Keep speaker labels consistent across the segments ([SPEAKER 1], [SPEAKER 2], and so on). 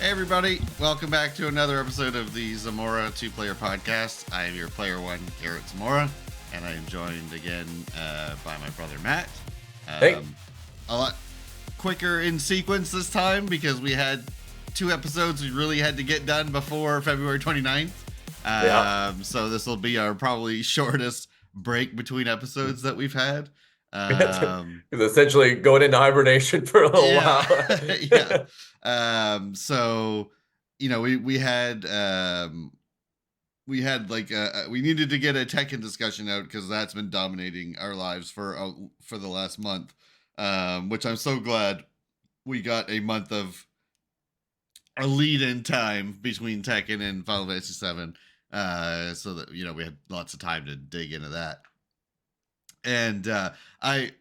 [SPEAKER 1] Hey everybody, welcome back to another episode of the Zamora two-player podcast. I am your player one, Garrett Zamora, and I am joined again by my brother Matt.
[SPEAKER 2] Hey.
[SPEAKER 1] A lot quicker in sequence this time because we had 2 episodes we really had to get done before February 29th. So this will be our probably shortest break between episodes that we've had.
[SPEAKER 2] Essentially going into hibernation for a little while.
[SPEAKER 1] Yeah. So, you know, we had like we needed to get a Tekken discussion out because that's been dominating our lives for the last month. Which I'm so glad we got a month of a lead-in time between Tekken and Final Fantasy 7, so that we had lots of time to dig into that. And I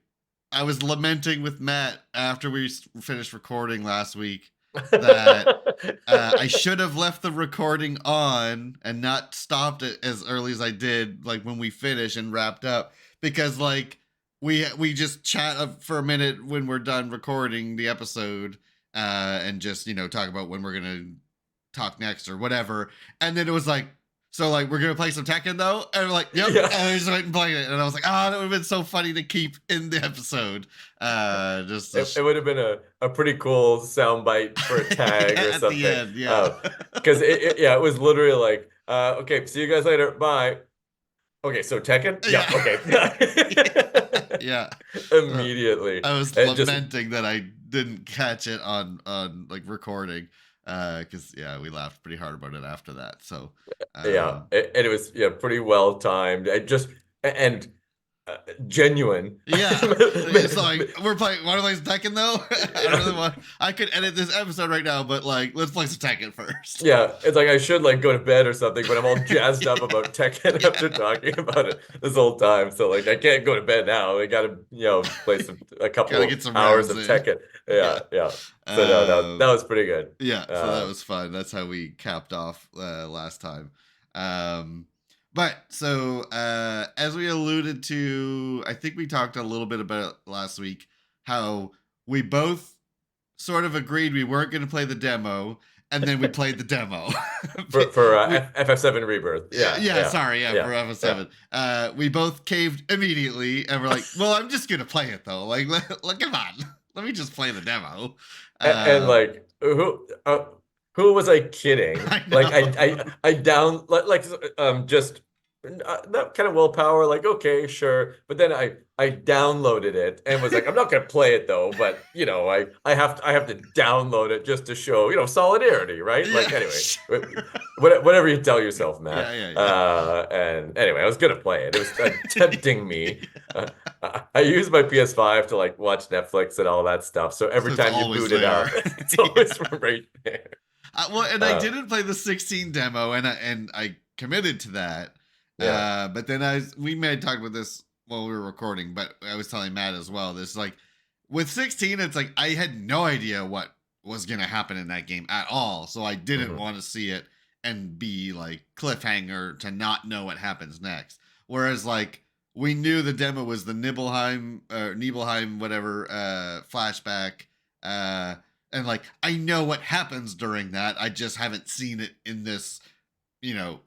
[SPEAKER 1] was lamenting with Matt after we finished recording last week that I should have left the recording on and not stopped it as early as I did, like when we finished and wrapped up, because like we just chat for a minute when we're done recording the episode, and just talk about when we're gonna talk next or whatever, and then it was like, so like, we're gonna play some Tekken though, and we're like, yep. Yeah. And I just went and played it, and I was like, that would have been so funny to keep in the episode. It
[SPEAKER 2] would have been a pretty cool soundbite for a tag or
[SPEAKER 1] at
[SPEAKER 2] something.
[SPEAKER 1] The end, yeah.
[SPEAKER 2] Because it was literally like, okay, see you guys later, bye. Okay, so Tekken, yeah, okay,
[SPEAKER 1] yeah.
[SPEAKER 2] Immediately,
[SPEAKER 1] I was lamenting that I didn't catch it on like recording. Because we laughed pretty hard about it after that. So
[SPEAKER 2] it was pretty well timed. Genuine.
[SPEAKER 1] Yeah, it's like we're playing. Want to play some Tekken though? I really want. I could edit this episode right now, but like, let's play some Tekken first.
[SPEAKER 2] Yeah, it's like I should like go to bed or something, but I'm all jazzed up about Tekken after talking about it this whole time. So like, I can't go to bed now. I gotta play a couple of hours of Tekken. Yeah. So that was pretty good.
[SPEAKER 1] Yeah, so that was fun. That's how we capped off last time. But so as we alluded to, I think we talked a little bit about it last week, how we both sort of agreed we weren't going to play the demo, and then we played the demo
[SPEAKER 2] for FF7 Rebirth.
[SPEAKER 1] For FF7. We both caved immediately, and we're like, well, I'm just going to play it though. Like, come on, let me just play the demo.
[SPEAKER 2] And like, who was I kidding? I down just that kind of willpower, like, okay, sure, but then I downloaded it and was like, I'm not gonna play it though, but I have to download it just to show solidarity, right? Yeah. Like, anyway, whatever you tell yourself, Matt. Yeah. And anyway, I was gonna play it. It was tempting me. I use my PS5 to like watch Netflix and all that stuff. So every time you boot it up, it's always right there.
[SPEAKER 1] I didn't play the 16 demo, and I committed to that. Yeah. But then we may have talked about this while we were recording, but I was telling Matt as well. This like with 16, it's like I had no idea what was gonna happen in that game at all, so I didn't want to see it and be like cliffhanger to not know what happens next. Whereas like we knew the demo was the Nibelheim whatever flashback, and like I know what happens during that. I just haven't seen it in this. In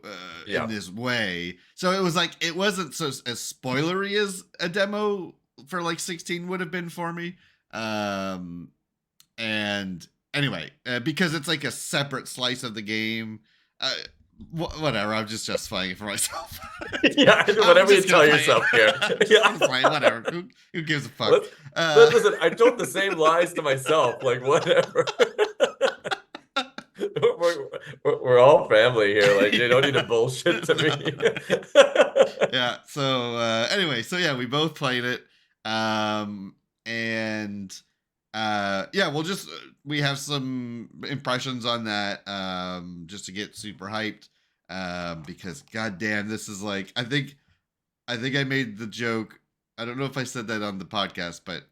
[SPEAKER 1] this way. So it was like, it wasn't so as spoilery as a demo for like 16 would have been for me. And anyway, because it's like a separate slice of the game, whatever, I'm just justifying it for myself.
[SPEAKER 2] Yeah, whatever you tell yourself here. Yeah.
[SPEAKER 1] Whatever. Who gives a fuck?
[SPEAKER 2] Listen, I told the same lies to myself, like whatever. We're all family here. Like, you don't need to bullshit to me.
[SPEAKER 1] Yeah. So anyway, we both played it, and we have some impressions on that, just to get super hyped, because goddamn, this is like, I think I made the joke. I don't know if I said that on the podcast, but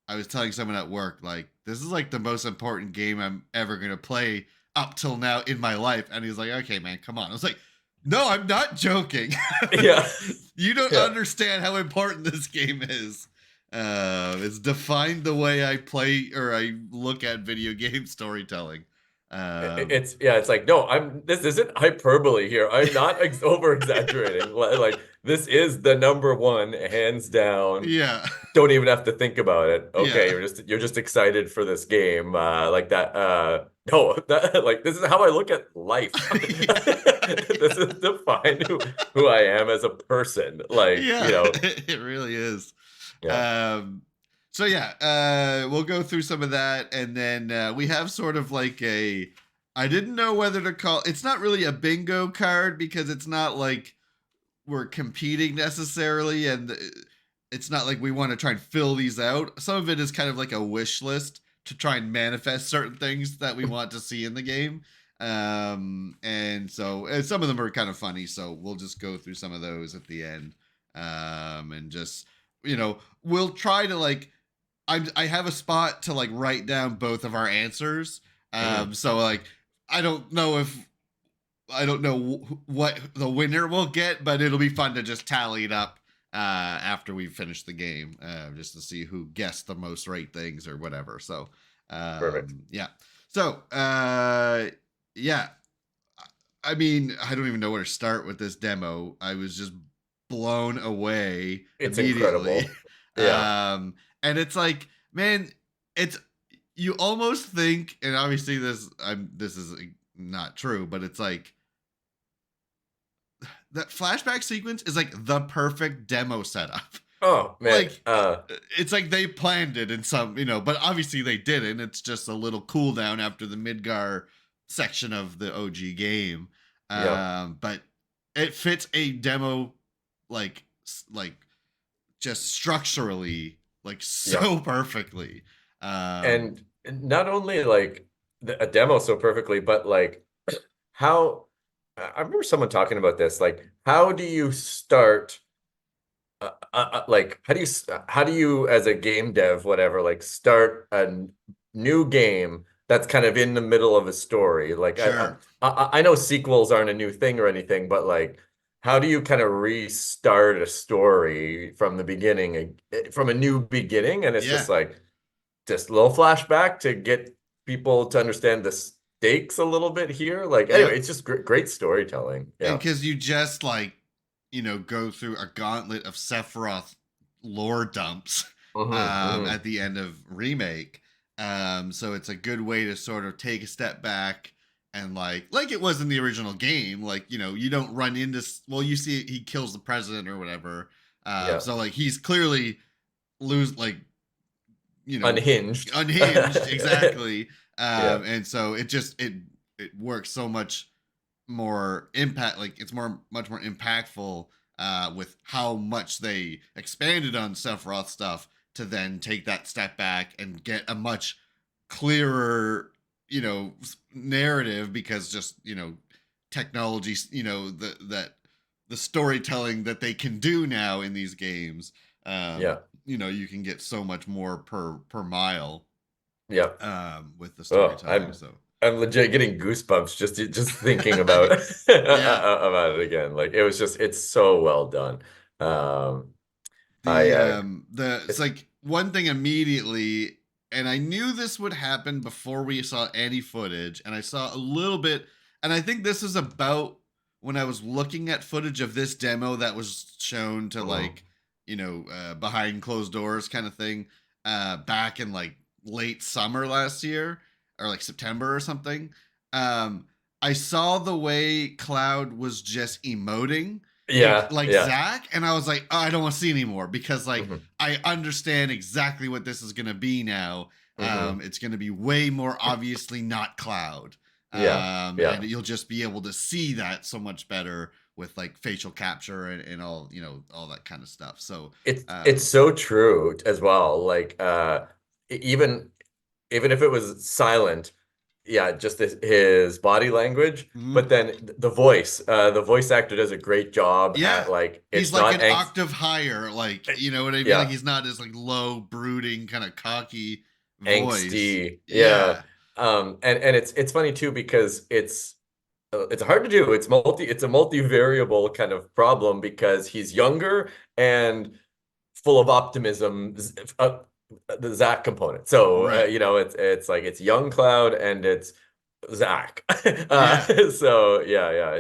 [SPEAKER 1] I was telling someone at work, like, this is like the most important game I'm ever gonna play up till now in my life. And he's like, okay, man, come on. I was like, no, I'm not joking.
[SPEAKER 2] Yeah.
[SPEAKER 1] You don't understand how important this game is. It's defined the way I play or I look at video game storytelling. Um,
[SPEAKER 2] It's like, no, this isn't hyperbole here. I'm not over exaggerating. Like this is the number one, hands down.
[SPEAKER 1] yeah,
[SPEAKER 2] Don't even have to think about it.
[SPEAKER 1] yeah,
[SPEAKER 2] Okay, you're just excited for this game. Like that no, that like this is how I look at life. This is define who I am as a person. Like,
[SPEAKER 1] yeah.
[SPEAKER 2] you know,
[SPEAKER 1] It really is.
[SPEAKER 2] yeah.
[SPEAKER 1] Um, so yeah, we'll go through some of that, and then we have sort of like a. I didn't know whether to call. It's not really a bingo card because it's not like we're competing necessarily, and it's not like we want to try and fill these out. Some of it is kind of like a wish list to try and manifest certain things that we want to see in the game. And some of them are kind of funny, so we'll just go through some of those at the end. And just, we'll try to like, I have a spot to like write down both of our answers.
[SPEAKER 2] Mhm.
[SPEAKER 1] So like, I don't know if I don't know what the winner will get, but it'll be fun to just tally it up after we finish the game, just to see who guessed the most right things or whatever. So,
[SPEAKER 2] Perfect.
[SPEAKER 1] yeah. So, yeah. I mean, I don't even know where to start with this demo. I was just blown away
[SPEAKER 2] It's
[SPEAKER 1] immediately.
[SPEAKER 2] incredible. Yeah.
[SPEAKER 1] And it's like, man, it's you almost think, and obviously this is not true, but it's like that flashback sequence is like the perfect demo setup.
[SPEAKER 2] Oh man.
[SPEAKER 1] Like it's like they planned it in some, but obviously they didn't. It's just a little cooldown after the Midgar section of the OG game.
[SPEAKER 2] Yeah.
[SPEAKER 1] But it fits a demo like like just structurally like
[SPEAKER 2] Yeah.
[SPEAKER 1] so perfectly.
[SPEAKER 2] And not only like a demo so perfectly, but like how I remember someone talking about this. Like, how do you start? Like, how do you as a game dev, whatever, like start a new game that's kind of in the middle of a story? Like,
[SPEAKER 1] Sure.
[SPEAKER 2] I know sequels aren't a new thing or anything, but like, how do you kind of restart a story from the beginning, from a new beginning? And it's
[SPEAKER 1] Yeah.
[SPEAKER 2] just a little flashback to get people to understand the stakes a little bit here. Like, anyway,
[SPEAKER 1] Yep.
[SPEAKER 2] it's just great storytelling.
[SPEAKER 1] And
[SPEAKER 2] Yeah.
[SPEAKER 1] because you just like, go through a gauntlet of Sephiroth lore dumps
[SPEAKER 2] Hmm.
[SPEAKER 1] at the end of Remake. So it's a good way to sort of take a step back and like it was in the original game. Like, you don't run into, well, you see he kills the president or whatever.
[SPEAKER 2] Yeah.
[SPEAKER 1] So like he's clearly lose like,
[SPEAKER 2] Unhinged.
[SPEAKER 1] unhinged exactly.
[SPEAKER 2] Yeah.
[SPEAKER 1] And so it works so much more impact, like it's much more impactful with how much they expanded on Sephiroth stuff to then take that step back and get a much clearer narrative, because just technology, that the storytelling that they can do now in these games,
[SPEAKER 2] Yeah.
[SPEAKER 1] you can get so much more per mile
[SPEAKER 2] Yeah.
[SPEAKER 1] with the
[SPEAKER 2] Oh,
[SPEAKER 1] storytelling. So
[SPEAKER 2] I'm legit getting goosebumps just thinking about
[SPEAKER 1] yeah.
[SPEAKER 2] about it again. Like it's so well done. Um I
[SPEAKER 1] The it's
[SPEAKER 2] it's
[SPEAKER 1] like one thing immediately, and I knew this would happen before we saw any footage, and I saw a little bit, and I think this is about when I was looking at footage of this demo that was shown to
[SPEAKER 2] mm,
[SPEAKER 1] like behind closed doors kind of thing, back in like late summer last year, or like September or something. um I saw the way Cloud was just emoting
[SPEAKER 2] yeah,
[SPEAKER 1] like
[SPEAKER 2] yeah.
[SPEAKER 1] Zach, and I was like, oh, I don't want to see anymore, because like
[SPEAKER 2] Hmm.
[SPEAKER 1] I understand exactly what this is gonna be now.
[SPEAKER 2] Hmm.
[SPEAKER 1] It's gonna be way more obviously not Cloud.
[SPEAKER 2] Yeah,
[SPEAKER 1] And
[SPEAKER 2] yeah.
[SPEAKER 1] you'll just be able to see that so much better with like facial capture and all all that kind of stuff. So
[SPEAKER 2] It's so true as well. Like even even if it was silent, yeah, just his body language,
[SPEAKER 1] mhm.
[SPEAKER 2] but then the voice actor does a great job
[SPEAKER 1] Yeah,
[SPEAKER 2] at like
[SPEAKER 1] he's
[SPEAKER 2] it's
[SPEAKER 1] like
[SPEAKER 2] not
[SPEAKER 1] an
[SPEAKER 2] angst.
[SPEAKER 1] octave higher, like you know what I mean. Like
[SPEAKER 2] Yeah,
[SPEAKER 1] he's not as like low, brooding, kind of cocky voice.
[SPEAKER 2] angsty. Yeah.
[SPEAKER 1] Yeah,
[SPEAKER 2] And it's funny too because it's hard to do. It's a multivariable kind of problem because he's younger and full of optimism, the Zach component. So
[SPEAKER 1] right.
[SPEAKER 2] it's like it's young Cloud and it's Zach.
[SPEAKER 1] Yeah.
[SPEAKER 2] So yeah,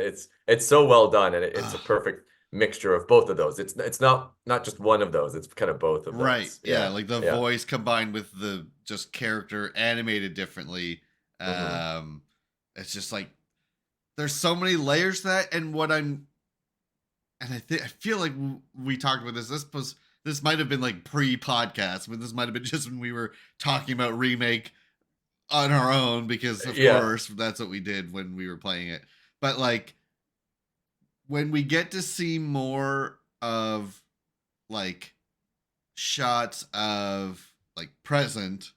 [SPEAKER 2] it's so well done, and it's a
[SPEAKER 1] Ugh.
[SPEAKER 2] perfect mixture of both of those. It's not just one of those. It's kind of both of
[SPEAKER 1] Right.
[SPEAKER 2] those.
[SPEAKER 1] Yeah,
[SPEAKER 2] Yeah,
[SPEAKER 1] like the
[SPEAKER 2] yeah.
[SPEAKER 1] voice combined with the just character animated differently.
[SPEAKER 2] Hmm.
[SPEAKER 1] Um it's just like there's so many layers to that, and what I'm and I feel like we talked about this. This might have been like pre-podcast, but this might have been just when we were talking about remake on our own because of
[SPEAKER 2] Yeah,
[SPEAKER 1] course that's what we did when we were playing it. But like when we get to see more of like shots of like present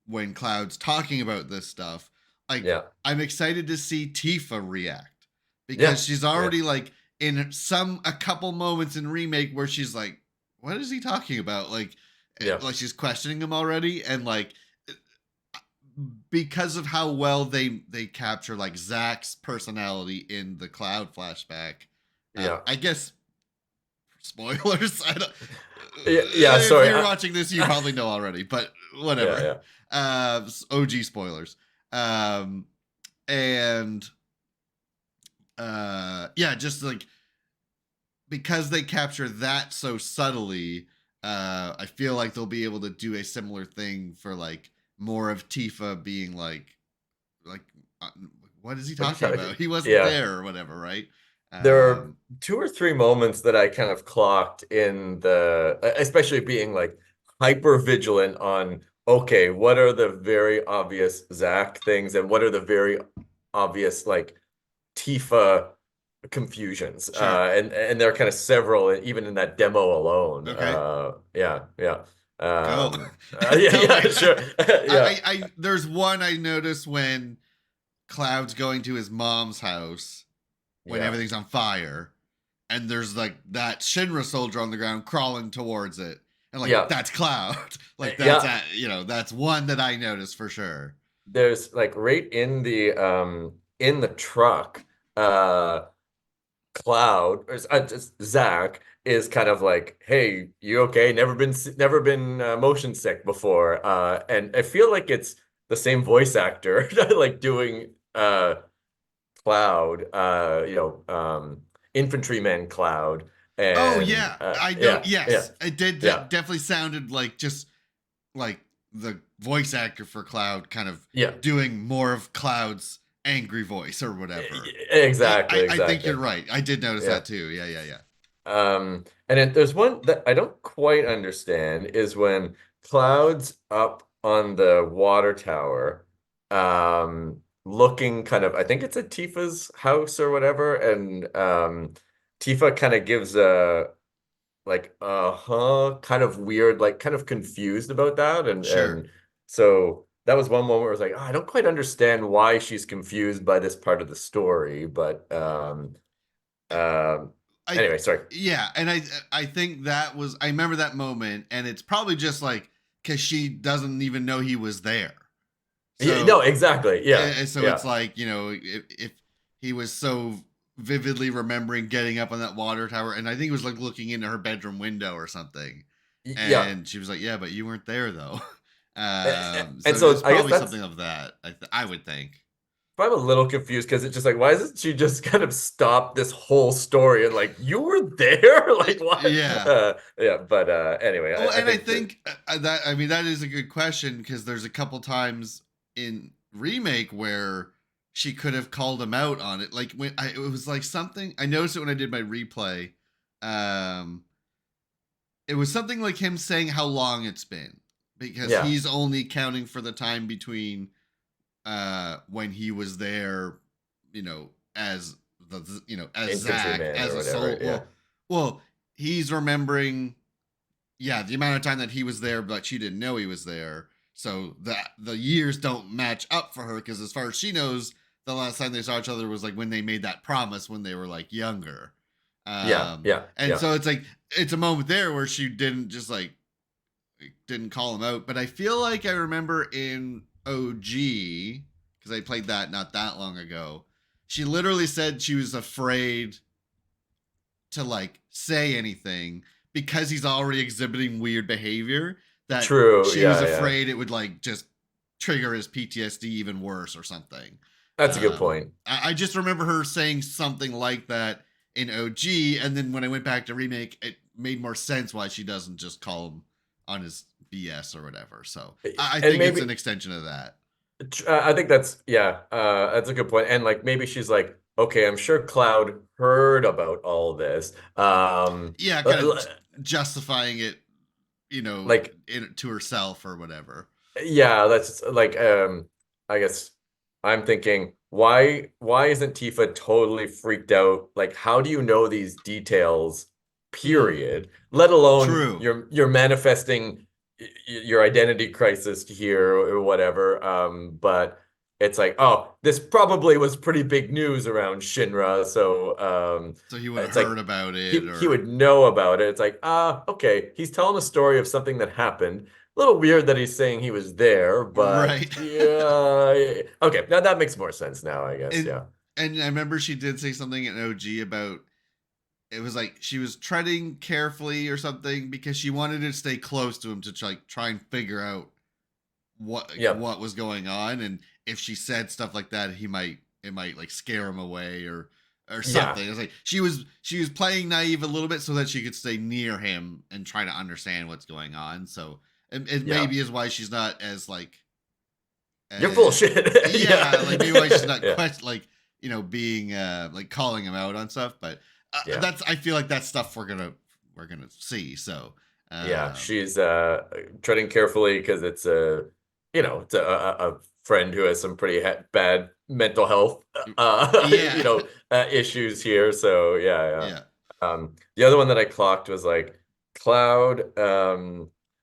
[SPEAKER 1] when Cloud's talking about this stuff, like
[SPEAKER 2] yeah,
[SPEAKER 1] I'm excited to see Tifa react
[SPEAKER 2] yeah,
[SPEAKER 1] because she's
[SPEAKER 2] yeah,
[SPEAKER 1] already like in a couple moments in remake where she's like, "What is he talking about?"
[SPEAKER 2] yeah,
[SPEAKER 1] Like she's questioning him already, and like because of how well they capture like Zach's personality in the Cloud flashback.
[SPEAKER 2] yeah.
[SPEAKER 1] I guess spoilers. I don't,
[SPEAKER 2] Yeah, yeah,
[SPEAKER 1] if
[SPEAKER 2] sorry.
[SPEAKER 1] you're watching this, you probably know already, but
[SPEAKER 2] Yeah,
[SPEAKER 1] whatever.
[SPEAKER 2] yeah.
[SPEAKER 1] OG spoilers. Um, and yeah, just like because they capture that so subtly, I feel like they'll be able to do a similar thing for like more of Tifa being like uh, what is he
[SPEAKER 2] Like,
[SPEAKER 1] talking about? He wasn't
[SPEAKER 2] yeah.
[SPEAKER 1] there or whatever, right?
[SPEAKER 2] There are
[SPEAKER 1] Um,
[SPEAKER 2] two or three moments that I kind of clocked in especially being like hyper vigilant on, okay, what are the very obvious Zach things and what are the very obvious like Tifa confusions.
[SPEAKER 1] sure.
[SPEAKER 2] And there are kind of several even in that demo alone.
[SPEAKER 1] Okay.
[SPEAKER 2] Yeah, yeah.
[SPEAKER 1] Go.
[SPEAKER 2] Yeah,
[SPEAKER 1] Tell me.
[SPEAKER 2] yeah, sure. Yeah.
[SPEAKER 1] There's one I noticed when Cloud's going to his mom's house when
[SPEAKER 2] Yeah.
[SPEAKER 1] everything's on fire, and there's like that Shinra soldier on the ground crawling towards it, and like
[SPEAKER 2] Yeah.
[SPEAKER 1] that's Cloud. Like that's
[SPEAKER 2] Yeah.
[SPEAKER 1] at that's one that I noticed for sure.
[SPEAKER 2] There's like right in the truck, uh Cloud or just Zach is kind of like, "Hey, you okay? Never been motion sick before." And I feel like it's the same voice actor like doing Cloud, infantryman Cloud,
[SPEAKER 1] Oh
[SPEAKER 2] and
[SPEAKER 1] yeah, I know.
[SPEAKER 2] yeah, yeah,
[SPEAKER 1] Yes, it did.
[SPEAKER 2] yeah,
[SPEAKER 1] Definitely sounded like just like the voice actor for Cloud, kind of
[SPEAKER 2] yeah.
[SPEAKER 1] doing more of Cloud's angry voice or whatever.
[SPEAKER 2] Exactly,
[SPEAKER 1] I think
[SPEAKER 2] exactly.
[SPEAKER 1] you're right. I did notice
[SPEAKER 2] Yeah.
[SPEAKER 1] that too. Yeah, yeah, yeah.
[SPEAKER 2] And then there's one that I don't quite understand is when Cloud's up on the water tower, looking kind of, I think it's at Tifa's house or whatever, and Tifa kind of gives a like kind of weird, like kind of confused about that, and
[SPEAKER 1] Sure.
[SPEAKER 2] so that was one moment where I was like, oh, I don't quite understand why she's confused by this part of the story, but um
[SPEAKER 1] I
[SPEAKER 2] anyway, sorry.
[SPEAKER 1] yeah, and I think that was I remember that moment, and it's probably just like because she doesn't even know he was there.
[SPEAKER 2] Yeah,
[SPEAKER 1] So
[SPEAKER 2] no, exactly. Yeah,
[SPEAKER 1] so it's
[SPEAKER 2] yeah,
[SPEAKER 1] like if he was so vividly remembering getting up on that water tower, and I think he was like looking into her bedroom window or something,
[SPEAKER 2] yeah.
[SPEAKER 1] and she was like, "Yeah, but you weren't there though."
[SPEAKER 2] And
[SPEAKER 1] So
[SPEAKER 2] so
[SPEAKER 1] it's
[SPEAKER 2] I guess
[SPEAKER 1] probably
[SPEAKER 2] that's
[SPEAKER 1] something of that. I would think.
[SPEAKER 2] I'm a little confused because it's just like, why doesn't she just kind of stop this whole story and like, you were there? Like what?
[SPEAKER 1] Yeah.
[SPEAKER 2] Yeah, but anyway,
[SPEAKER 1] Well,
[SPEAKER 2] I
[SPEAKER 1] and I
[SPEAKER 2] think that
[SPEAKER 1] think that I mean that is a good question because there's a couple times in remake where she could have called him out on it. Like it was like something I noticed it when I did my replay. Um, it was something like him saying how long it's been because
[SPEAKER 2] yeah,
[SPEAKER 1] he's only counting for the time between when he was there, as as Zach
[SPEAKER 2] infantryman
[SPEAKER 1] as
[SPEAKER 2] or
[SPEAKER 1] a
[SPEAKER 2] whatever.
[SPEAKER 1] soul.
[SPEAKER 2] Yeah,
[SPEAKER 1] Well, he's remembering the amount of time that he was there, but she didn't know he was there. So the years don't match up for her because as far as she knows, the last time they saw each other was like when they made that promise when they were like younger.
[SPEAKER 2] yeah, yeah,
[SPEAKER 1] And
[SPEAKER 2] yeah,
[SPEAKER 1] so it's like it's a moment there where she didn't just like didn't call him out, but I feel like I remember in OG because I played that not that long ago. She literally said she was afraid to like say anything because he's already exhibiting weird behavior that
[SPEAKER 2] true.
[SPEAKER 1] she was
[SPEAKER 2] Yeah, yeah,
[SPEAKER 1] afraid it would like just trigger his PTSD even worse or something.
[SPEAKER 2] That's a good point.
[SPEAKER 1] I just remember her saying something like that in OG, and then when I went back to remake, it made more sense why she doesn't just call him on his BS or whatever. So I
[SPEAKER 2] And
[SPEAKER 1] think it's
[SPEAKER 2] maybe
[SPEAKER 1] an extension of that.
[SPEAKER 2] I think that's yeah, that's a good point. And like maybe she's like, okay, I'm sure Cloud heard about all this.
[SPEAKER 1] Yeah, kind of justifying it,
[SPEAKER 2] Like
[SPEAKER 1] to herself or whatever.
[SPEAKER 2] yeah, that's like I guess I'm thinking why isn't Tifa totally freaked out? Like how do you know these details,
[SPEAKER 1] Mm,
[SPEAKER 2] period? Let alone
[SPEAKER 1] true.
[SPEAKER 2] you're manifesting your identity crisis here or whatever. But it's like, oh, this probably was pretty big news around Shinra, so
[SPEAKER 1] So he would have
[SPEAKER 2] it's
[SPEAKER 1] heard
[SPEAKER 2] like
[SPEAKER 1] about it,
[SPEAKER 2] he
[SPEAKER 1] or
[SPEAKER 2] would know about it. It's like, okay, he's telling a story of something that happened. A little weird that he's saying he was there, but
[SPEAKER 1] right.
[SPEAKER 2] yeah. Okay, now that makes more sense now, I guess.
[SPEAKER 1] and
[SPEAKER 2] Yeah.
[SPEAKER 1] and I remember she did say something in OG about it was like she was treading carefully or something because she wanted to stay close to him to try and figure out
[SPEAKER 2] Yeah.
[SPEAKER 1] what was going on, and if she said stuff like that, it might like scare him away or
[SPEAKER 2] Yeah.
[SPEAKER 1] something. It's like she was playing naive a little bit so that she could stay near him and try to understand what's going on. So it
[SPEAKER 2] Yeah.
[SPEAKER 1] maybe is why she's not as like
[SPEAKER 2] You're full of
[SPEAKER 1] uh,
[SPEAKER 2] shit.
[SPEAKER 1] yeah, like maybe why she's not
[SPEAKER 2] Yeah.
[SPEAKER 1] like being like calling him out on stuff. But
[SPEAKER 2] Yeah.
[SPEAKER 1] that's I feel like that's stuff we're gonna see. So
[SPEAKER 2] Yeah.
[SPEAKER 1] um,
[SPEAKER 2] She's treading carefully because it's it's a friend who has some pretty bad mental health
[SPEAKER 1] yeah,
[SPEAKER 2] issues here. So yeah.
[SPEAKER 1] yeah,
[SPEAKER 2] The other one that I clocked was like Cloud,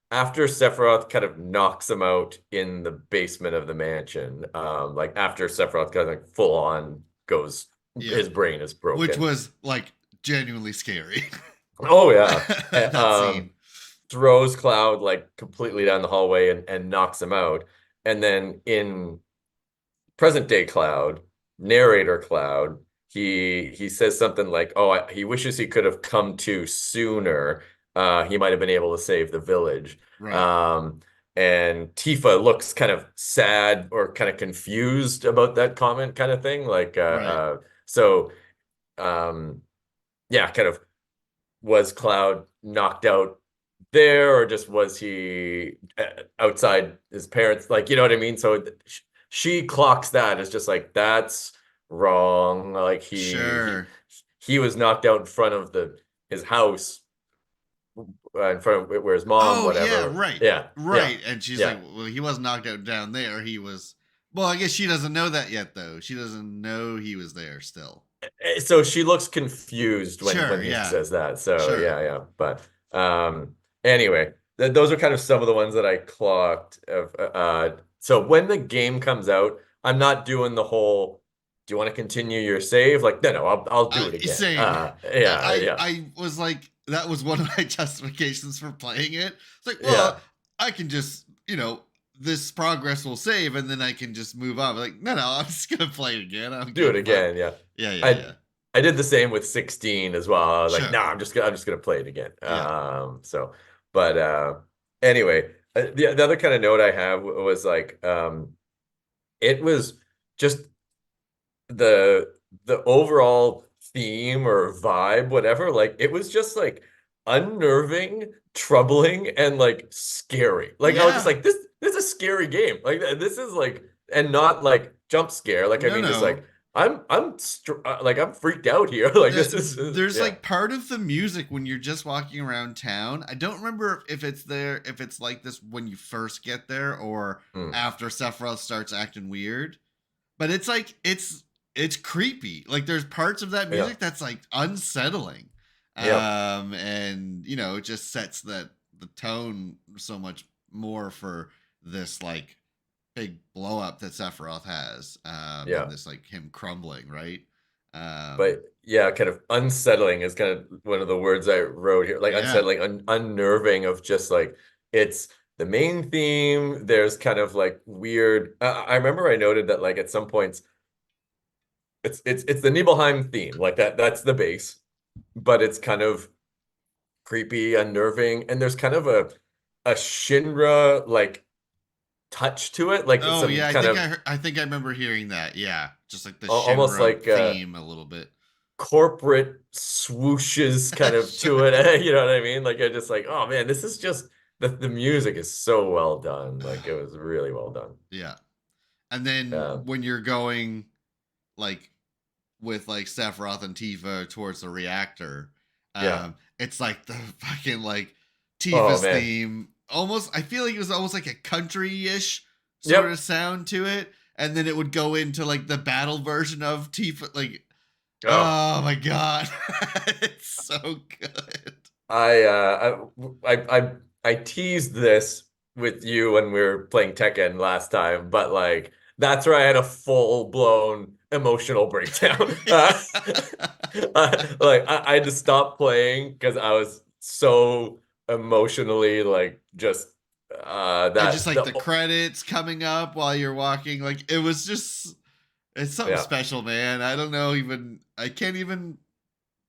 [SPEAKER 2] after Sephiroth kind of knocks him out in the basement of the mansion, like after Sephiroth kind of like full on goes,
[SPEAKER 1] yeah.
[SPEAKER 2] his brain is
[SPEAKER 1] Which
[SPEAKER 2] broken.
[SPEAKER 1] was like genuinely scary.
[SPEAKER 2] Oh yeah.
[SPEAKER 1] That scene.
[SPEAKER 2] Throws Cloud like completely down the hallway and knocks him out. And then in present day Cloud, narrator Cloud, he says something like, "Oh, he wishes he could have come to sooner. He might have been able to save the village."
[SPEAKER 1] Right,
[SPEAKER 2] Um, and Tifa looks kind of sad or kind of confused about that comment, kind of thing. Like,
[SPEAKER 1] right.
[SPEAKER 2] so, um, yeah, kind of was Cloud knocked out there, or just was he outside his parents? Like, you know what I mean? So she clocks that as just like that's wrong. Like
[SPEAKER 1] Sure.
[SPEAKER 2] he was knocked out in front of his house, in front of where his mom,
[SPEAKER 1] Oh yeah,
[SPEAKER 2] whatever.
[SPEAKER 1] right.
[SPEAKER 2] Yeah, yeah,
[SPEAKER 1] Right. And she's
[SPEAKER 2] yeah.
[SPEAKER 1] like, well, he wasn't knocked out down there. He was well, I guess she doesn't know that yet though. She doesn't know he was there still.
[SPEAKER 2] So she looks confused
[SPEAKER 1] Sure,
[SPEAKER 2] when he
[SPEAKER 1] yeah.
[SPEAKER 2] says that. So
[SPEAKER 1] Sure.
[SPEAKER 2] yeah. But anyway, those are kind of some of the ones that I clocked. So when the game comes out, I'm not doing the whole. Do you want to continue your save? Like, no, I'll do it again.
[SPEAKER 1] Same.
[SPEAKER 2] Yeah.
[SPEAKER 1] I was like that was one of my justifications for playing it. It's like,
[SPEAKER 2] Yeah.
[SPEAKER 1] well, I can just, this progress will save and then I can just move on. Like, no, I'm just gonna play it again. I don't
[SPEAKER 2] Do it
[SPEAKER 1] give a fuck.
[SPEAKER 2] again. Yeah.
[SPEAKER 1] Yeah, yeah,
[SPEAKER 2] I
[SPEAKER 1] yeah.
[SPEAKER 2] I did the same with 16 as well. I was like,
[SPEAKER 1] Sure.
[SPEAKER 2] nah, I'm just gonna play it again.
[SPEAKER 1] Yeah.
[SPEAKER 2] But anyway, the other kind of note I have was like, it was just the the overall theme or vibe, whatever. Like it was just like unnerving, troubling, and like scary. Like I was just
[SPEAKER 1] Yeah.
[SPEAKER 2] like, this is a scary game. Like this is like, and not like jump scare. Like I
[SPEAKER 1] No,
[SPEAKER 2] mean, just
[SPEAKER 1] no.
[SPEAKER 2] like like I'm freaked out here. Like this is
[SPEAKER 1] There's
[SPEAKER 2] yeah.
[SPEAKER 1] like part of the music when you're just walking around town. I don't remember if it's there, if it's like this when you first get there or
[SPEAKER 2] Mm,
[SPEAKER 1] after Sephiroth starts acting weird. But it's like it's creepy. Like there's parts of that
[SPEAKER 2] yeah.
[SPEAKER 1] music that's like unsettling.
[SPEAKER 2] Yeah.
[SPEAKER 1] And it just sets the tone so much more for this like big blow up that Sephiroth has. And
[SPEAKER 2] Yeah.
[SPEAKER 1] this like him crumbling, right? Um
[SPEAKER 2] But yeah, kind of unsettling is kind of one of the words I wrote here. Like
[SPEAKER 1] yeah.
[SPEAKER 2] unsettling, unnerving of just like it's the main theme. There's kind of like weird. I remember I noted that like at some points it's the Nibelheim theme. Like that's the base, but it's kind of creepy, unnerving, and there's kind of a Shinra like touch to it, like
[SPEAKER 1] Oh
[SPEAKER 2] some
[SPEAKER 1] yeah,
[SPEAKER 2] kind of
[SPEAKER 1] I think I remember hearing that. Yeah, just like the
[SPEAKER 2] almost
[SPEAKER 1] shimmer of
[SPEAKER 2] like
[SPEAKER 1] theme a little bit.
[SPEAKER 2] corporate swooshes kind of to
[SPEAKER 1] Sure.
[SPEAKER 2] it. You know what I mean? Like I just like, oh man, this is just the music is so well done. Like it was really well done.
[SPEAKER 1] Yeah. And then
[SPEAKER 2] Um,
[SPEAKER 1] when you're going like with like Sephiroth and Tifa towards the reactor,
[SPEAKER 2] yeah.
[SPEAKER 1] it's like the fucking like
[SPEAKER 2] Oh
[SPEAKER 1] Tifa's
[SPEAKER 2] man.
[SPEAKER 1] theme. Almost, I feel like it was almost like a country-ish sort of
[SPEAKER 2] Yep.
[SPEAKER 1] sound to it, and then it would go into like the battle version of Tifa. Like,
[SPEAKER 2] Oh,
[SPEAKER 1] oh my god, it's so good.
[SPEAKER 2] I I teased this with you when we were playing Tekken last time, but like that's where I had a full blown emotional breakdown. I had to stop playing because I was so emotionally like just
[SPEAKER 1] And just
[SPEAKER 2] that
[SPEAKER 1] like
[SPEAKER 2] the
[SPEAKER 1] the credits coming up while you're walking, like it was just it's something
[SPEAKER 2] yeah.
[SPEAKER 1] special, man. I don't know even I can't even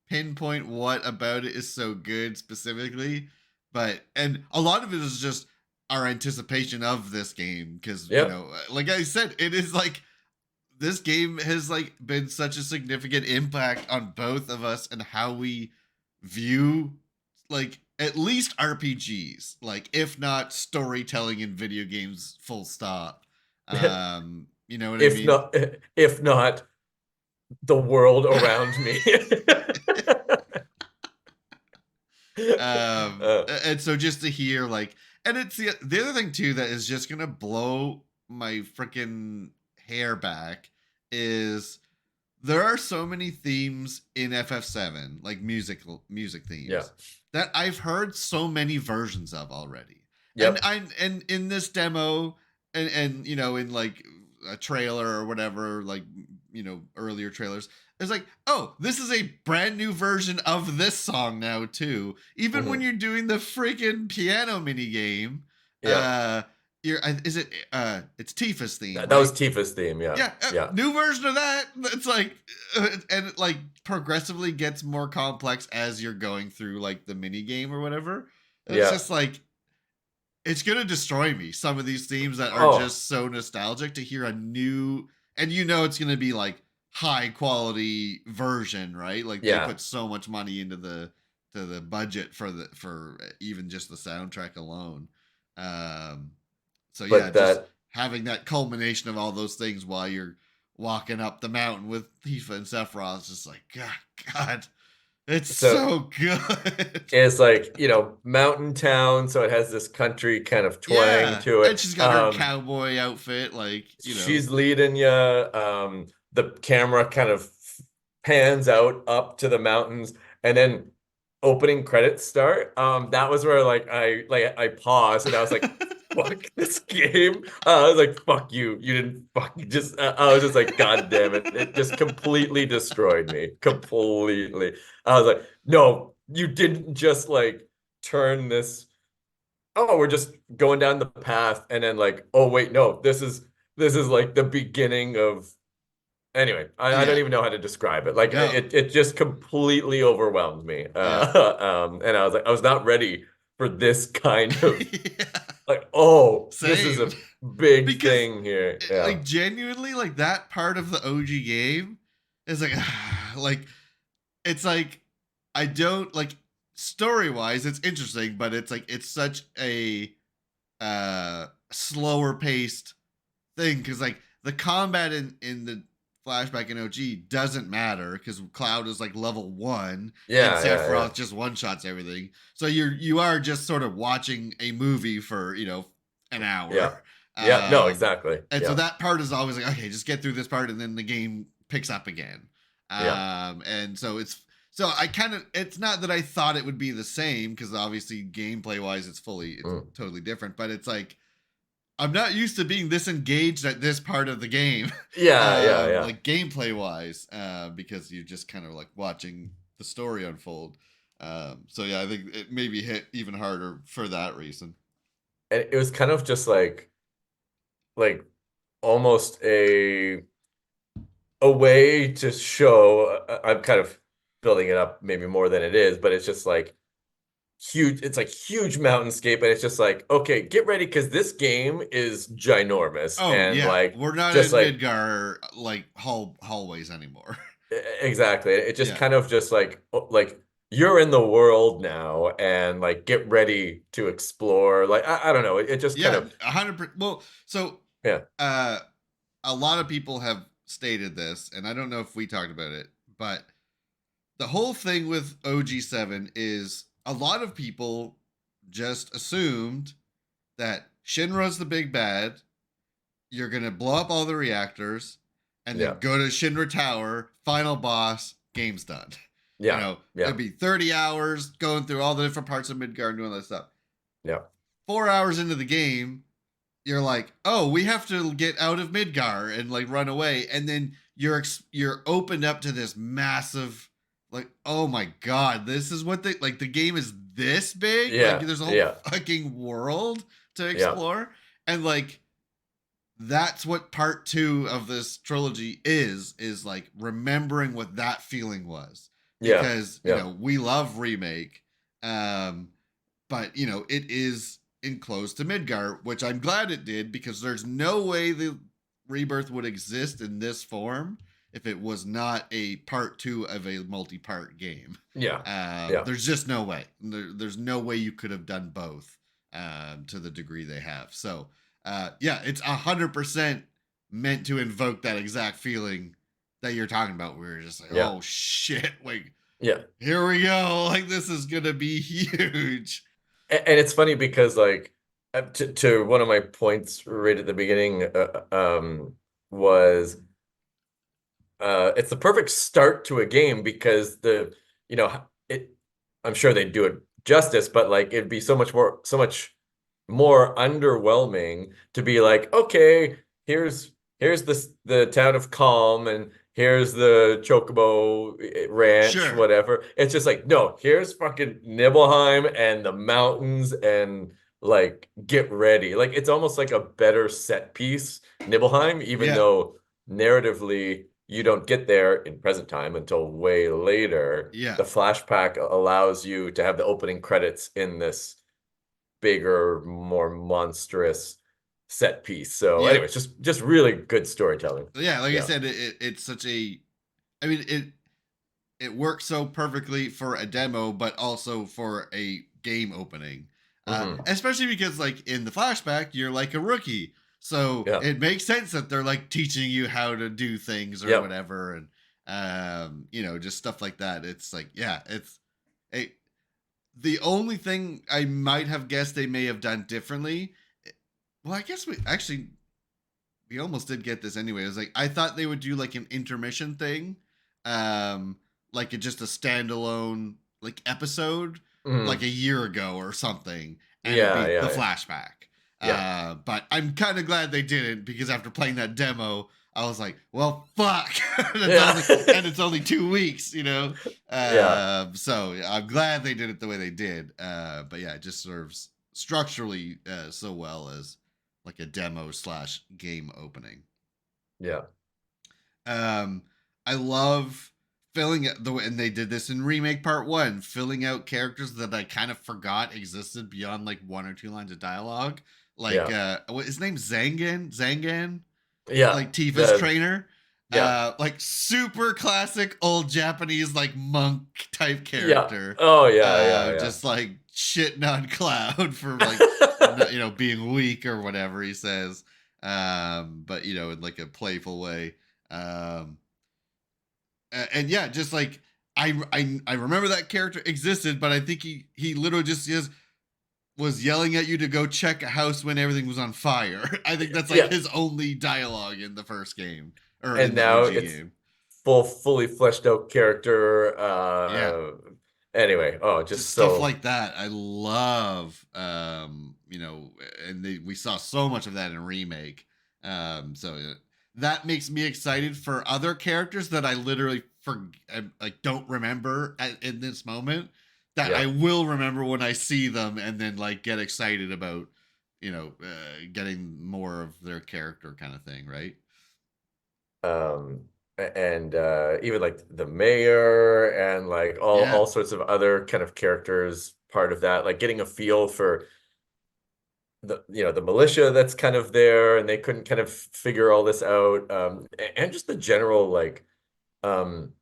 [SPEAKER 1] pinpoint what about it is so good specifically, but and a lot of it is just our anticipation of this game because you
[SPEAKER 2] Yep.
[SPEAKER 1] know, like I said, it is like this game has like been such a significant impact on both of us and how we view like at least RPGs, like if not storytelling in video games, full stop. You know what I
[SPEAKER 2] If
[SPEAKER 1] mean?
[SPEAKER 2] not if not the world around me.
[SPEAKER 1] And so just to hear like, and it's the other thing too that is just gonna blow my freaking hair back is there are so many themes in FF7, like music
[SPEAKER 2] Yeah.
[SPEAKER 1] themes, that I've heard so many versions of already. And
[SPEAKER 2] Yep.
[SPEAKER 1] I and in this demo and you know in like a trailer or whatever, like you know earlier trailers, it's like, oh, this is a brand new version of this song now too. Even when
[SPEAKER 2] Mhm.
[SPEAKER 1] you're doing the freaking piano mini game,
[SPEAKER 2] Yeah.
[SPEAKER 1] you're is it it's Tifa's theme,
[SPEAKER 2] That was
[SPEAKER 1] right?
[SPEAKER 2] Tifa's theme. Yeah.
[SPEAKER 1] Yeah,
[SPEAKER 2] Yeah.
[SPEAKER 1] new version of that. It's like, and it like progressively gets more complex as you're going through like the mini game or whatever. It's
[SPEAKER 2] Yeah.
[SPEAKER 1] just like it's gonna destroy me. Some of these themes that are
[SPEAKER 2] Oh,
[SPEAKER 1] just so nostalgic to hear a new, and you know it's gonna be like high quality version, right? Like they
[SPEAKER 2] yeah.
[SPEAKER 1] put so much money into the budget for even just the soundtrack alone. Um, so yeah,
[SPEAKER 2] But
[SPEAKER 1] just
[SPEAKER 2] that
[SPEAKER 1] having that culmination of all those things while you're walking up the mountain with Tifa and Sephiroth is just like God, it's
[SPEAKER 2] so
[SPEAKER 1] so good.
[SPEAKER 2] it's like, mountain town, so it has this country kind of twang
[SPEAKER 1] Yeah,
[SPEAKER 2] to
[SPEAKER 1] and
[SPEAKER 2] it.
[SPEAKER 1] she's got her cowboy outfit, like you know.
[SPEAKER 2] She's leading you. The camera kind of pans out up to the mountains, and then opening credits start. That was where I paused and I was like, "Fuck this game!" I was like, "Fuck you! You didn't fuck." Just I was just like, "God damn it!" It just completely destroyed me. Completely. I was like, "No, you didn't just like turn this." Oh, we're just going down the path, and then like, oh wait, no, this is like the beginning of anyway, I don't
[SPEAKER 1] Yeah,
[SPEAKER 2] even know how to describe it. Like
[SPEAKER 1] no,
[SPEAKER 2] it just completely overwhelmed me.
[SPEAKER 1] yeah.
[SPEAKER 2] And I was like, I was not ready for this kind of
[SPEAKER 1] Yeah,
[SPEAKER 2] like, oh, this is
[SPEAKER 1] same.
[SPEAKER 2] a big
[SPEAKER 1] Because
[SPEAKER 2] thing here. Yeah.
[SPEAKER 1] like genuinely, like that part of the OG game is like, like it's like I don't like story wise, it's interesting, but it's like it's such a slower paced thing because like the combat in the flashback in OG doesn't matter because Cloud is like level 1 and
[SPEAKER 2] Yeah, yeah, yeah.
[SPEAKER 1] Sephiroth just one shots everything. So you are just sort of watching a movie for you know an
[SPEAKER 2] Yeah.
[SPEAKER 1] hour.
[SPEAKER 2] Yeah, no,
[SPEAKER 1] Um,
[SPEAKER 2] exactly.
[SPEAKER 1] and so
[SPEAKER 2] Yeah.
[SPEAKER 1] that part is always like okay, just get through this part and then the game picks up again.
[SPEAKER 2] Yeah.
[SPEAKER 1] And so so I kind of it's not that I thought it would be the same because obviously gameplay wise it's
[SPEAKER 2] Mm.
[SPEAKER 1] totally different, but it's like I'm not used to being this engaged at this part of the game,
[SPEAKER 2] Yeah, yeah, yeah.
[SPEAKER 1] like gameplay wise, because you're just kind of like watching the story unfold. So yeah, I think it maybe hit even harder for that reason.
[SPEAKER 2] And it was kind of just like almost a way to show I'm kind of building it up maybe more than it is, but it's just like huge, it's like huge mountainscape, and it's just like, okay, get ready because this game is ginormous,
[SPEAKER 1] Oh
[SPEAKER 2] and
[SPEAKER 1] yeah,
[SPEAKER 2] like
[SPEAKER 1] we're not
[SPEAKER 2] just
[SPEAKER 1] in
[SPEAKER 2] like
[SPEAKER 1] Midgar like hallways anymore.
[SPEAKER 2] exactly. It just
[SPEAKER 1] Yeah,
[SPEAKER 2] kind of just like you're in the world now, and like get ready to explore. Like I don't know. It just kind
[SPEAKER 1] yeah,
[SPEAKER 2] of
[SPEAKER 1] 100%. Well, so
[SPEAKER 2] yeah,
[SPEAKER 1] uh, a lot of people have stated this, and I don't know if we talked about it, but the whole thing with OG7 is a lot of people just assumed that Shinra's the big bad. You're gonna blow up all the reactors, and
[SPEAKER 2] yeah,
[SPEAKER 1] then go to Shinra Tower, final boss, game's done.
[SPEAKER 2] yeah, yeah,
[SPEAKER 1] It'd be 30 hours going through all the different parts of Midgard and doing that stuff.
[SPEAKER 2] yeah,
[SPEAKER 1] 4 hours into the game, you're like, oh, we have to get out of Midgar and like run away, and then you're opened up to this massive, like, oh my god, this is what the game is this big. Like,
[SPEAKER 2] yeah,
[SPEAKER 1] there's a whole
[SPEAKER 2] yeah,
[SPEAKER 1] fucking world to
[SPEAKER 2] yeah,
[SPEAKER 1] explore, and like that's what part two of this trilogy is like remembering what that feeling was,
[SPEAKER 2] yeah,
[SPEAKER 1] because
[SPEAKER 2] yeah,
[SPEAKER 1] we love remake, um but it is enclosed to Midgar, which I'm glad it did, because there's no way the Rebirth would exist in this form if it was not a part two of a multi-part game.
[SPEAKER 2] yeah, yeah,
[SPEAKER 1] There's just no way. There's no way you could have done both to the degree they have. So, yeah, it's 100% meant to invoke that exact feeling that you're talking about. Where you're just like,
[SPEAKER 2] yeah,
[SPEAKER 1] oh shit, like
[SPEAKER 2] yeah.
[SPEAKER 1] here we go. Like this is gonna be huge.
[SPEAKER 2] And it's funny because like to one of my points right at the beginning was it's the perfect start to a game because you know it I'm sure they do it justice, but like it'd be so much more underwhelming to be like, okay, here's the town of Calm, and here's the Chocobo Ranch,
[SPEAKER 1] Sure.
[SPEAKER 2] whatever. It's just like, no, here's fucking Nibelheim and the mountains, and like get ready. Like it's almost like a better set piece, Nibelheim, even
[SPEAKER 1] Yeah.
[SPEAKER 2] though narratively you don't get there in present time until way later.
[SPEAKER 1] Yeah.
[SPEAKER 2] The flashback allows you to have the opening credits in this bigger, more monstrous set piece. So,
[SPEAKER 1] Yeah.
[SPEAKER 2] anyways, just really good storytelling.
[SPEAKER 1] Yeah. Like I
[SPEAKER 2] Yeah.
[SPEAKER 1] said, it's such a. I mean, it works so perfectly for a demo, but also for a game opening.
[SPEAKER 2] Hmm.
[SPEAKER 1] Especially because, like, in the flashback, you're like a rookie. So
[SPEAKER 2] Yeah.
[SPEAKER 1] it makes sense that they're like teaching you how to do things or
[SPEAKER 2] Yep.
[SPEAKER 1] whatever. And, just stuff like that. It's like, yeah, it's a. The only thing I might have guessed they may have done differently. Well, I guess we almost did get this anyway. It was like I thought they would do like an intermission thing, um, like just a standalone like episode, like
[SPEAKER 2] Hmm.
[SPEAKER 1] a year ago or something, and it'd
[SPEAKER 2] Yeah.
[SPEAKER 1] be the
[SPEAKER 2] Yeah.
[SPEAKER 1] flashback.
[SPEAKER 2] Yeah.
[SPEAKER 1] But I'm kind of glad they didn't, because after playing that demo, I was like, well, fuck,
[SPEAKER 2] Yeah.
[SPEAKER 1] it's only 2 weeks, you know.
[SPEAKER 2] Yeah.
[SPEAKER 1] So I'm glad they did it the way they did. But yeah, it just serves structurally so well as like a demo slash game opening.
[SPEAKER 2] Yeah.
[SPEAKER 1] Um, I love filling it the way, and they did this in remake part one, filling out characters that I kind of forgot existed beyond like one or two lines of dialogue. Like,
[SPEAKER 2] Yeah.
[SPEAKER 1] what his name's Zangan,
[SPEAKER 2] Yeah.
[SPEAKER 1] like Tifa's
[SPEAKER 2] The
[SPEAKER 1] trainer.
[SPEAKER 2] yeah.
[SPEAKER 1] Like super classic old Japanese like monk type
[SPEAKER 2] Yeah.
[SPEAKER 1] character.
[SPEAKER 2] Oh yeah. Yeah.
[SPEAKER 1] Just like shitting on Cloud for like
[SPEAKER 2] Yeah.
[SPEAKER 1] being weak or whatever he says. But in like a playful way. Um, and yeah, just like I remember that character existed, but I think he literally just was yelling at you to go check a house when everything was on fire. I think that's like
[SPEAKER 2] Yeah.
[SPEAKER 1] his only dialogue in the first game or
[SPEAKER 2] And
[SPEAKER 1] in the
[SPEAKER 2] now
[SPEAKER 1] OG
[SPEAKER 2] it's
[SPEAKER 1] game.
[SPEAKER 2] fully fleshed out character.
[SPEAKER 1] Yeah,
[SPEAKER 2] Anyway, oh,
[SPEAKER 1] just
[SPEAKER 2] just
[SPEAKER 1] stuff
[SPEAKER 2] so
[SPEAKER 1] like that. I love, and we saw so much of that in remake. So that makes me excited for other characters that I literally like don't remember in this moment, that
[SPEAKER 2] yeah.
[SPEAKER 1] I will remember when I see them, and then like get excited about, getting more of their character kind of thing, right?
[SPEAKER 2] um and even like the mayor and like
[SPEAKER 1] Yeah,
[SPEAKER 2] all sorts of other kind of characters part of that, like getting a feel for the militia that's kind of there, and they couldn't kind of figure all this out, and just the general like um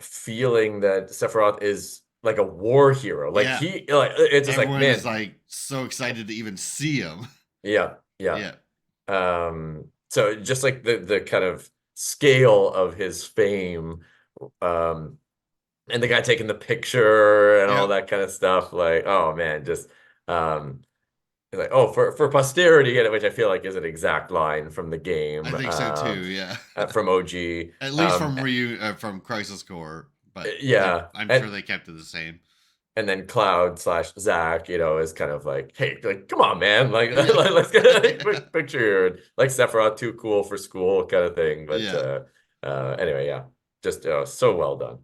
[SPEAKER 2] feeling that Sephiroth is like a war hero. Like
[SPEAKER 1] Yeah.
[SPEAKER 2] he like it's just like,
[SPEAKER 1] Everyone is
[SPEAKER 2] man,
[SPEAKER 1] like so excited to even see him.
[SPEAKER 2] yeah, yeah.
[SPEAKER 1] Yeah.
[SPEAKER 2] So just like the kind of scale of his fame, um, and the guy taking the picture and all
[SPEAKER 1] Yep.
[SPEAKER 2] that kind of stuff, like, oh man, just um like, oh, for posterity, which I feel like is an exact line from the
[SPEAKER 1] I
[SPEAKER 2] game,
[SPEAKER 1] think so too. Yeah.
[SPEAKER 2] from OG.
[SPEAKER 1] At least from from Crisis Core, but
[SPEAKER 2] Yeah,
[SPEAKER 1] I'm sure they kept it the same.
[SPEAKER 2] and then Cloud slash Zach, is kind of like, hey, like, come on, man, like,
[SPEAKER 1] Yeah.
[SPEAKER 2] let's get a quick picture here. Like Sephiroth, too cool for school, kind of thing. But
[SPEAKER 1] Yeah.
[SPEAKER 2] anyway, yeah, just so well done.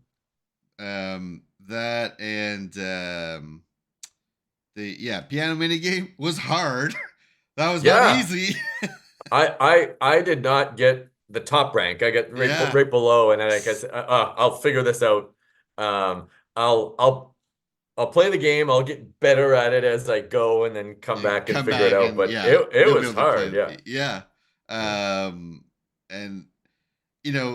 [SPEAKER 1] That and the piano mini game was hard. That was not
[SPEAKER 2] Yeah,
[SPEAKER 1] easy.
[SPEAKER 2] I did not get the top rank. I get
[SPEAKER 1] Yeah.
[SPEAKER 2] right below, and then I guess I'll figure this out. Um, I'll play the game. I'll get better at it as I go, and then come back and
[SPEAKER 1] Come
[SPEAKER 2] figure it
[SPEAKER 1] back
[SPEAKER 2] out.
[SPEAKER 1] and
[SPEAKER 2] But
[SPEAKER 1] yeah,
[SPEAKER 2] it
[SPEAKER 1] you'll be
[SPEAKER 2] was
[SPEAKER 1] able to
[SPEAKER 2] hard.
[SPEAKER 1] play.
[SPEAKER 2] Yeah.
[SPEAKER 1] Yeah.
[SPEAKER 2] Yeah.
[SPEAKER 1] And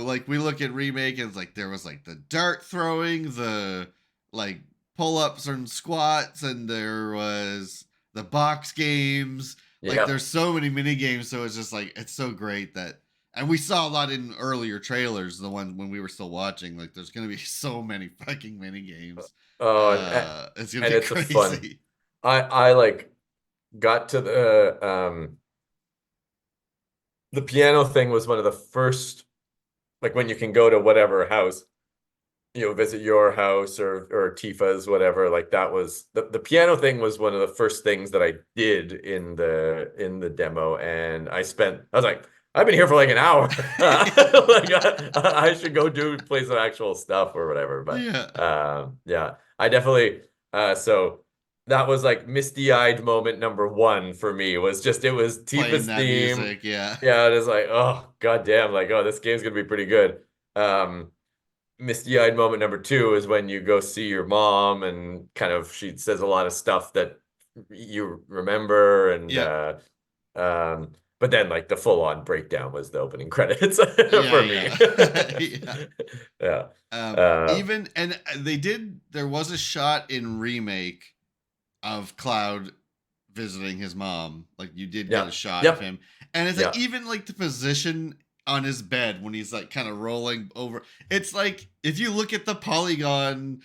[SPEAKER 1] like we look at remake and it's like there was like the dart throwing, the like pull-ups and squats, and there was the box games. Like
[SPEAKER 2] Yep.
[SPEAKER 1] there's so many mini games, so it's just like it's so great that, and we saw a lot in earlier trailers, the one when we were still watching, like there's gonna be so many fucking mini games.
[SPEAKER 2] Oh,
[SPEAKER 1] It's gonna
[SPEAKER 2] and
[SPEAKER 1] be
[SPEAKER 2] it's a fun.
[SPEAKER 1] crazy.
[SPEAKER 2] I like got to the piano thing was one of the first, like when you can go to whatever house, visit your house or Tifa's, whatever. Like that was the piano thing was one of the first things that I did in the demo, and I was like, I've been here for like an hour. Like I should go play some actual stuff or whatever. But
[SPEAKER 1] Yeah.
[SPEAKER 2] yeah, I definitely so that was like misty-eyed moment number one for me, was just it was
[SPEAKER 1] Playing
[SPEAKER 2] Tifa's
[SPEAKER 1] that
[SPEAKER 2] theme.
[SPEAKER 1] music, yeah.
[SPEAKER 2] Yeah, it is like, oh goddamn, like, oh, this game's gonna be pretty good. Misty-eyed moment number two is when you go see your mom, and kind of she says a lot of stuff that you remember, and
[SPEAKER 1] Yeah.
[SPEAKER 2] but then like the full-on breakdown was the opening credits
[SPEAKER 1] Yeah,
[SPEAKER 2] for me.
[SPEAKER 1] yeah.
[SPEAKER 2] Yeah.
[SPEAKER 1] Even and there was a shot in remake of Cloud visiting his mom. Like you did get
[SPEAKER 2] Yeah.
[SPEAKER 1] a shot of
[SPEAKER 2] Yep.
[SPEAKER 1] him. And it's like
[SPEAKER 2] Yeah.
[SPEAKER 1] even like the position on his bed when he's like kind of rolling over. It's like if you look at the polygon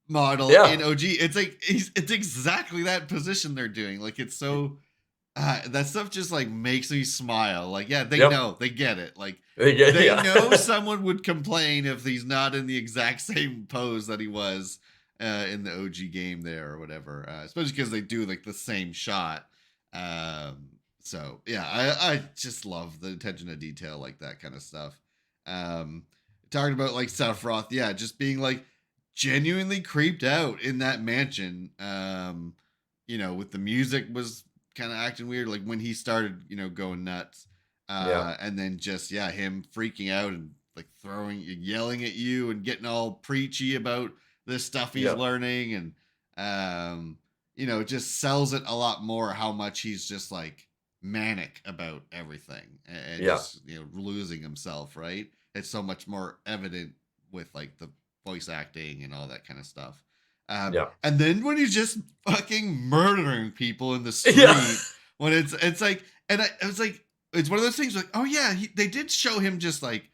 [SPEAKER 1] model in
[SPEAKER 2] Yeah.
[SPEAKER 1] OG, it's like it's exactly that position they're doing. Like it's so that stuff just like makes me smile. Like, yeah, they
[SPEAKER 2] Yep.
[SPEAKER 1] know, they get it. Like
[SPEAKER 2] Yeah.
[SPEAKER 1] they
[SPEAKER 2] Yeah.
[SPEAKER 1] know someone would complain if he's not in the exact same pose that he was in the OG game there or whatever. Especially because they do like the same shot. So yeah, I just love the attention to detail, like that kind of stuff. Um, Talking about like Sephiroth, yeah, just being like genuinely creeped out in that mansion. With the music was kind of acting weird, like when he started, going nuts.
[SPEAKER 2] Yeah.
[SPEAKER 1] And then just him freaking out and like yelling at you and getting all preachy about this stuff he's
[SPEAKER 2] Yeah.
[SPEAKER 1] learning, and it just sells it a lot more how much he's just like manic about everything and
[SPEAKER 2] Yeah.
[SPEAKER 1] just losing himself, right? It's so much more evident with like the voice acting and all that kind of stuff.
[SPEAKER 2] Yeah.
[SPEAKER 1] And then when he's just fucking murdering people in the street,
[SPEAKER 2] Yeah.
[SPEAKER 1] when it's like, and I was like, it's one of those things like, oh yeah, they did show him just like,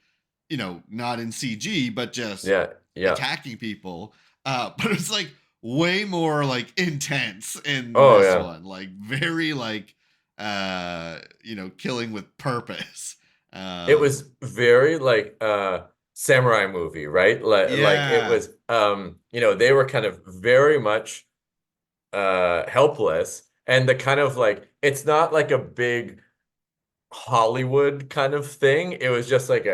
[SPEAKER 1] not in CG, but just
[SPEAKER 2] Yeah. Yeah.
[SPEAKER 1] attacking people. But it's like way more like intense in
[SPEAKER 2] Oh
[SPEAKER 1] this
[SPEAKER 2] yeah.
[SPEAKER 1] one, like very like, killing with purpose.
[SPEAKER 2] It was very like samurai movie, right? Like it
[SPEAKER 1] Yeah.
[SPEAKER 2] was they were kind of very much helpless, and the kind of like, it's not like a big Hollywood kind of thing. It was just like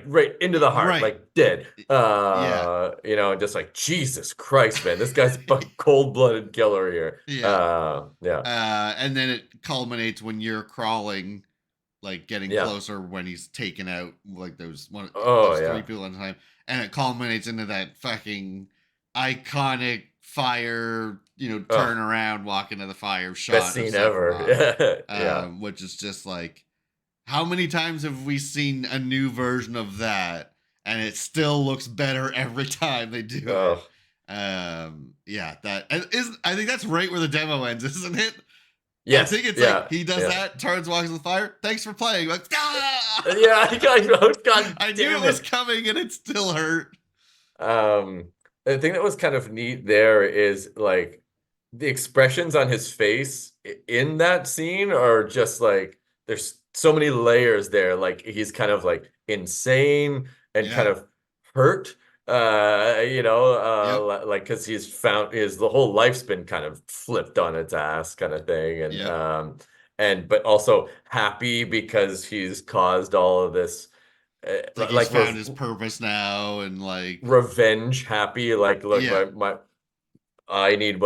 [SPEAKER 2] right into the heart,
[SPEAKER 1] Right.
[SPEAKER 2] like dead.
[SPEAKER 1] Yeah.
[SPEAKER 2] Just like, Jesus Christ, man, this guy's a cold-blooded killer here.
[SPEAKER 1] Yeah.
[SPEAKER 2] Yeah.
[SPEAKER 1] And then it culminates when you're crawling, like getting
[SPEAKER 2] Yeah.
[SPEAKER 1] closer when he's taken out like those
[SPEAKER 2] Oh
[SPEAKER 1] three
[SPEAKER 2] yeah.
[SPEAKER 1] people at a time, and it culminates into that fucking iconic fire, turn
[SPEAKER 2] Oh,
[SPEAKER 1] around, walk into the fire
[SPEAKER 2] best
[SPEAKER 1] shot of
[SPEAKER 2] scene ever.
[SPEAKER 1] Sephiroth,
[SPEAKER 2] Yeah.
[SPEAKER 1] which is just like, how many times have we seen a new version of that and it still looks better every time they do it?
[SPEAKER 2] Oh,
[SPEAKER 1] Yeah, that is. I think that's right where the demo ends, isn't it? I
[SPEAKER 2] yes.
[SPEAKER 1] think it's like
[SPEAKER 2] Yeah.
[SPEAKER 1] he does
[SPEAKER 2] Yeah.
[SPEAKER 1] that, turns, walks in the fire. Thanks for playing. Like, ah!
[SPEAKER 2] Yeah. God
[SPEAKER 1] I knew it
[SPEAKER 2] damn
[SPEAKER 1] was
[SPEAKER 2] it.
[SPEAKER 1] coming and it still hurt.
[SPEAKER 2] Um, the thing that was kind of neat there is like the expressions on his face in that scene are just like there's so many layers there. Like he's kind of like insane and kind
[SPEAKER 1] Yeah.
[SPEAKER 2] of hurt.
[SPEAKER 1] Yep.
[SPEAKER 2] Like because he's found his the whole life's been kind of flipped on its ass kind of thing,
[SPEAKER 1] Yep.
[SPEAKER 2] and but also happy because he's caused all of this,
[SPEAKER 1] It's like he's
[SPEAKER 2] like
[SPEAKER 1] found his purpose now, and like,
[SPEAKER 2] revenge happy, like look,
[SPEAKER 1] yeah,
[SPEAKER 2] my I need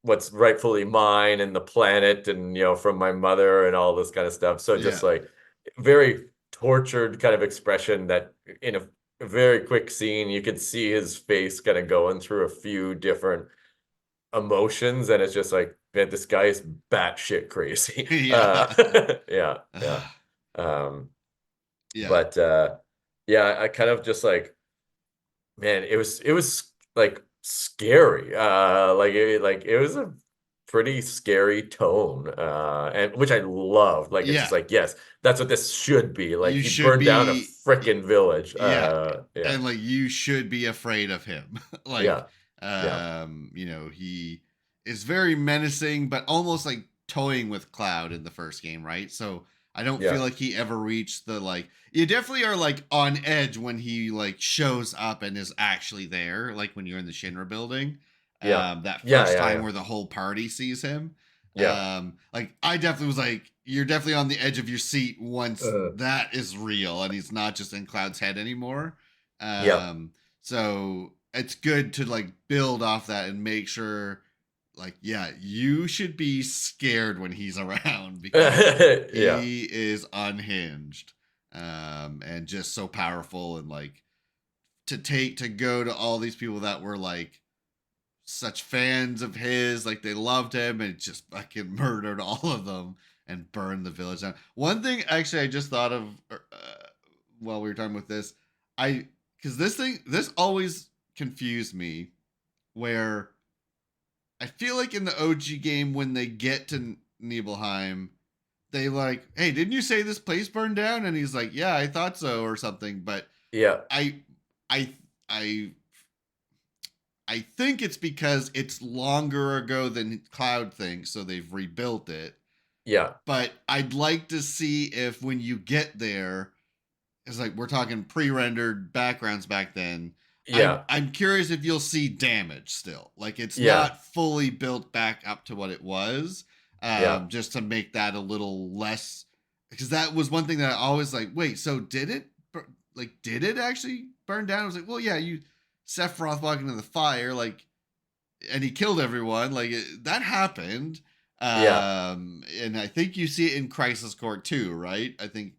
[SPEAKER 2] what's rightfully mine and the planet and from my mother and all this kind of stuff. So just
[SPEAKER 1] yeah.
[SPEAKER 2] like very tortured kind of expression that in a very quick scene you could see his face kind of going through a few different emotions, and it's just like, man, this guy is batshit crazy.
[SPEAKER 1] Yeah.
[SPEAKER 2] Yeah, yeah. Um,
[SPEAKER 1] Yeah.
[SPEAKER 2] but yeah, I kind of just like, man, it was like scary. It was a pretty scary tone. And which I loved. Like it's just
[SPEAKER 1] Yeah.
[SPEAKER 2] like, yes, that's what this should be. Like
[SPEAKER 1] You
[SPEAKER 2] he
[SPEAKER 1] should
[SPEAKER 2] burned down a
[SPEAKER 1] be,
[SPEAKER 2] freaking village.
[SPEAKER 1] yeah.
[SPEAKER 2] Yeah,
[SPEAKER 1] And like, you should be afraid of him. Like,
[SPEAKER 2] yeah, yeah,
[SPEAKER 1] he is very menacing, but almost like toying with Cloud in the first game, right? So I don't feel
[SPEAKER 2] yeah,
[SPEAKER 1] like he ever reached the like, you definitely are like on edge when he like shows up and is actually there, like when you're in the Shinra building.
[SPEAKER 2] yeah,
[SPEAKER 1] That
[SPEAKER 2] yeah,
[SPEAKER 1] first
[SPEAKER 2] yeah,
[SPEAKER 1] time
[SPEAKER 2] yeah,
[SPEAKER 1] where the whole party sees him.
[SPEAKER 2] yeah.
[SPEAKER 1] Like I definitely was like, you're definitely on the edge of your seat once
[SPEAKER 2] Uh,
[SPEAKER 1] that is real and he's not just in Cloud's head anymore.
[SPEAKER 2] yeah.
[SPEAKER 1] So it's good to like build off that and make sure, like, yeah, you should be scared when he's around because
[SPEAKER 2] Yeah,
[SPEAKER 1] he is unhinged, and just so powerful, and like to go to all these people that were like such fans of his, like they loved him, and just fucking murdered all of them and burned the village down. One thing actually I just thought of, while we were talking about this, I because this always confused me, where I feel like in the OG game when they get to Nibelheim, they like, hey, didn't you say this place burned down? And he's like, yeah, I thought so, or something. But
[SPEAKER 2] yeah,
[SPEAKER 1] I, I, I I think it's because it's longer ago than Cloud thinks, so they've rebuilt it.
[SPEAKER 2] yeah,
[SPEAKER 1] But I'd like to see if when you get there, it's like we're talking pre-rendered backgrounds back then. I'm
[SPEAKER 2] yeah,
[SPEAKER 1] I'm curious if you'll see damage still. Like it's
[SPEAKER 2] yeah,
[SPEAKER 1] not fully built back up to what it was.
[SPEAKER 2] yeah,
[SPEAKER 1] Just to make that a little less, because that was one thing that I always like, wait, so did it actually burn down? I was like, well, yeah, you Sephiroth walking into the fire, like, and he killed everyone. Like that happened.
[SPEAKER 2] yeah.
[SPEAKER 1] And I think you see it in Crisis Court too, right? I think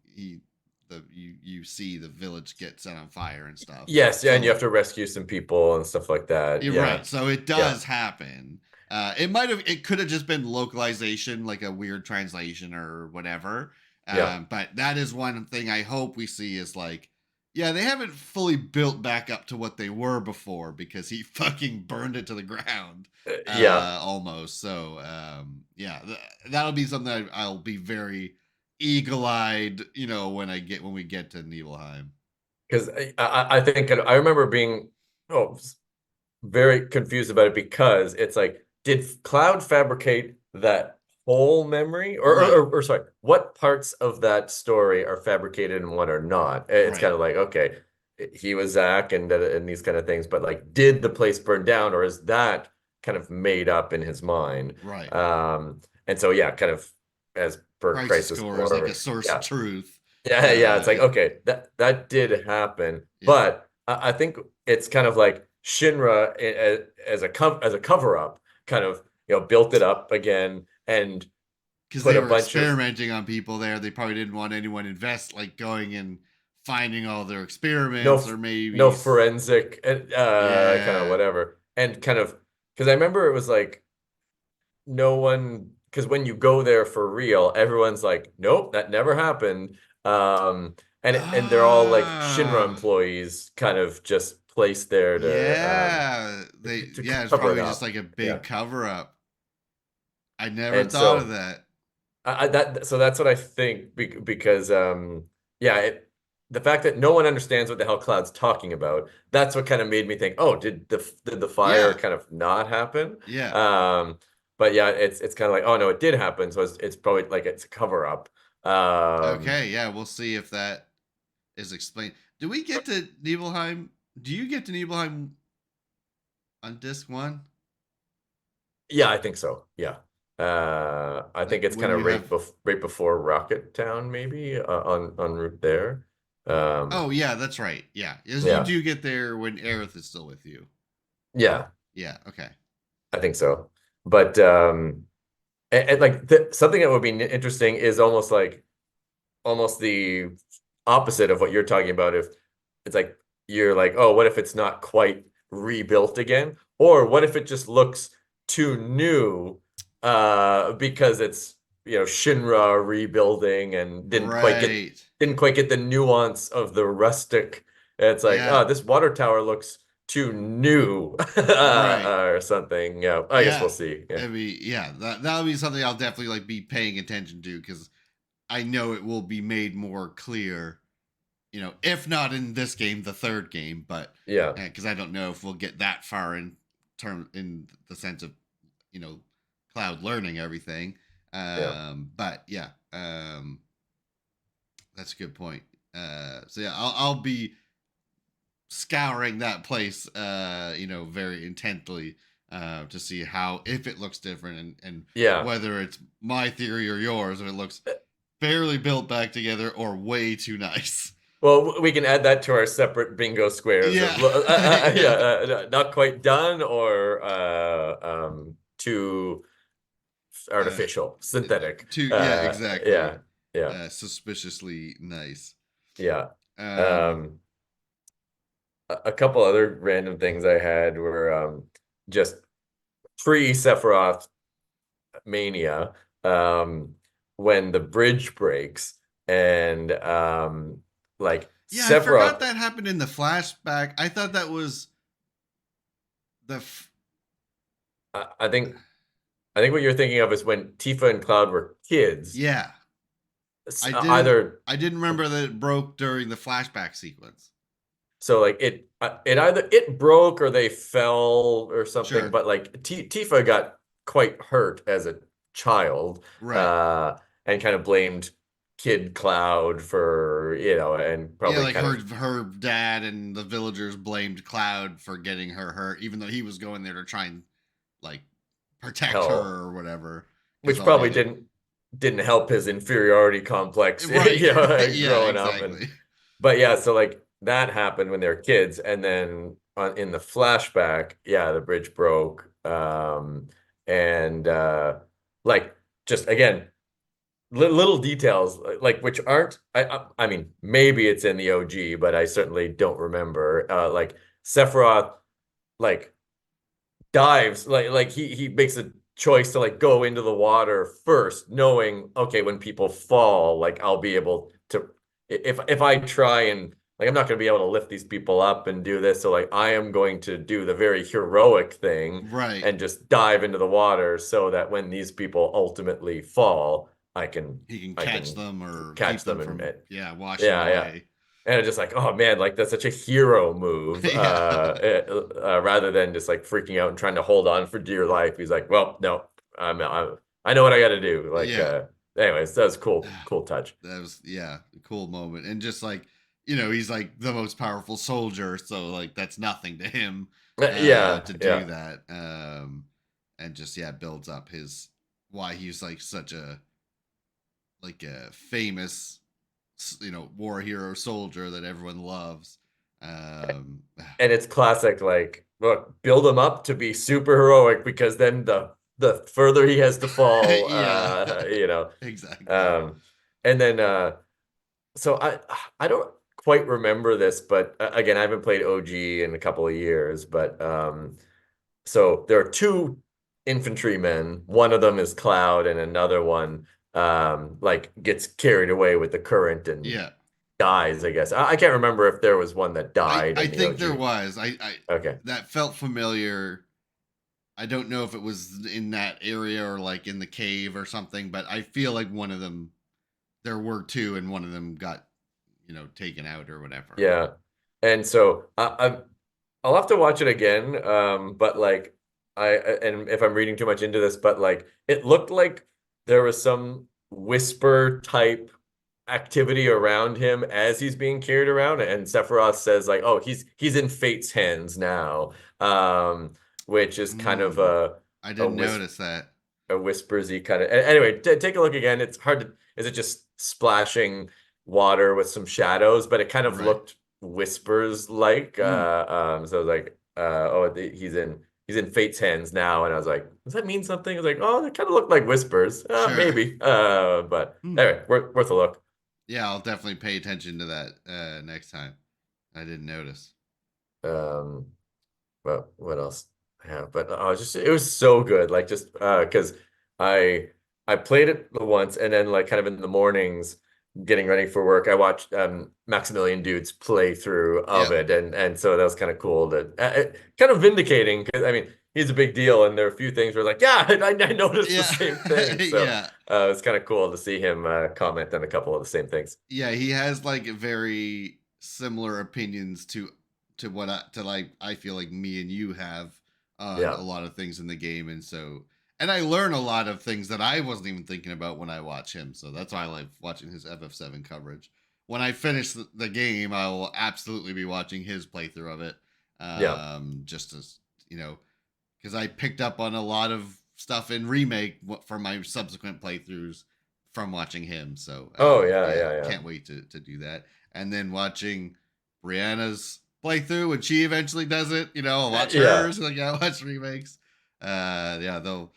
[SPEAKER 1] you see the village get set on fire and stuff.
[SPEAKER 2] Yes, yeah,
[SPEAKER 1] So
[SPEAKER 2] and you have
[SPEAKER 1] like,
[SPEAKER 2] to rescue some people and stuff like that.
[SPEAKER 1] you're
[SPEAKER 2] Yeah,
[SPEAKER 1] right. So it
[SPEAKER 2] yeah,
[SPEAKER 1] does happen. It could have just been localization, like a weird translation or whatever.
[SPEAKER 2] yeah.
[SPEAKER 1] But that is one thing I hope we see is like, yeah, they haven't fully built back up to what they were before because he fucking burned it to the ground,
[SPEAKER 2] Yeah,
[SPEAKER 1] almost. So, yeah, that'll be something I'll be very eagle-eyed, when we get to Nibelheim.
[SPEAKER 2] because I think I remember being oh very confused about it because it's like, did Cloud fabricate that whole memory,
[SPEAKER 1] Right,
[SPEAKER 2] or sorry, what parts of that story are fabricated and what are not? It's
[SPEAKER 1] right,
[SPEAKER 2] kind of like, okay, he was Zach and these kind of things, but like, did the place burn down, or is that kind of made up in his mind?
[SPEAKER 1] right.
[SPEAKER 2] And so yeah, kind of as per
[SPEAKER 1] Crisis
[SPEAKER 2] Crisis
[SPEAKER 1] Core is like a
[SPEAKER 2] Core,
[SPEAKER 1] source of
[SPEAKER 2] yeah.
[SPEAKER 1] truth.
[SPEAKER 2] Yeah, yeah, it's like,
[SPEAKER 1] It,
[SPEAKER 2] okay, that did happen,
[SPEAKER 1] yeah,
[SPEAKER 2] but I think it's kind of like Shinra as a cover up, kind of built it up again and
[SPEAKER 1] because
[SPEAKER 2] put
[SPEAKER 1] they
[SPEAKER 2] a
[SPEAKER 1] were
[SPEAKER 2] bunch of
[SPEAKER 1] experimenting on people there. They probably didn't want anyone invest like going and finding all their experiments,
[SPEAKER 2] no
[SPEAKER 1] or
[SPEAKER 2] no
[SPEAKER 1] maybe,
[SPEAKER 2] forensic kind of
[SPEAKER 1] yeah,
[SPEAKER 2] whatever, and kind of because I remember it was like no one, because when you go there for real, everyone's like, nope, that never happened. And they're all like Shinra
[SPEAKER 1] Ah,
[SPEAKER 2] employees, kind of just placed there
[SPEAKER 1] yeah.
[SPEAKER 2] to
[SPEAKER 1] Yeah, it's
[SPEAKER 2] cover it
[SPEAKER 1] probably just
[SPEAKER 2] up.
[SPEAKER 1] like a
[SPEAKER 2] Yeah.
[SPEAKER 1] big cover up. I never
[SPEAKER 2] And
[SPEAKER 1] thought of
[SPEAKER 2] so
[SPEAKER 1] that.
[SPEAKER 2] that's what I think because yeah, the fact that no one understands what the hell Cloud's talking about, that's what kind of made me think, oh, did the fire
[SPEAKER 1] Yeah,
[SPEAKER 2] kind of not happen?
[SPEAKER 1] yeah.
[SPEAKER 2] But yeah, it's kind of like, oh no, it did happen, so it's probably like it's a cover up. Um,
[SPEAKER 1] Okay, yeah, we'll see if that is explained. Do we get to Nibelheim? Do you get to Nibelheim on disc one?
[SPEAKER 2] yeah, I think so. Yeah. I
[SPEAKER 1] Like
[SPEAKER 2] think it's
[SPEAKER 1] when
[SPEAKER 2] kind of
[SPEAKER 1] you have.
[SPEAKER 2] right before Rocket Town, maybe on route there. Um,
[SPEAKER 1] Oh yeah, that's right. Yeah, as you
[SPEAKER 2] yeah,
[SPEAKER 1] do get there when Aerith is still with you.
[SPEAKER 2] yeah,
[SPEAKER 1] Yeah. Okay.
[SPEAKER 2] I think so. But and like something that would be interesting is almost the opposite of what you're talking about. If it's like you're like, oh, what if it's not quite rebuilt again? Or what if it just looks too new because it's Shinra rebuilding and
[SPEAKER 1] Right.
[SPEAKER 2] didn't quite get the nuance of the rustic. It's like,
[SPEAKER 1] Yeah.
[SPEAKER 2] oh, this water tower looks too new
[SPEAKER 1] Right.
[SPEAKER 2] or something. Yeah, I guess we'll
[SPEAKER 1] Yeah.
[SPEAKER 2] see. Yeah.
[SPEAKER 1] I mean, yeah, that'll be something I'll definitely like be paying attention to because I know it will be made more clear. If not in this game, the third game, but
[SPEAKER 2] Yeah.
[SPEAKER 1] because I don't know if we'll get that far in the sense of you know Cloud learning everything.
[SPEAKER 2] Yeah.
[SPEAKER 1] But yeah, that's a good point. So yeah, I'll be scouring that place, very intently to see how if it looks different and
[SPEAKER 2] Yeah.
[SPEAKER 1] whether it's my theory or yours, if it looks barely built back together or way too nice.
[SPEAKER 2] Well, we can add that to our separate bingo squares
[SPEAKER 1] Yeah,
[SPEAKER 2] of yeah,
[SPEAKER 1] yeah,
[SPEAKER 2] not quite done or too
[SPEAKER 1] uh,
[SPEAKER 2] artificial, synthetic.
[SPEAKER 1] too yeah, exactly.
[SPEAKER 2] Yeah, yeah,
[SPEAKER 1] Suspiciously nice.
[SPEAKER 2] yeah.
[SPEAKER 1] Um,
[SPEAKER 2] Um, a couple other random things I had were just pre-Sephiroth mania, um, when the bridge breaks and like
[SPEAKER 1] yeah, I forgot
[SPEAKER 2] Sephiroth.
[SPEAKER 1] that happened in the flashback. I thought that was the.
[SPEAKER 2] I think what you're thinking of is when Tifa and Cloud were kids.
[SPEAKER 1] Yeah, I didn't.
[SPEAKER 2] Either
[SPEAKER 1] I didn't remember that it broke during the flashback sequence.
[SPEAKER 2] so like it either it broke or they fell or something,
[SPEAKER 1] Sure.
[SPEAKER 2] but like Tifa got quite hurt as a child,
[SPEAKER 1] Right.
[SPEAKER 2] uh, and kind of blamed Kid Cloud for and
[SPEAKER 1] Yeah,
[SPEAKER 2] probably
[SPEAKER 1] like
[SPEAKER 2] kind of
[SPEAKER 1] her dad and the villagers blamed Cloud for getting her hurt, even though he was going there to try and like protect her
[SPEAKER 2] hell,
[SPEAKER 1] or whatever. Because
[SPEAKER 2] which
[SPEAKER 1] all the
[SPEAKER 2] probably
[SPEAKER 1] other.
[SPEAKER 2] didn't help his inferiority complex,
[SPEAKER 1] Right. Right. Yeah.
[SPEAKER 2] growing up. And
[SPEAKER 1] Exactly.
[SPEAKER 2] but yeah, so like that happened when they were kids, and then in the flashback, yeah, the bridge broke, and like just again, little details like which aren't. I mean, maybe it's in the OG, but I certainly don't remember. Like Sephiroth, like dives like he makes a choice to like go into the water first, knowing okay, when people fall, like I'll be able to if I try and like I'm not going to be able to lift these people up and do this, so like I am going to do the very heroic thing
[SPEAKER 1] Right.
[SPEAKER 2] and just dive into the water so that when these people ultimately fall, I can
[SPEAKER 1] He can
[SPEAKER 2] I
[SPEAKER 1] catch
[SPEAKER 2] can
[SPEAKER 1] them or keep
[SPEAKER 2] catch
[SPEAKER 1] them
[SPEAKER 2] them
[SPEAKER 1] from
[SPEAKER 2] and
[SPEAKER 1] washing
[SPEAKER 2] yeah, yeah.
[SPEAKER 1] away.
[SPEAKER 2] And it's just like, oh man, like that's such a hero move,
[SPEAKER 1] Yeah.
[SPEAKER 2] rather than just like freaking out and trying to hold on for dear life. He's like, well, no, I know what I got to do. Like,
[SPEAKER 1] Yeah.
[SPEAKER 2] anyways, that was cool touch.
[SPEAKER 1] That was a cool moment. And just like, he's like the most powerful soldier, so like that's nothing to him
[SPEAKER 2] Yeah,
[SPEAKER 1] to do
[SPEAKER 2] yeah,
[SPEAKER 1] that. And just builds up his why he's like such a famous war hero soldier that everyone loves. Um
[SPEAKER 2] and it's classic. Like, look, build him up to be super heroic because then the further he has to fall,
[SPEAKER 1] yeah.
[SPEAKER 2] you know.
[SPEAKER 1] Exactly.
[SPEAKER 2] Um, and then so I don't quite remember this, but again, I haven't played OG in a couple of years, but so there are two infantrymen. One of them is Cloud, and another one like gets carried away with the current and
[SPEAKER 1] Yeah.
[SPEAKER 2] dies, I guess. I can't remember if there was one that died
[SPEAKER 1] I
[SPEAKER 2] in the
[SPEAKER 1] think there
[SPEAKER 2] OG.
[SPEAKER 1] was. I
[SPEAKER 2] Okay.
[SPEAKER 1] that felt familiar. I don't know if it was in that area or like in the cave or something, but I feel like one of them, there were two, and one of them got, taken out or whatever.
[SPEAKER 2] Yeah. And so I'll have to watch it again. But like and if I'm reading too much into this, but like it looked like there was some whisper type activity around him as he's being carried around, and Sephiroth says like, "Oh, he's in Fate's hands now," which is kind of
[SPEAKER 1] Hmm. I
[SPEAKER 2] a
[SPEAKER 1] didn't
[SPEAKER 2] whisper
[SPEAKER 1] notice that.
[SPEAKER 2] a whispersy kind of. Anyway, take a look again. It's hard to. Is it just splashing water with some shadows? But it kind of
[SPEAKER 1] Right.
[SPEAKER 2] looked whispers like.
[SPEAKER 1] Hmm.
[SPEAKER 2] So I was like, oh, he's in Fate's hands now, and I was like, does that mean something? I was like, oh, that kind of looked like whispers.
[SPEAKER 1] Sure.
[SPEAKER 2] Maybe. But
[SPEAKER 1] Hmm.
[SPEAKER 2] anyway, worth a look.
[SPEAKER 1] Yeah, I'll definitely pay attention to that next time. I didn't notice.
[SPEAKER 2] Um, But what else I have? But just it was so good. Like just because I I played it once, and then like kind of in the mornings getting ready for work, I watched Maximilian Dude's playthrough of
[SPEAKER 1] Yep.
[SPEAKER 2] it, and so that was kind of cool to kind of vindicating because I mean he's a big deal, and there are a few things where like yeah I noticed the
[SPEAKER 1] Yeah.
[SPEAKER 2] same thing, so
[SPEAKER 1] Yeah.
[SPEAKER 2] it's kind of cool to see him comment on a couple of the same things.
[SPEAKER 1] Yeah, he has like very similar opinions to what to like I feel like me and you have on a
[SPEAKER 2] Yeah,
[SPEAKER 1] lot of things in the game, and so and I learn a lot of things that I wasn't even thinking about when I watch him. So that's why I like watching his FF7 coverage. When I finish the game, I will absolutely be watching his playthrough of it.
[SPEAKER 2] yeah.
[SPEAKER 1] Just as because I picked up on a lot of stuff in remake for my subsequent playthroughs from watching him. So
[SPEAKER 2] Oh yeah,
[SPEAKER 1] yeah,
[SPEAKER 2] yeah, yeah,
[SPEAKER 1] can't wait to do that. And then watching Brianna's playthrough when she eventually does it. I'll watch
[SPEAKER 2] yeah.
[SPEAKER 1] hers. Like I watch remakes. Yeah, though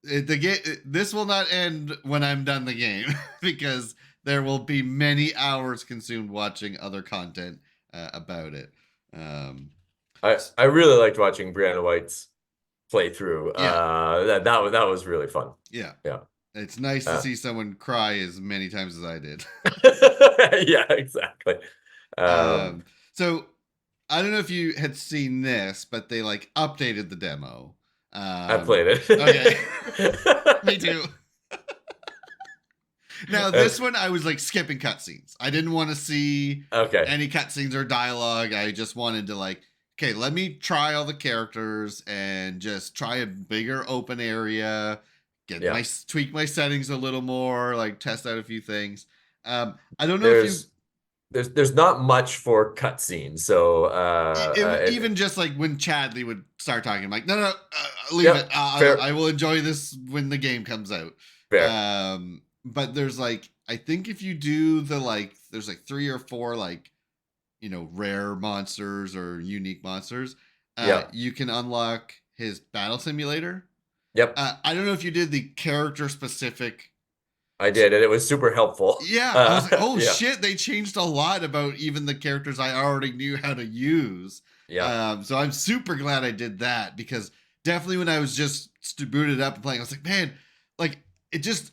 [SPEAKER 1] the game this will not end when I'm done the game because there will be many hours consumed watching other content about it. Um,
[SPEAKER 2] I really liked watching Brianna White's playthrough.
[SPEAKER 1] yeah,
[SPEAKER 2] That was really fun.
[SPEAKER 1] yeah.
[SPEAKER 2] Yeah.
[SPEAKER 1] It's nice to
[SPEAKER 2] Uh,
[SPEAKER 1] see someone cry as many times as I did.
[SPEAKER 2] yeah, exactly. Um,
[SPEAKER 1] um, so I don't know if you had seen this, but they like updated the demo.
[SPEAKER 2] I played
[SPEAKER 1] Okay,
[SPEAKER 2] it.
[SPEAKER 1] me too. Now
[SPEAKER 2] And
[SPEAKER 1] this one I was like skipping cutscenes. I didn't want to see
[SPEAKER 2] okay.
[SPEAKER 1] any cutscenes or dialogue. I just wanted to like, okay, let me try all the characters and just try a bigger open area, get
[SPEAKER 2] Yeah.
[SPEAKER 1] my tweak my settings a little more, like test out a few things. I don't know if you
[SPEAKER 2] There's there's not much for cutscenes, so
[SPEAKER 1] even just like when Chadley would start talking, I'm like, no, no, leave it.
[SPEAKER 2] yep, fair,
[SPEAKER 1] I will enjoy this when the game comes out.
[SPEAKER 2] fair.
[SPEAKER 1] But there's like, I think if you do there's like three or four like rare monsters or unique monsters.
[SPEAKER 2] Yep,
[SPEAKER 1] You can unlock his battle simulator.
[SPEAKER 2] yep.
[SPEAKER 1] I don't know if you did the character specific.
[SPEAKER 2] I did, and it was super helpful.
[SPEAKER 1] Yeah, I was like, oh
[SPEAKER 2] Yeah,
[SPEAKER 1] shit, they changed a lot about even the characters I already knew how to use.
[SPEAKER 2] yeah,
[SPEAKER 1] So I'm super glad I did that because definitely when I was just booted up and playing, I was like, man, like it just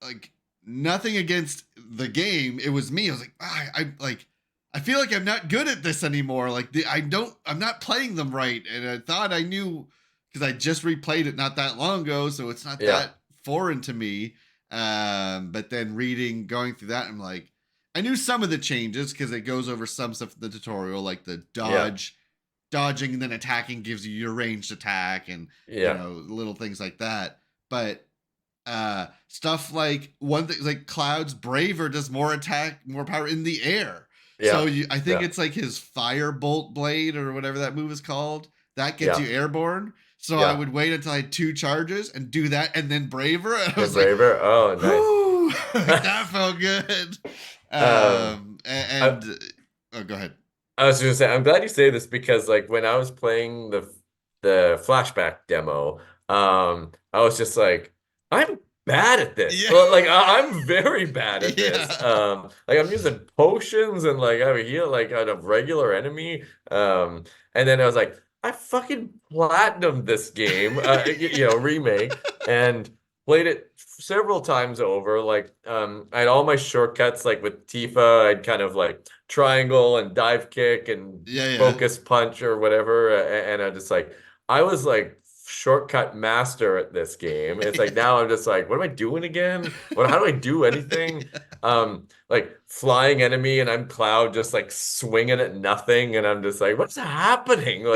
[SPEAKER 1] like nothing against the game. It was me. I was like, I like I feel like I'm not good at this anymore. Like I'm not playing them right. And I thought I knew because I just replayed it not that long ago, so it's not
[SPEAKER 2] yeah,
[SPEAKER 1] that foreign to me. But then going through that, I'm like, I knew some of the changes because it goes over some stuff in the tutorial, like the
[SPEAKER 2] yeah,
[SPEAKER 1] dodging and then attacking gives you your ranged attack and
[SPEAKER 2] yeah,
[SPEAKER 1] little things like that. But stuff like one thing like Cloud's braver does more power in the air. So
[SPEAKER 2] yeah,
[SPEAKER 1] I think
[SPEAKER 2] yeah,
[SPEAKER 1] it's like his firebolt blade or whatever that move is called that gets
[SPEAKER 2] yeah,
[SPEAKER 1] you airborne. So I
[SPEAKER 2] yeah.
[SPEAKER 1] would wait until I had two charges and do that and then braver. And I
[SPEAKER 2] You're
[SPEAKER 1] was like,
[SPEAKER 2] braver. Oh,
[SPEAKER 1] whoo,
[SPEAKER 2] nice.
[SPEAKER 1] that felt good.
[SPEAKER 2] Um, I,
[SPEAKER 1] Oh, go ahead.
[SPEAKER 2] I was just saying, I'm glad you say this because like when I was playing the flashback demo, I was just like, I'm bad at this.
[SPEAKER 1] Yeah.
[SPEAKER 2] Well, like I'm very bad at this.
[SPEAKER 1] Yeah.
[SPEAKER 2] Like I'm using potions and like I have a heal like out of regular enemy. And then I was like, I fucking platinumed this game, remake, and played it several times over. Like, I had all my shortcuts, like with Tifa, I'd kind of like triangle and dive kick and
[SPEAKER 1] Yeah, yeah.
[SPEAKER 2] focus punch or whatever. And I just like, I was like shortcut master at this game. It's like now I'm just like, what am I doing again? How do I do anything? Like flying enemy and I'm Cloud just like swinging at nothing and I'm just like, what's happening?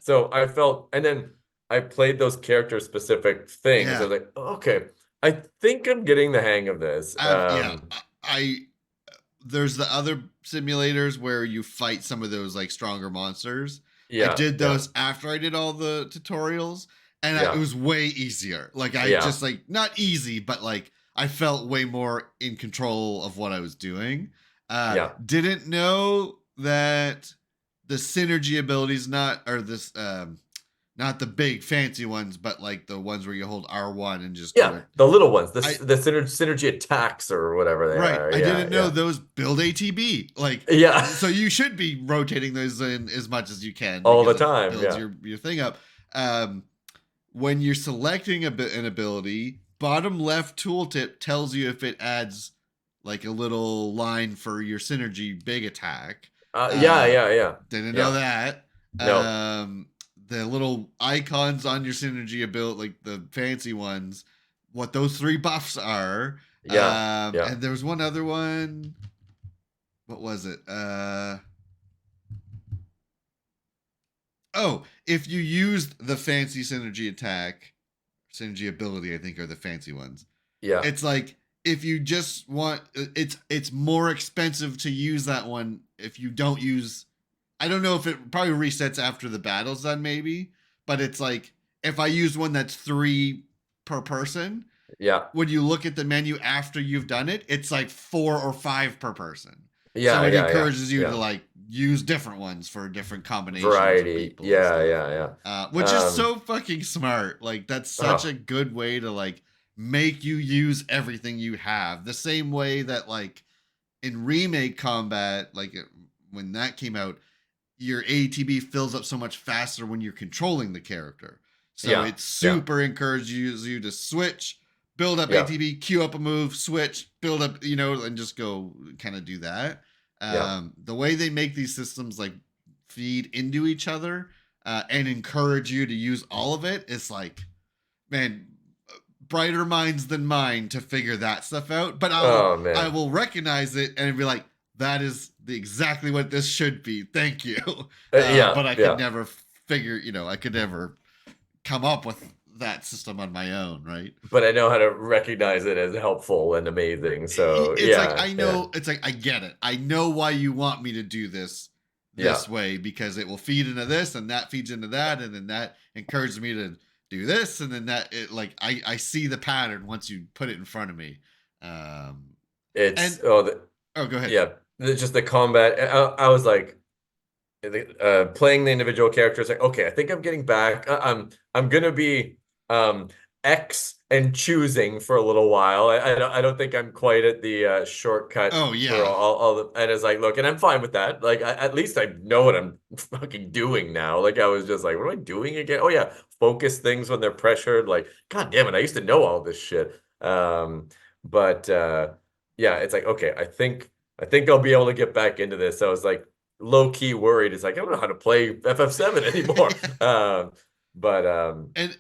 [SPEAKER 2] So I felt, and then I played those character specific things. I
[SPEAKER 1] Yeah.
[SPEAKER 2] was like, okay, I think I'm getting the hang of this.
[SPEAKER 1] Yeah. I there's the other simulators where you fight some of those like stronger monsters. I
[SPEAKER 2] Yeah,
[SPEAKER 1] did
[SPEAKER 2] yeah,
[SPEAKER 1] those after I did all the tutorials, and it
[SPEAKER 2] yeah,
[SPEAKER 1] was way easier. Like I
[SPEAKER 2] yeah,
[SPEAKER 1] just like not easy, but like I felt way more in control of what I was doing.
[SPEAKER 2] yeah.
[SPEAKER 1] Didn't know that the synergy abilities not or this not the big fancy ones, but like the ones where you hold R1 and just go
[SPEAKER 2] Yeah,
[SPEAKER 1] to
[SPEAKER 2] the little ones,
[SPEAKER 1] I
[SPEAKER 2] the synergy attacks or whatever they
[SPEAKER 1] right.
[SPEAKER 2] are.
[SPEAKER 1] I
[SPEAKER 2] Yeah,
[SPEAKER 1] didn't know
[SPEAKER 2] yeah,
[SPEAKER 1] those build ATB. Like
[SPEAKER 2] yeah,
[SPEAKER 1] so you should be rotating those in as much as you can
[SPEAKER 2] all the
[SPEAKER 1] because it
[SPEAKER 2] time.
[SPEAKER 1] builds
[SPEAKER 2] Yeah.
[SPEAKER 1] your thing up. Um when you're selecting an ability, bottom left tooltip tells you if it adds like a little line for your synergy big attack.
[SPEAKER 2] Yeah,
[SPEAKER 1] Uh
[SPEAKER 2] yeah, yeah,
[SPEAKER 1] didn't know
[SPEAKER 2] yeah.
[SPEAKER 1] that.
[SPEAKER 2] No.
[SPEAKER 1] The little icons on your synergy ability, like the fancy ones, what those three buffs are.
[SPEAKER 2] Yeah, yeah,
[SPEAKER 1] And there was one other one. What was it? Oh, if you used the fancy synergy attack, synergy ability, I think are the fancy ones.
[SPEAKER 2] yeah,
[SPEAKER 1] It's like if you just want, it's more expensive to use that one if you don't use. I don't know if it probably resets after the battle's done, maybe, but it's like if I use one that's 3 per person,
[SPEAKER 2] yeah,
[SPEAKER 1] when you look at the menu after you've done it, it's like 4 or 5 per person. So
[SPEAKER 2] yeah,
[SPEAKER 1] it
[SPEAKER 2] yeah, yeah,
[SPEAKER 1] encourages you to
[SPEAKER 2] yeah.
[SPEAKER 1] like use different ones for different combinations of
[SPEAKER 2] Variety.
[SPEAKER 1] people and
[SPEAKER 2] Yeah,
[SPEAKER 1] stuff.
[SPEAKER 2] yeah,
[SPEAKER 1] Which
[SPEAKER 2] yeah.
[SPEAKER 1] is so fucking smart. Like that's such a
[SPEAKER 2] Oh,
[SPEAKER 1] good way to like make you use everything you have. The same way that like in remake combat, like when that came out, your ATB fills up so much faster when you're controlling the character. So
[SPEAKER 2] yeah,
[SPEAKER 1] it
[SPEAKER 2] yeah,
[SPEAKER 1] super encourages you to switch, build up
[SPEAKER 2] yeah,
[SPEAKER 1] ATB, queue up a move, switch, build up, and just go kind of do that.
[SPEAKER 2] yeah.
[SPEAKER 1] The way they make these systems like feed into each other and encourage you to use all of it is like, man, brighter minds than mine to figure that stuff out. But
[SPEAKER 2] Oh
[SPEAKER 1] I
[SPEAKER 2] man.
[SPEAKER 1] will recognize it and be like, that is exactly what this should be. Thank you.
[SPEAKER 2] Yeah,
[SPEAKER 1] But I could
[SPEAKER 2] yeah.
[SPEAKER 1] never figure, I could never come up with that system on my own, right?
[SPEAKER 2] But I know how to recognize it as helpful and amazing. So
[SPEAKER 1] It's like
[SPEAKER 2] yeah,
[SPEAKER 1] I
[SPEAKER 2] yeah,
[SPEAKER 1] know, it's like I get it. I know why you want me to do
[SPEAKER 2] yeah.
[SPEAKER 1] this way because it will feed into this and that feeds into that and then that encourages me to do this and then that it like I see the pattern once you put it in front of me. And
[SPEAKER 2] It's
[SPEAKER 1] oh, go ahead.
[SPEAKER 2] yeah. Just the combat. I was like, playing the individual characters, like, okay, I think I'm getting back. I'm gonna be X and choosing for a little while. I don't think I'm quite at the shortcut
[SPEAKER 1] Oh
[SPEAKER 2] for
[SPEAKER 1] yeah.
[SPEAKER 2] all the, and it's like, look, and I'm fine with that. Like at least I know what I'm fucking doing now. Like I was just like, what am I doing again? Oh yeah, focus things when they're pressured. Like, God damn it, I used to know all this shit. But yeah, it's like, okay, I think I'll be able to get back into this. So I was like low key worried. It's like I don't know how to play FF7 anymore. But
[SPEAKER 1] And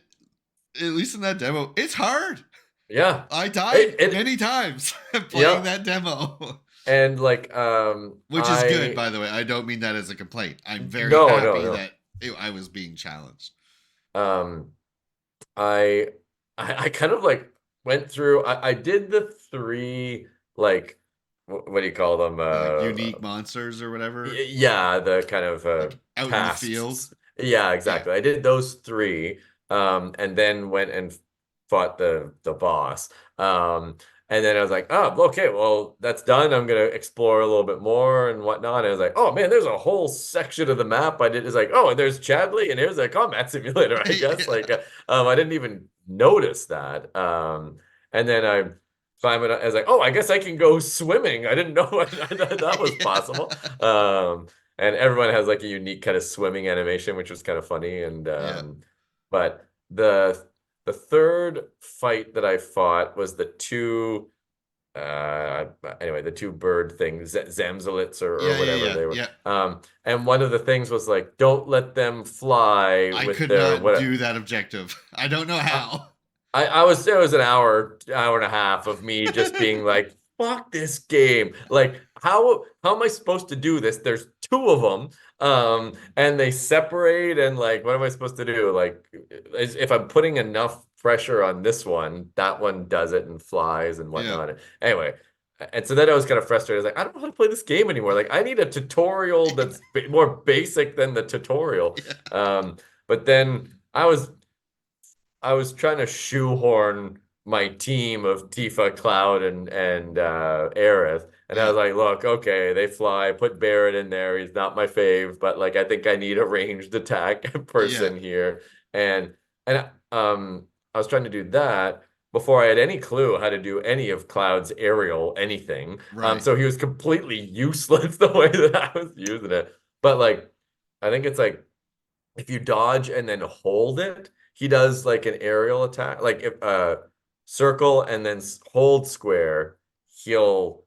[SPEAKER 1] at least in that demo, it's hard.
[SPEAKER 2] yeah,
[SPEAKER 1] I died
[SPEAKER 2] it
[SPEAKER 1] many times playing
[SPEAKER 2] yeah,
[SPEAKER 1] that demo.
[SPEAKER 2] and like
[SPEAKER 1] Which is good, by the way. I don't mean that as a complaint. I'm very
[SPEAKER 2] no, no,
[SPEAKER 1] happy
[SPEAKER 2] no.
[SPEAKER 1] that I was being challenged.
[SPEAKER 2] Um, I I kind of like went through. I did the three like what do you call them?
[SPEAKER 1] Like unique monsters or whatever,
[SPEAKER 2] Yeah, the kind of
[SPEAKER 1] like out in the field.
[SPEAKER 2] tasks. Yeah,
[SPEAKER 1] Yeah.
[SPEAKER 2] exactly. I did those three, and then went and fought the boss. And then I was like, oh, okay, well, that's done. I'm gonna explore a little bit more and whatnot. And I was like, oh man, there's a whole section of the map I did. It's like, oh, and there's Chadley, and here's a combat simulator, I guess. Like,
[SPEAKER 1] Yeah.
[SPEAKER 2] I didn't even notice that. And then I was like, oh, I guess I can go swimming. I didn't know that was possible. and everyone has like a unique kind of swimming animation, which was kind of funny. And
[SPEAKER 1] Yeah.
[SPEAKER 2] but the third fight that I fought was the two anyway, the two bird things, Zamzalits or
[SPEAKER 1] Yeah, yeah,
[SPEAKER 2] whatever
[SPEAKER 1] yeah,
[SPEAKER 2] they were.
[SPEAKER 1] yeah.
[SPEAKER 2] And one of the things was like, don't let them fly
[SPEAKER 1] I
[SPEAKER 2] with
[SPEAKER 1] could
[SPEAKER 2] their
[SPEAKER 1] not
[SPEAKER 2] what.
[SPEAKER 1] do that objective. I don't know how.
[SPEAKER 2] I was it was an hour and a half of me just being like, fuck this game. Like, how am I supposed to do this? There's two of them, and they separate, and like, what am I supposed to do? Like, if I'm putting enough pressure on this one, that one does it and flies and
[SPEAKER 1] Yeah.
[SPEAKER 2] whatnot. Anyway, and so then I was kind of frustrated. I was like, I don't know how to play this game anymore. Like, I need a tutorial that's more basic than the tutorial.
[SPEAKER 1] Yeah.
[SPEAKER 2] But then I was trying to shoehorn my team of Tifa, Cloud, and Aerith, and I
[SPEAKER 1] Yeah.
[SPEAKER 2] was like, look, okay, they fly. Put Barrett in there. He's not my fave, but like I think I need a ranged attack
[SPEAKER 1] Yeah.
[SPEAKER 2] person here, and I was trying to do that before I had any clue how to do any of Cloud's aerial anything.
[SPEAKER 1] Right.
[SPEAKER 2] So he was completely useless the way that I was using it. But like, I think it's like if you dodge and then hold it, he does like an aerial attack. Like if circle and then hold square, he'll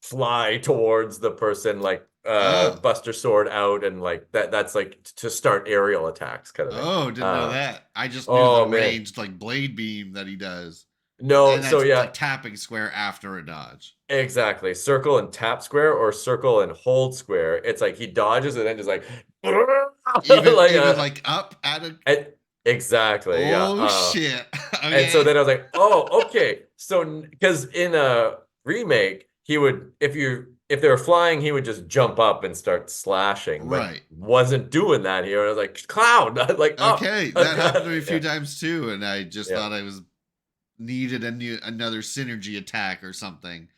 [SPEAKER 2] fly towards the person like
[SPEAKER 1] Oh.
[SPEAKER 2] Buster Sword out and like that's like to start aerial attacks kind of thing.
[SPEAKER 1] Oh, didn't know
[SPEAKER 2] Uh
[SPEAKER 1] that. I just knew the
[SPEAKER 2] oh man.
[SPEAKER 1] ranged like blade beam that he does.
[SPEAKER 2] No,
[SPEAKER 1] And
[SPEAKER 2] so
[SPEAKER 1] that's
[SPEAKER 2] yeah,
[SPEAKER 1] like tapping square after a dodge.
[SPEAKER 2] exactly. Circle and tap square or circle and hold square. It's like he dodges and then just like
[SPEAKER 1] Even
[SPEAKER 2] like
[SPEAKER 1] even like up at a
[SPEAKER 2] and- exactly, yeah.
[SPEAKER 1] oh shit.
[SPEAKER 2] And so
[SPEAKER 1] Okay.
[SPEAKER 2] then I was like, oh, okay. So because in a remake, he would if they were flying, he would just jump up and start slashing, but
[SPEAKER 1] Right.
[SPEAKER 2] wasn't doing that here. And I was like, Cloud, like up.
[SPEAKER 1] Okay. That happened to me a few
[SPEAKER 2] Yeah,
[SPEAKER 1] times too, and I just
[SPEAKER 2] yeah.
[SPEAKER 1] thought I was needed another synergy attack or something.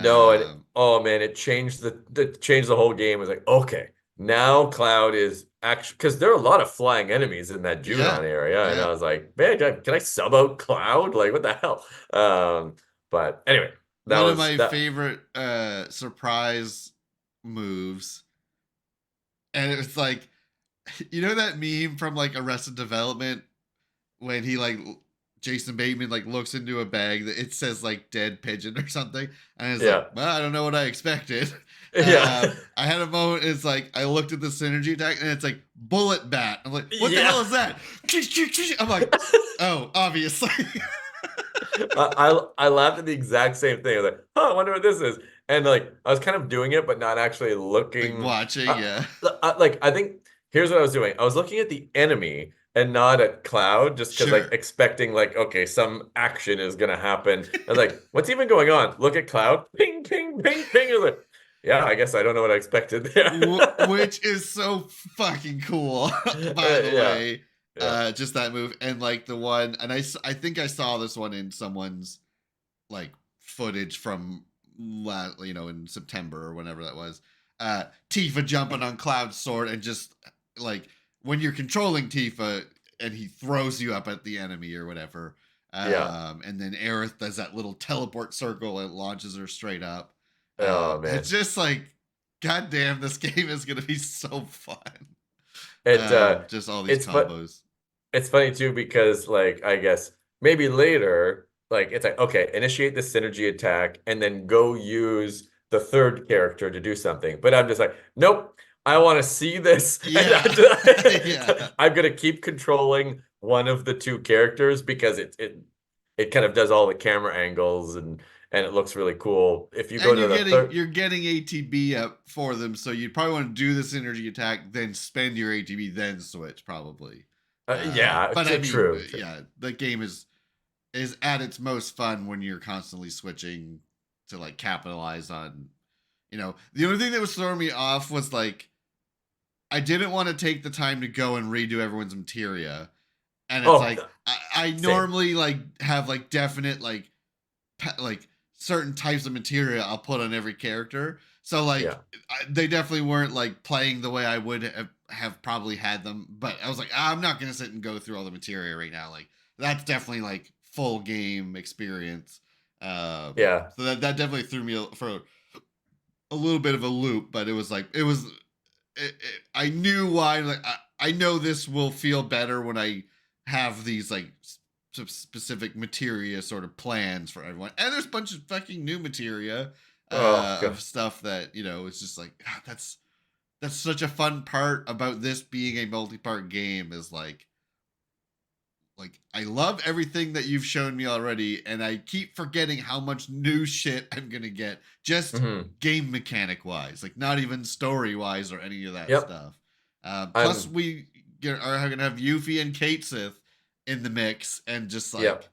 [SPEAKER 2] No, and
[SPEAKER 1] Um,
[SPEAKER 2] oh man, it changed the whole game. It was like, okay, now Cloud is actually because there are a lot of flying enemies in that
[SPEAKER 1] yeah.
[SPEAKER 2] Junon area, and
[SPEAKER 1] Yeah.
[SPEAKER 2] I was like, man, can I sub out Cloud? Like, what the hell? But anyway, that
[SPEAKER 1] One of
[SPEAKER 2] was
[SPEAKER 1] my
[SPEAKER 2] that.
[SPEAKER 1] favorite surprise moves, and it's like you know that meme from like Arrested Development when he like Jason Bateman like looks into a bag that it says like dead pigeon or something, and it's like,
[SPEAKER 2] Yeah,
[SPEAKER 1] well, I don't know what I expected.
[SPEAKER 2] yeah,
[SPEAKER 1] I had a moment. It's like I looked at the synergy attack, and it's like bullet bat. I'm like, what the
[SPEAKER 2] yeah.
[SPEAKER 1] hell is that? I'm like, oh, obviously.
[SPEAKER 2] I laughed at the exact same thing. I was like, huh, I wonder what this is. And like I was kind of doing it, but not actually
[SPEAKER 1] Like
[SPEAKER 2] looking.
[SPEAKER 1] watching, yeah,
[SPEAKER 2] Like I think here's what I was doing. I was looking at the enemy and not at Cloud, just because like
[SPEAKER 1] sure,
[SPEAKER 2] expecting like, okay, some action is gonna happen. I was like, what's even going on? Look at Cloud. Ping, ping, ping, ping. I was like, yeah, I guess I don't know what I expected there.
[SPEAKER 1] which is so fucking cool. By the
[SPEAKER 2] Yeah,
[SPEAKER 1] way,
[SPEAKER 2] yeah,
[SPEAKER 1] just that move and like the one, and I think I saw this one in someone's like footage from in September or whenever that was. Tifa jumping on Cloud's sword and just like when you're controlling Tifa and he throws you up at the enemy or whatever.
[SPEAKER 2] yeah.
[SPEAKER 1] And then Aerith does that little teleport circle and launches her straight up.
[SPEAKER 2] Oh
[SPEAKER 1] It's
[SPEAKER 2] man.
[SPEAKER 1] just like, god damn, this game is gonna be so fun.
[SPEAKER 2] It
[SPEAKER 1] Just all these
[SPEAKER 2] it's but
[SPEAKER 1] combos.
[SPEAKER 2] it's funny too because like I guess maybe later like it's like okay initiate the synergy attack and then go use the third character to do something but I'm just like nope I want to see this and
[SPEAKER 1] Yeah. Yeah.
[SPEAKER 2] I'm gonna keep controlling one of the two characters because it kind of does all the camera angles and it looks really cool if you go
[SPEAKER 1] And
[SPEAKER 2] to
[SPEAKER 1] you're
[SPEAKER 2] the
[SPEAKER 1] getting
[SPEAKER 2] third
[SPEAKER 1] you're getting ATB up for them, so you'd probably want to do this energy attack, then spend your ATB, then switch probably.
[SPEAKER 2] yeah
[SPEAKER 1] But I mean,
[SPEAKER 2] true.
[SPEAKER 1] yeah, the game is at its most fun when you're constantly switching to like capitalize on. The only thing that was throwing me off was like I didn't want to take the time to go and redo everyone's materia, and it's
[SPEAKER 2] Oh
[SPEAKER 1] like I
[SPEAKER 2] same
[SPEAKER 1] normally like have like definite like certain types of material I'll put on every character. So like
[SPEAKER 2] yeah
[SPEAKER 1] they definitely weren't like playing the way I would have probably had them. But I was like, I'm not gonna sit and go through all the material right now. Like that's definitely like full game experience.
[SPEAKER 2] yeah
[SPEAKER 1] So that definitely threw me for a little bit of a loop. But it was like it was. I knew why. Like I know this will feel better when I have these like specific materia sort of plans for everyone. And there's a bunch of fucking new materia
[SPEAKER 2] Oh
[SPEAKER 1] of
[SPEAKER 2] God.
[SPEAKER 1] stuff that it's just like that's such a fun part about this being a multi-part game is like I love everything that you've shown me already, and I keep forgetting how much new shit I'm gonna get just
[SPEAKER 2] Hmm.
[SPEAKER 1] game mechanic wise, like not even story wise or any of that
[SPEAKER 2] Yep.
[SPEAKER 1] stuff. Plus,
[SPEAKER 2] I'm.
[SPEAKER 1] we are gonna have Yuffie and Kate Sith in the mix, and just like,
[SPEAKER 2] Yep.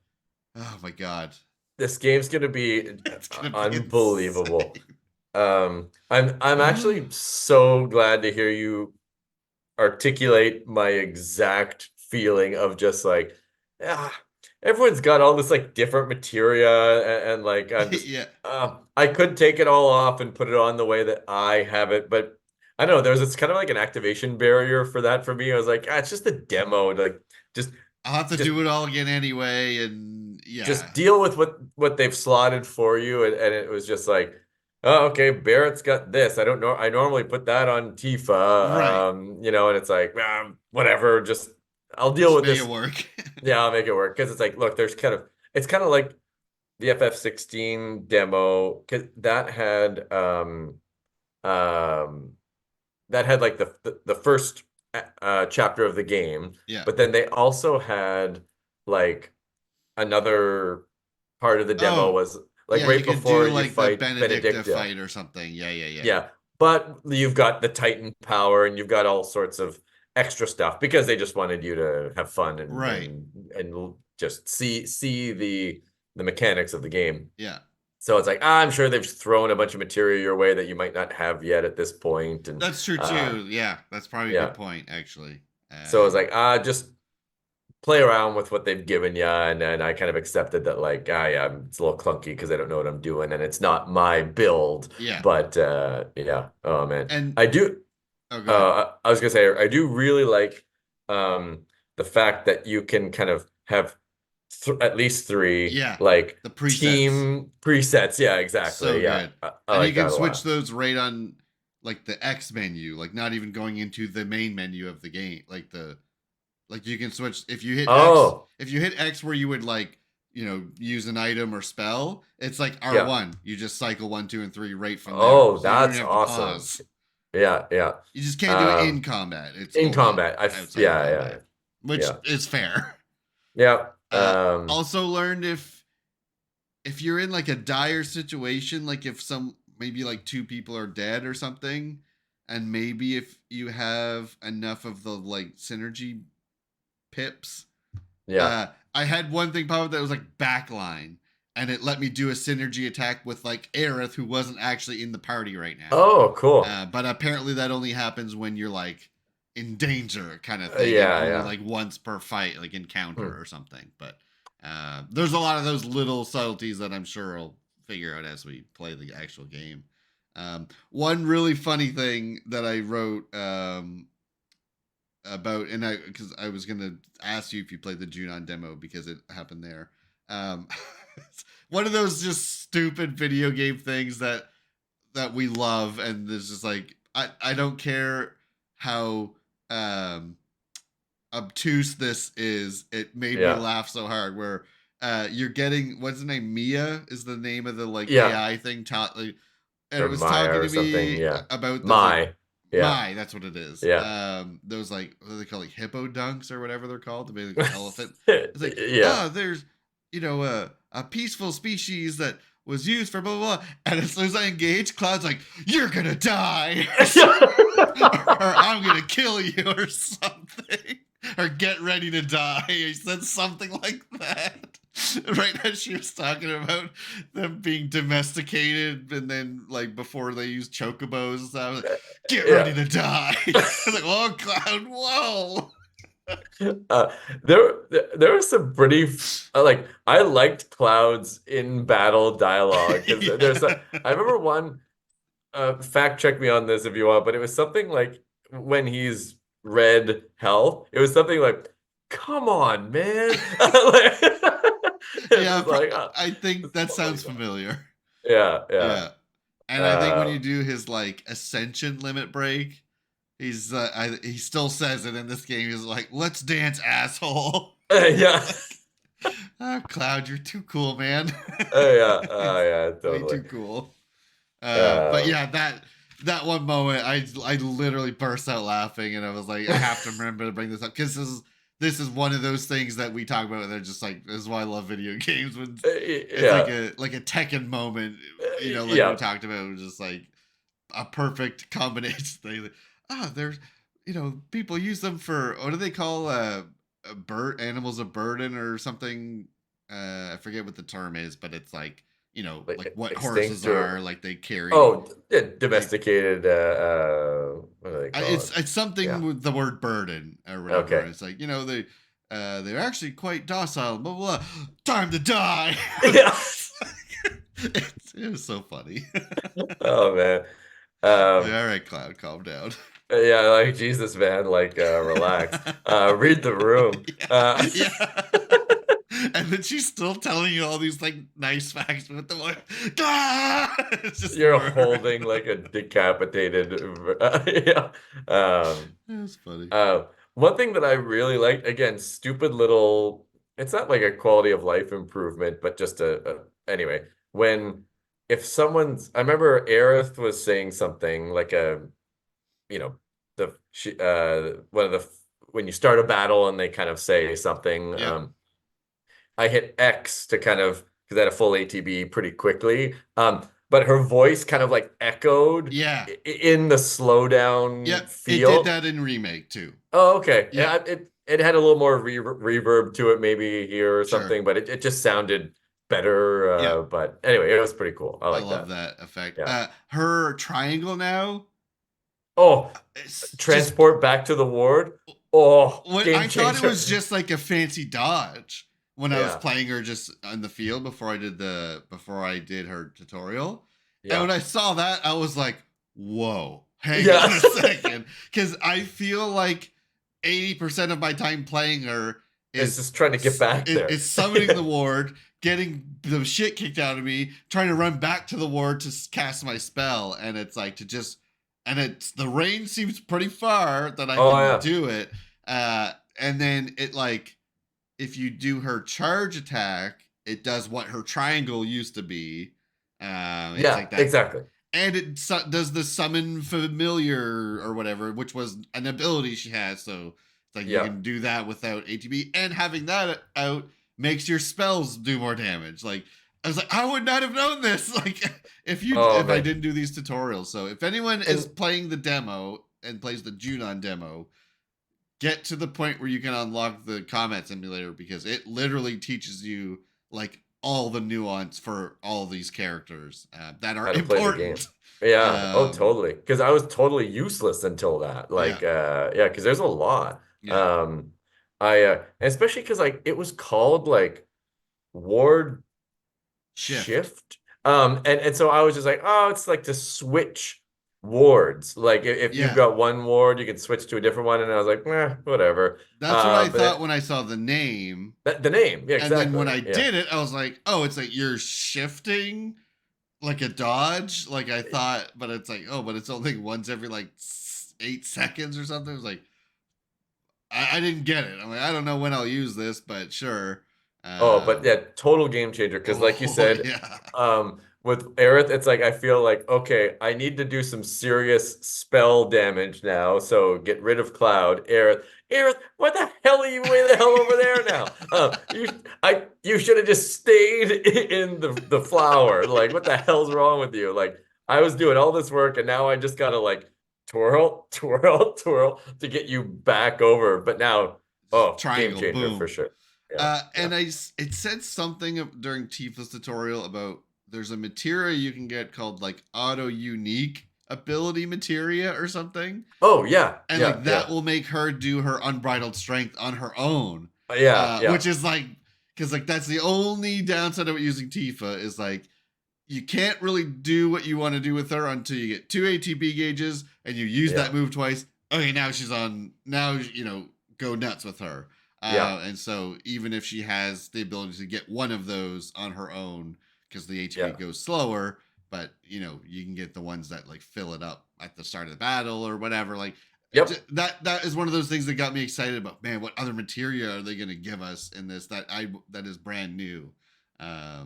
[SPEAKER 1] oh my god,
[SPEAKER 2] This game's gonna be
[SPEAKER 1] it's gonna be
[SPEAKER 2] unbelievable.
[SPEAKER 1] insane.
[SPEAKER 2] I'm actually so glad to hear you articulate my exact feeling of just like, ah, everyone's got all this like different materia, and like I'm just,
[SPEAKER 1] Yeah,
[SPEAKER 2] I could take it all off and put it on the way that I have it, but I don't know. There's it's kind of like an activation barrier for that for me. I was like, it's just a demo, like just
[SPEAKER 1] I'll have to
[SPEAKER 2] just
[SPEAKER 1] do it all again anyway, and yeah,
[SPEAKER 2] just deal with what they've slotted for you, and it was just like, oh, okay, Barrett's got this. I don't know. I normally put that on
[SPEAKER 1] right.
[SPEAKER 2] Tifa, and it's like, whatever. Just I'll deal
[SPEAKER 1] Just
[SPEAKER 2] with
[SPEAKER 1] make it
[SPEAKER 2] this.
[SPEAKER 1] work.
[SPEAKER 2] Yeah, I'll make it work because it's like, look, it's kind of like the FF16 demo because um that had like the first chapter of the game,
[SPEAKER 1] Yeah.
[SPEAKER 2] but then they also had like another part of the demo
[SPEAKER 1] Oh,
[SPEAKER 2] was like
[SPEAKER 1] yeah, you
[SPEAKER 2] right
[SPEAKER 1] could do
[SPEAKER 2] before you
[SPEAKER 1] like the
[SPEAKER 2] fight
[SPEAKER 1] Benedicta
[SPEAKER 2] Benedicta.
[SPEAKER 1] fight or something. Yeah, yeah, yeah.
[SPEAKER 2] Yeah. But you've got the Titan power and you've got all sorts of extra stuff because they just wanted you to have fun and
[SPEAKER 1] Right.
[SPEAKER 2] just see the mechanics of the game.
[SPEAKER 1] Yeah.
[SPEAKER 2] So it's like, I'm sure they've thrown a bunch of material your way that you might not have yet at this point. And
[SPEAKER 1] That's true too. Yeah, that's probably a good
[SPEAKER 2] yeah.
[SPEAKER 1] point, actually.
[SPEAKER 2] So it's like, just play around with what they've given you, and then I kind of accepted that like yeah, it's a little clunky because I don't know what I'm doing and it's not my build,
[SPEAKER 1] Yeah.
[SPEAKER 2] but yeah, oh man,
[SPEAKER 1] And
[SPEAKER 2] I do
[SPEAKER 1] oh, go ahead.
[SPEAKER 2] I was gonna say I do really like um the fact that you can kind of have at least three
[SPEAKER 1] Yeah,
[SPEAKER 2] like
[SPEAKER 1] the presets.
[SPEAKER 2] team presets. Yeah,
[SPEAKER 1] So
[SPEAKER 2] exactly. Yeah,
[SPEAKER 1] good.
[SPEAKER 2] I
[SPEAKER 1] And you
[SPEAKER 2] like
[SPEAKER 1] can
[SPEAKER 2] that a
[SPEAKER 1] switch
[SPEAKER 2] lot.
[SPEAKER 1] those right on like the X menu, like not even going into the main menu of the game. Like you can switch if you hit X,
[SPEAKER 2] Oh
[SPEAKER 1] if you hit X where you would like, use an item or spell, it's like
[SPEAKER 2] yeah.
[SPEAKER 1] R1. You just cycle 1, 2, and 3 right from there.
[SPEAKER 2] Oh,
[SPEAKER 1] So you don't even
[SPEAKER 2] that's
[SPEAKER 1] have to
[SPEAKER 2] awesome.
[SPEAKER 1] pause.
[SPEAKER 2] Yeah, yeah.
[SPEAKER 1] You just can't do it in
[SPEAKER 2] um
[SPEAKER 1] combat. It's
[SPEAKER 2] in
[SPEAKER 1] only
[SPEAKER 2] combat
[SPEAKER 1] outside of
[SPEAKER 2] yeah, yeah,
[SPEAKER 1] combat, which
[SPEAKER 2] yeah.
[SPEAKER 1] is fair.
[SPEAKER 2] Yeah.
[SPEAKER 1] Also learned if you're in like a dire situation, like if maybe like two people are dead or something, and maybe if you have enough of the like synergy pips,
[SPEAKER 2] Yeah.
[SPEAKER 1] I had one thing pop up that was like backline, and it let me do a synergy attack with like Aerith, who wasn't actually in the party right now.
[SPEAKER 2] Oh, cool.
[SPEAKER 1] But apparently that only happens when you're like in danger, kind of thing, and
[SPEAKER 2] Yeah,
[SPEAKER 1] only
[SPEAKER 2] yeah.
[SPEAKER 1] like once per fight, like encounter
[SPEAKER 2] Hmm.
[SPEAKER 1] or something. But there's a lot of those little subtleties that I'm sure I'll figure out as we play the actual game. One really funny thing that I wrote about, and because I was gonna ask you if you played the Junon demo because it happened there. Um, one of those just stupid video game things that we love, and there's just like I don't care how um obtuse this is. It made me
[SPEAKER 2] Yeah.
[SPEAKER 1] laugh so hard. Where you're getting, what's the name? Mia is the name of the like
[SPEAKER 2] Yeah.
[SPEAKER 1] AI thing. And it
[SPEAKER 2] Or
[SPEAKER 1] was
[SPEAKER 2] Maya
[SPEAKER 1] talking
[SPEAKER 2] or
[SPEAKER 1] to
[SPEAKER 2] something.
[SPEAKER 1] me
[SPEAKER 2] Yeah.
[SPEAKER 1] about those like
[SPEAKER 2] My. Yeah.
[SPEAKER 1] my, that's what it is.
[SPEAKER 2] Yeah.
[SPEAKER 1] Those like, what do they call, like hippo dunks or whatever they're called, to be like the elephant. It's like,
[SPEAKER 2] Yeah.
[SPEAKER 1] there's a peaceful species that was used for blah blah blah, and as soon as I engage, Cloud's like, "You're gonna die," or "I'm gonna kill you," or something, or "Get ready to die." He said something like that. Right as she was talking about them being domesticated, and then like before they used chocobos, I was like, "Get
[SPEAKER 2] Yeah.
[SPEAKER 1] ready to die." I was like, "Oh, Cloud, whoa!"
[SPEAKER 2] Uh, there was some pretty like I liked Cloud's in battle dialogue because
[SPEAKER 1] Yeah.
[SPEAKER 2] I remember one fact check me on this if you want, but it was something like when he's red health, it was something like, "Come on, man!" Like, it's
[SPEAKER 1] Yeah,
[SPEAKER 2] just like,
[SPEAKER 1] I think that
[SPEAKER 2] oh my
[SPEAKER 1] sounds
[SPEAKER 2] God.
[SPEAKER 1] familiar.
[SPEAKER 2] Yeah, yeah.
[SPEAKER 1] Yeah. And I think when
[SPEAKER 2] Uh,
[SPEAKER 1] you do his like ascension limit break, he still says it in this game. He's like, "Let's dance, asshole."
[SPEAKER 2] Yeah.
[SPEAKER 1] Like, oh, Cloud, you're too cool, man.
[SPEAKER 2] Oh yeah. Oh
[SPEAKER 1] It's
[SPEAKER 2] yeah.
[SPEAKER 1] way
[SPEAKER 2] Totally.
[SPEAKER 1] too cool. But
[SPEAKER 2] Um,
[SPEAKER 1] yeah, that one moment, I literally burst out laughing, and I was like, I have to remember to bring this up because this is one of those things that we talk about. And they're just like, this is why I love video games when it's
[SPEAKER 2] yeah.
[SPEAKER 1] like a Tekken moment, like we
[SPEAKER 2] Yeah.
[SPEAKER 1] talked about. It was just like a perfect combination thing. There's people use them for what do they call a bird animals of burden or something. I forget what the term is, but it's like like
[SPEAKER 2] Like
[SPEAKER 1] what horses
[SPEAKER 2] extinct
[SPEAKER 1] are
[SPEAKER 2] or
[SPEAKER 1] like they carry.
[SPEAKER 2] oh, yeah, domesticated. What do they call it?
[SPEAKER 1] It's something
[SPEAKER 2] Yeah.
[SPEAKER 1] with the word burden or whatever.
[SPEAKER 2] Okay.
[SPEAKER 1] It's like they're actually quite docile. Blah blah. Blah. Time to die.
[SPEAKER 2] Yeah.
[SPEAKER 1] It was so funny.
[SPEAKER 2] Oh man.
[SPEAKER 1] Like,
[SPEAKER 2] Um,
[SPEAKER 1] all right, Cloud, calm down.
[SPEAKER 2] yeah, like Jesus, man, like relax. Read the room.
[SPEAKER 1] Yeah, yeah. And then she's still telling you all these like nice facts with the like, it's just
[SPEAKER 2] You're
[SPEAKER 1] murder.
[SPEAKER 2] holding like a decapitated. Yeah. Um,
[SPEAKER 1] It was funny.
[SPEAKER 2] one thing that I really liked, again, stupid little. It's not like a quality of life improvement, but just anyway. When if someone's, I remember Aerith was saying something like you know, one of the when you start a battle and they kind of say something.
[SPEAKER 1] Yeah,
[SPEAKER 2] I hit X to kind of because I had a full ATB pretty quickly. But her voice kind of like echoed
[SPEAKER 1] yeah,
[SPEAKER 2] in the slowdown
[SPEAKER 1] yep. It did
[SPEAKER 2] feel.
[SPEAKER 1] that in remake too.
[SPEAKER 2] Oh, okay.
[SPEAKER 1] Yeah,
[SPEAKER 2] Yeah, it had a little more reverb to it maybe here or
[SPEAKER 1] sure.
[SPEAKER 2] something, but it just sounded better.
[SPEAKER 1] Yeah,
[SPEAKER 2] But anyway, it was pretty cool. I
[SPEAKER 1] I
[SPEAKER 2] like
[SPEAKER 1] love
[SPEAKER 2] that.
[SPEAKER 1] that effect.
[SPEAKER 2] Yeah.
[SPEAKER 1] Her triangle now,
[SPEAKER 2] Oh,
[SPEAKER 1] it's just
[SPEAKER 2] transport back to the ward. Oh,
[SPEAKER 1] what
[SPEAKER 2] game
[SPEAKER 1] I thought it
[SPEAKER 2] changer.
[SPEAKER 1] was just like a fancy dodge when I was
[SPEAKER 2] Yeah.
[SPEAKER 1] playing her just on the field before I did her tutorial. And
[SPEAKER 2] Yeah.
[SPEAKER 1] when I saw that, I was like, "Whoa, hang
[SPEAKER 2] Yeah.
[SPEAKER 1] on a second," because I feel like 80% of my time playing her
[SPEAKER 2] It's
[SPEAKER 1] is
[SPEAKER 2] just trying to get back there.
[SPEAKER 1] is summoning the ward, getting the shit kicked out of me, trying to run back to the ward to cast my spell, and it's like and it's the range seems pretty far that I
[SPEAKER 2] Oh
[SPEAKER 1] can
[SPEAKER 2] yeah.
[SPEAKER 1] do it. And then it like if you do her charge attack, it does what her triangle used to be. It's
[SPEAKER 2] Yeah,
[SPEAKER 1] like that,
[SPEAKER 2] exactly.
[SPEAKER 1] and it does the summon familiar or whatever, which was an ability she has. So it's like you
[SPEAKER 2] Yeah.
[SPEAKER 1] can do that without ATB, and having that out makes your spells do more damage. Like I was like, I would not have known this. Like
[SPEAKER 2] Oh
[SPEAKER 1] if I
[SPEAKER 2] man.
[SPEAKER 1] didn't do these tutorials. So if anyone is
[SPEAKER 2] And
[SPEAKER 1] playing the demo and plays the Junon demo, get to the point where you can unlock the combat simulator because it literally teaches you like all the nuance for all these characters that are
[SPEAKER 2] how to play the game.
[SPEAKER 1] important.
[SPEAKER 2] Yeah. Oh,
[SPEAKER 1] Um,
[SPEAKER 2] totally. Because I was totally useless until that.
[SPEAKER 1] yeah,
[SPEAKER 2] Like, yeah, because there's a lot.
[SPEAKER 1] yeah,
[SPEAKER 2] I especially because like it was called like Ward
[SPEAKER 1] shift.
[SPEAKER 2] Shift. And so I was just like, oh, it's like to switch wards. Like if you've
[SPEAKER 1] Yeah,
[SPEAKER 2] got one ward, you can switch to a different one. And I was like, whatever.
[SPEAKER 1] that's what I
[SPEAKER 2] But
[SPEAKER 1] thought when I saw the name.
[SPEAKER 2] the name, yeah,
[SPEAKER 1] And then when
[SPEAKER 2] exactly.
[SPEAKER 1] I
[SPEAKER 2] Yeah.
[SPEAKER 1] did it, I was like, oh, it's like you're shifting like a dodge. Like I thought, but it's like, oh, but it's only once every like 8 seconds or something. It was like, I didn't get it. I'm like, I don't know when I'll use this, but sure.
[SPEAKER 2] Oh, but
[SPEAKER 1] Um,
[SPEAKER 2] yeah, total game changer. Because like you
[SPEAKER 1] oh,
[SPEAKER 2] said,
[SPEAKER 1] yeah.
[SPEAKER 2] with Aerith, it's like I feel like, okay, I need to do some serious spell damage now. So get rid of Cloud. Aerith, what the hell are you way the hell over there now? You should have just stayed in the flower. Like, what the hell's wrong with you? Like, I was doing all this work and now I just gotta like twirl, twirl, twirl to get you back over. But now, oh, game
[SPEAKER 1] Triangle,
[SPEAKER 2] changer for
[SPEAKER 1] boom.
[SPEAKER 2] sure. Yeah, yeah.
[SPEAKER 1] And it said something during Tifa's tutorial about there's a materia you can get called like auto unique ability materia or something,
[SPEAKER 2] Oh yeah,
[SPEAKER 1] and
[SPEAKER 2] yeah,
[SPEAKER 1] like
[SPEAKER 2] yeah,
[SPEAKER 1] that will make her do her unbridled strength on her own,
[SPEAKER 2] yeah, yeah,
[SPEAKER 1] which is like because like that's the only downside of using Tifa is like you can't really do what you want to do with her until you get 2 ATB gauges and you use
[SPEAKER 2] yeah,
[SPEAKER 1] that move twice. Okay, now she's on. Now go nuts with her.
[SPEAKER 2] yeah,
[SPEAKER 1] And so even if she has the ability to get one of those on her own, because the ATB
[SPEAKER 2] yeah,
[SPEAKER 1] goes slower, but you can get the ones that like fill it up at the start of the battle or whatever. Like That is one of those things that got me excited about. Man, what other material are they going to give us in this that is brand new? Yeah,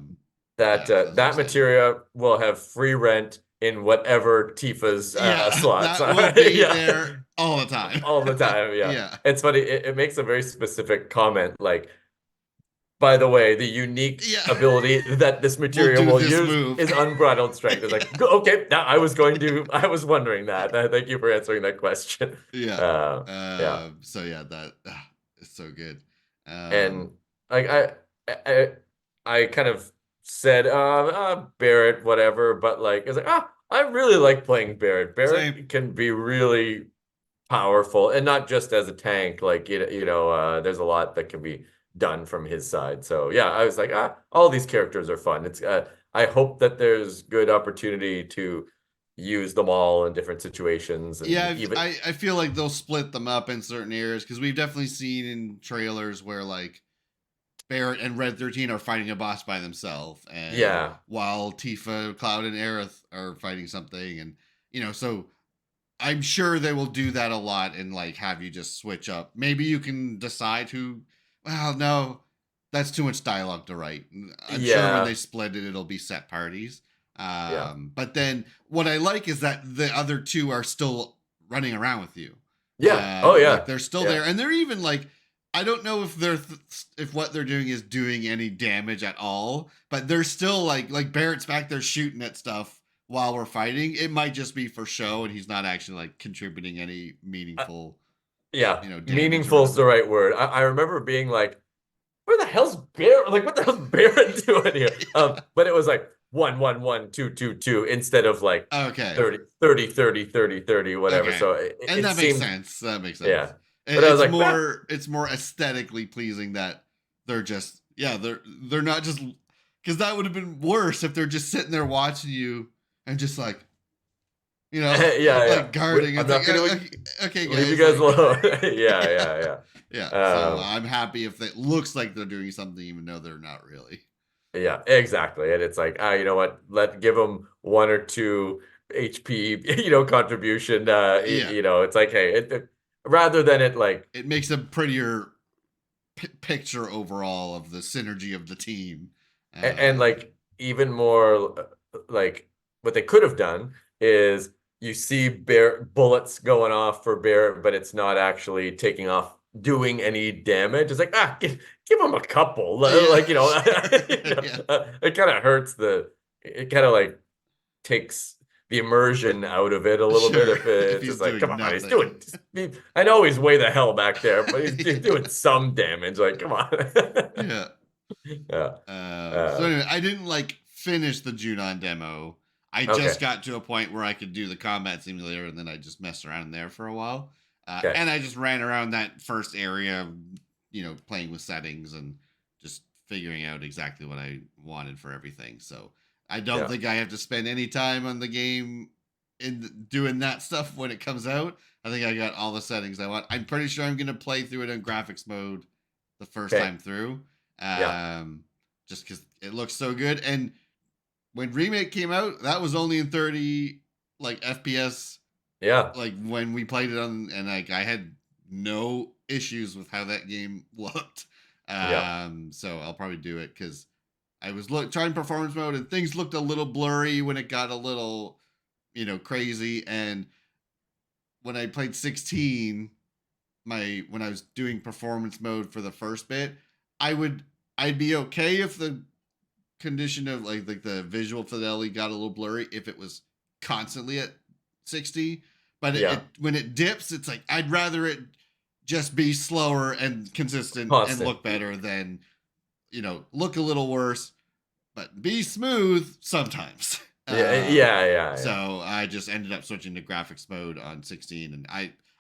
[SPEAKER 1] so I was
[SPEAKER 2] That
[SPEAKER 1] excited.
[SPEAKER 2] materia will have free rent in whatever Tifa's
[SPEAKER 1] Yeah,
[SPEAKER 2] slots
[SPEAKER 1] that will
[SPEAKER 2] are.
[SPEAKER 1] be
[SPEAKER 2] Yeah.
[SPEAKER 1] there all the time.
[SPEAKER 2] All the time. Yeah.
[SPEAKER 1] Yeah,
[SPEAKER 2] It's funny. It makes a very specific comment. Like, by the way, the unique
[SPEAKER 1] yeah.
[SPEAKER 2] ability that this
[SPEAKER 1] We'll
[SPEAKER 2] material
[SPEAKER 1] do
[SPEAKER 2] will
[SPEAKER 1] this
[SPEAKER 2] use
[SPEAKER 1] move.
[SPEAKER 2] is unbridled strength. It's
[SPEAKER 1] Yeah.
[SPEAKER 2] like, okay, now I was wondering that. Thank you for answering that question.
[SPEAKER 1] Yeah.
[SPEAKER 2] Yeah.
[SPEAKER 1] So yeah, that is so good.
[SPEAKER 2] And like I, I kind of said, Barrett, whatever, but like it's like, I really like playing Barrett.
[SPEAKER 1] Same.
[SPEAKER 2] Barrett can be really powerful, and not just as a tank. Like there's a lot that can be done from his side. So yeah, I was like, all these characters are fun. It's I hope that there's good opportunity to use them all in different situations, and
[SPEAKER 1] Yeah,
[SPEAKER 2] even
[SPEAKER 1] I feel like they'll split them up in certain areas because we've definitely seen in trailers where like Barrett and Red 13 are fighting a boss by themselves, and
[SPEAKER 2] yeah,
[SPEAKER 1] while Tifa, Cloud, and Aerith are fighting something, and so I'm sure they will do that a lot and like have you just switch up. Maybe you can decide who. Well, no, that's too much dialogue to write. I'm sure when they
[SPEAKER 2] yeah,
[SPEAKER 1] split it, it'll be set parties.
[SPEAKER 2] yeah,
[SPEAKER 1] But then what I like is that the other two are still running around with you.
[SPEAKER 2] yeah. Oh
[SPEAKER 1] Like
[SPEAKER 2] yeah,
[SPEAKER 1] they're still
[SPEAKER 2] yeah.
[SPEAKER 1] there, and they're even like I don't know if if what they're doing is doing any damage at all, but they're still like Barrett's back there shooting at stuff while we're fighting. It might just be for show, and he's not actually like contributing any meaningful,
[SPEAKER 2] Yeah,
[SPEAKER 1] damage or
[SPEAKER 2] meaningful is the
[SPEAKER 1] whatever.
[SPEAKER 2] right word. I remember being like, where the hell's Barrett? Like, what the hell's Barrett doing here?
[SPEAKER 1] Yeah.
[SPEAKER 2] But it was like 1 1 1 2 2 2 instead of like
[SPEAKER 1] Okay.
[SPEAKER 2] 30 30 30 30 whatever.
[SPEAKER 1] Okay.
[SPEAKER 2] So
[SPEAKER 1] And
[SPEAKER 2] it
[SPEAKER 1] that makes
[SPEAKER 2] seemed,
[SPEAKER 1] sense. That makes sense.
[SPEAKER 2] yeah. But I was like,
[SPEAKER 1] It's more aesthetically pleasing that they're just they're not just because that would have been worse if they're just sitting there watching you and just like
[SPEAKER 2] yeah, yeah.
[SPEAKER 1] like guarding.
[SPEAKER 2] I'm
[SPEAKER 1] It's
[SPEAKER 2] not
[SPEAKER 1] like
[SPEAKER 2] gonna
[SPEAKER 1] okay,
[SPEAKER 2] leave you
[SPEAKER 1] guys,
[SPEAKER 2] guys
[SPEAKER 1] like
[SPEAKER 2] alone. Yeah, yeah,
[SPEAKER 1] yeah.
[SPEAKER 2] yeah.
[SPEAKER 1] So I'm happy if it looks like they're doing something, even though they're not really.
[SPEAKER 2] Yeah, exactly. And it's like, you know what? Give them 1 or 2 HP, contribution.
[SPEAKER 1] Yeah,
[SPEAKER 2] It's like, hey, rather than it like,
[SPEAKER 1] it makes a prettier picture overall of the synergy of the team.
[SPEAKER 2] and like even more like what they could have done is you see bullets going off for Barrett, but it's not actually taking off doing any damage. It's like, give him a couple.
[SPEAKER 1] Yeah,
[SPEAKER 2] Like,
[SPEAKER 1] sure. Yeah,
[SPEAKER 2] it kind of hurts it kind of like takes the immersion out of it a little bit
[SPEAKER 1] sure.
[SPEAKER 2] if
[SPEAKER 1] If
[SPEAKER 2] it's
[SPEAKER 1] he's
[SPEAKER 2] just like, come
[SPEAKER 1] doing
[SPEAKER 2] on, he's
[SPEAKER 1] nothing.
[SPEAKER 2] doing. I know he's way the hell back there, but he's
[SPEAKER 1] Yeah.
[SPEAKER 2] doing some damage. Like, come on.
[SPEAKER 1] Yeah.
[SPEAKER 2] Yeah.
[SPEAKER 1] So
[SPEAKER 2] Um,
[SPEAKER 1] anyway, I didn't like finish the Junon demo. I
[SPEAKER 2] okay.
[SPEAKER 1] just got to a point where I could do the combat simulator, and then I just messed around there for a while.
[SPEAKER 2] Okay.
[SPEAKER 1] And I just ran around that first area, playing with settings and just figuring out exactly what I wanted for everything. So I don't
[SPEAKER 2] Yeah.
[SPEAKER 1] think I have to spend any time on the game in doing that stuff when it comes out. I think I got all the settings I want. I'm pretty sure I'm going to play through it in graphics mode the first
[SPEAKER 2] Okay.
[SPEAKER 1] time through.
[SPEAKER 2] Yeah.
[SPEAKER 1] Just because it looks so good. And when remake came out, that was only in 30 like FPS.
[SPEAKER 2] Yeah.
[SPEAKER 1] Like when we played it on, and like I had no issues with how that game looked.
[SPEAKER 2] Yeah.
[SPEAKER 1] So I'll probably do it because I was trying performance mode and things looked a little blurry when it got a little, crazy. And when I played 16, when I was doing performance mode for the first bit, I'd be okay if the condition of like the visual fidelity got a little blurry if it was constantly at 60, but
[SPEAKER 2] Yeah.
[SPEAKER 1] when it dips, it's like I'd rather it just be slower and consistent and
[SPEAKER 2] Constant.
[SPEAKER 1] look better than look a little worse but be smooth sometimes.
[SPEAKER 2] Yeah. Yeah. Yeah. Yeah.
[SPEAKER 1] So I just ended up switching to graphics mode on 16, and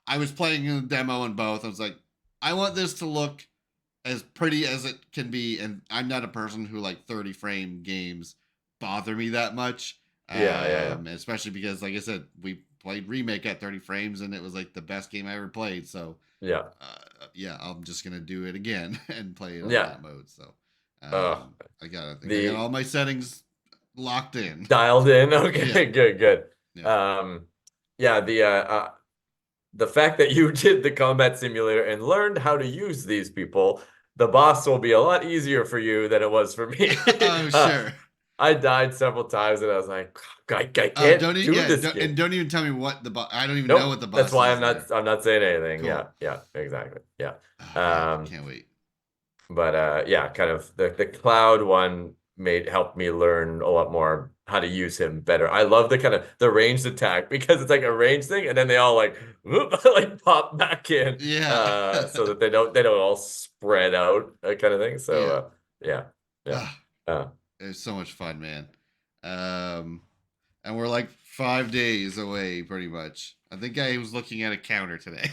[SPEAKER 1] I was playing a demo in both. I was like, I want this to look as pretty as it can be, and I'm not a person who like 30 frame games bother me that much.
[SPEAKER 2] Yeah. Yeah.
[SPEAKER 1] Especially because, like I said, we played remake at 30 frames, and it was like the best game I ever played. So
[SPEAKER 2] Yeah.
[SPEAKER 1] yeah, I'm just gonna do it again and play it on
[SPEAKER 2] Yeah.
[SPEAKER 1] that mode. So
[SPEAKER 2] Uh,
[SPEAKER 1] I got
[SPEAKER 2] the
[SPEAKER 1] all my settings locked in.
[SPEAKER 2] dialed in.
[SPEAKER 1] Yeah,
[SPEAKER 2] Okay. Good. Good.
[SPEAKER 1] yeah,
[SPEAKER 2] Yeah. the fact that you did the combat simulator and learned how to use these people, the boss will be a lot easier for you than it was for me.
[SPEAKER 1] Oh, sure.
[SPEAKER 2] I died several times and I was like, I can't
[SPEAKER 1] Don't e-
[SPEAKER 2] do
[SPEAKER 1] yeah,
[SPEAKER 2] this
[SPEAKER 1] don't, and
[SPEAKER 2] game.
[SPEAKER 1] don't even tell me what the boss. I don't even know what
[SPEAKER 2] Nope.
[SPEAKER 1] the
[SPEAKER 2] That's
[SPEAKER 1] boss
[SPEAKER 2] why
[SPEAKER 1] is there.
[SPEAKER 2] I'm not saying anything.
[SPEAKER 1] Cool.
[SPEAKER 2] Yeah, exactly. Yeah.
[SPEAKER 1] Oh man,
[SPEAKER 2] Um,
[SPEAKER 1] can't wait.
[SPEAKER 2] but yeah, kind of the cloud one helped me learn a lot more how to use him better. I love the kind of the ranged attack because it's like a range thing, and then they all like whoop, like pop back in,
[SPEAKER 1] Yeah.
[SPEAKER 2] so that they don't all spread out, kind of thing. So
[SPEAKER 1] Yeah.
[SPEAKER 2] yeah, yeah.
[SPEAKER 1] Ah,
[SPEAKER 2] Uh,
[SPEAKER 1] it was so much fun, man. Um, and we're like 5 days away, pretty much. I think I was looking at a counter today.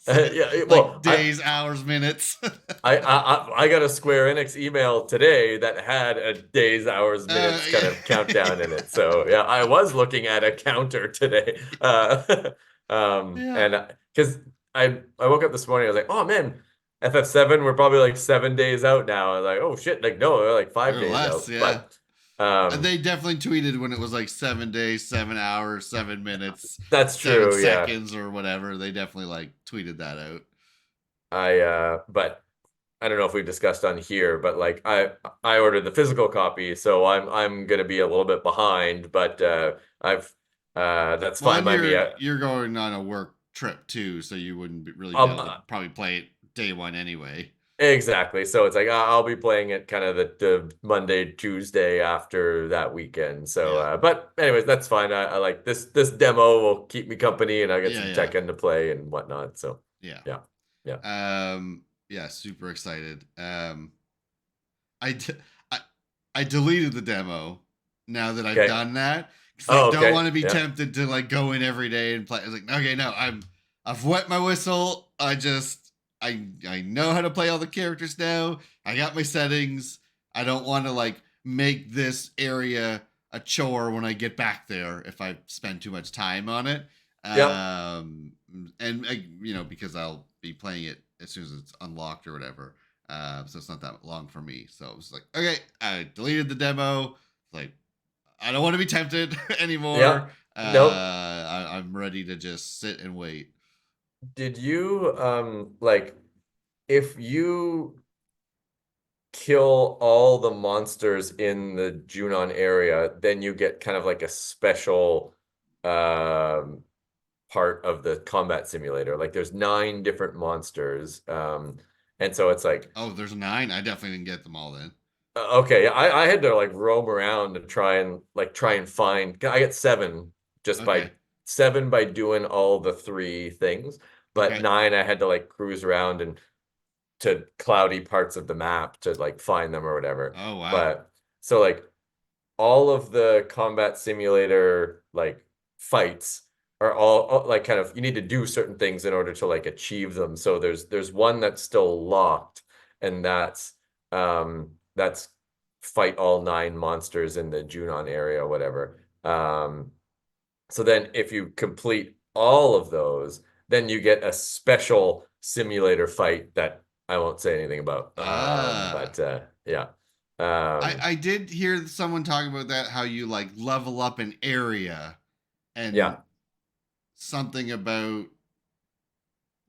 [SPEAKER 2] yeah.
[SPEAKER 1] Like
[SPEAKER 2] Well,
[SPEAKER 1] days, hours, minutes.
[SPEAKER 2] I got a Square Enix email today that had a days, hours, minutes kind
[SPEAKER 1] Yeah.
[SPEAKER 2] of countdown in it. So yeah, I was looking at a counter today.
[SPEAKER 1] Yeah.
[SPEAKER 2] And because I woke up this morning, I was like, oh man, FF7, we're probably like 7 days out now. I was like, oh shit, like no, we're like five
[SPEAKER 1] Or
[SPEAKER 2] days
[SPEAKER 1] less,
[SPEAKER 2] out.
[SPEAKER 1] yeah.
[SPEAKER 2] But um,
[SPEAKER 1] They definitely tweeted when it was like 7 days, 7 hours, 7 minutes,
[SPEAKER 2] that's
[SPEAKER 1] seven
[SPEAKER 2] true, yeah.
[SPEAKER 1] seconds, or whatever. They definitely like tweeted that out.
[SPEAKER 2] But I don't know if we've discussed on here, but like I ordered the physical copy, so I'm gonna be a little bit behind, but I've that's
[SPEAKER 1] Well,
[SPEAKER 2] fine
[SPEAKER 1] and
[SPEAKER 2] by me.
[SPEAKER 1] you're going on a work trip too, so you wouldn't really be
[SPEAKER 2] Um,
[SPEAKER 1] able to probably play it day one anyway.
[SPEAKER 2] exactly. So it's like I'll be playing it kind of the Monday, Tuesday after that weekend. So
[SPEAKER 1] Yeah.
[SPEAKER 2] but anyways, that's fine. I like this demo will keep me company and I get
[SPEAKER 1] Yeah,
[SPEAKER 2] some
[SPEAKER 1] yeah.
[SPEAKER 2] Tekken to play and whatnot. So
[SPEAKER 1] Yeah.
[SPEAKER 2] yeah. Yeah.
[SPEAKER 1] Yeah, super excited. I, d- I I deleted the demo now that I've
[SPEAKER 2] Okay.
[SPEAKER 1] done that because I
[SPEAKER 2] Oh,
[SPEAKER 1] don't
[SPEAKER 2] okay.
[SPEAKER 1] want to be
[SPEAKER 2] Yeah.
[SPEAKER 1] tempted to like go in every day and play. I was like, okay, no, I've wet my whistle. I know how to play all the characters now. I got my settings. I don't want to like make this area a chore when I get back there if I spend too much time on it.
[SPEAKER 2] Yep.
[SPEAKER 1] And because I'll be playing it as soon as it's unlocked or whatever. So it's not that long for me. So it was like, okay, I deleted the demo. Like, I don't want to be tempted anymore.
[SPEAKER 2] Yep. Nope.
[SPEAKER 1] I'm ready to just sit and wait.
[SPEAKER 2] Did you like if you kill all the monsters in the Junon area, then you get kind of like a special um part of the combat simulator. Like there's 9 different monsters. And so it's like
[SPEAKER 1] Oh, there's 9. I definitely didn't get them all then.
[SPEAKER 2] okay, yeah, I had to like roam around and try and find. I get 7 just by
[SPEAKER 1] Okay.
[SPEAKER 2] 7 by doing all the 3 things, but
[SPEAKER 1] Okay.
[SPEAKER 2] 9 I had to like cruise around and to cloudy parts of the map to like find them or whatever.
[SPEAKER 1] Oh, wow.
[SPEAKER 2] But so like all of the combat simulator like fights are all like kind of you need to do certain things in order to like achieve them. So there's one that's still locked, and that's fight all 9 monsters in the Junon area or whatever. So then if you complete all of those, then you get a special simulator fight that I won't say anything about.
[SPEAKER 1] Ah.
[SPEAKER 2] But yeah.
[SPEAKER 1] I did hear someone talk about that, how you like level up an area and
[SPEAKER 2] Yeah.
[SPEAKER 1] something about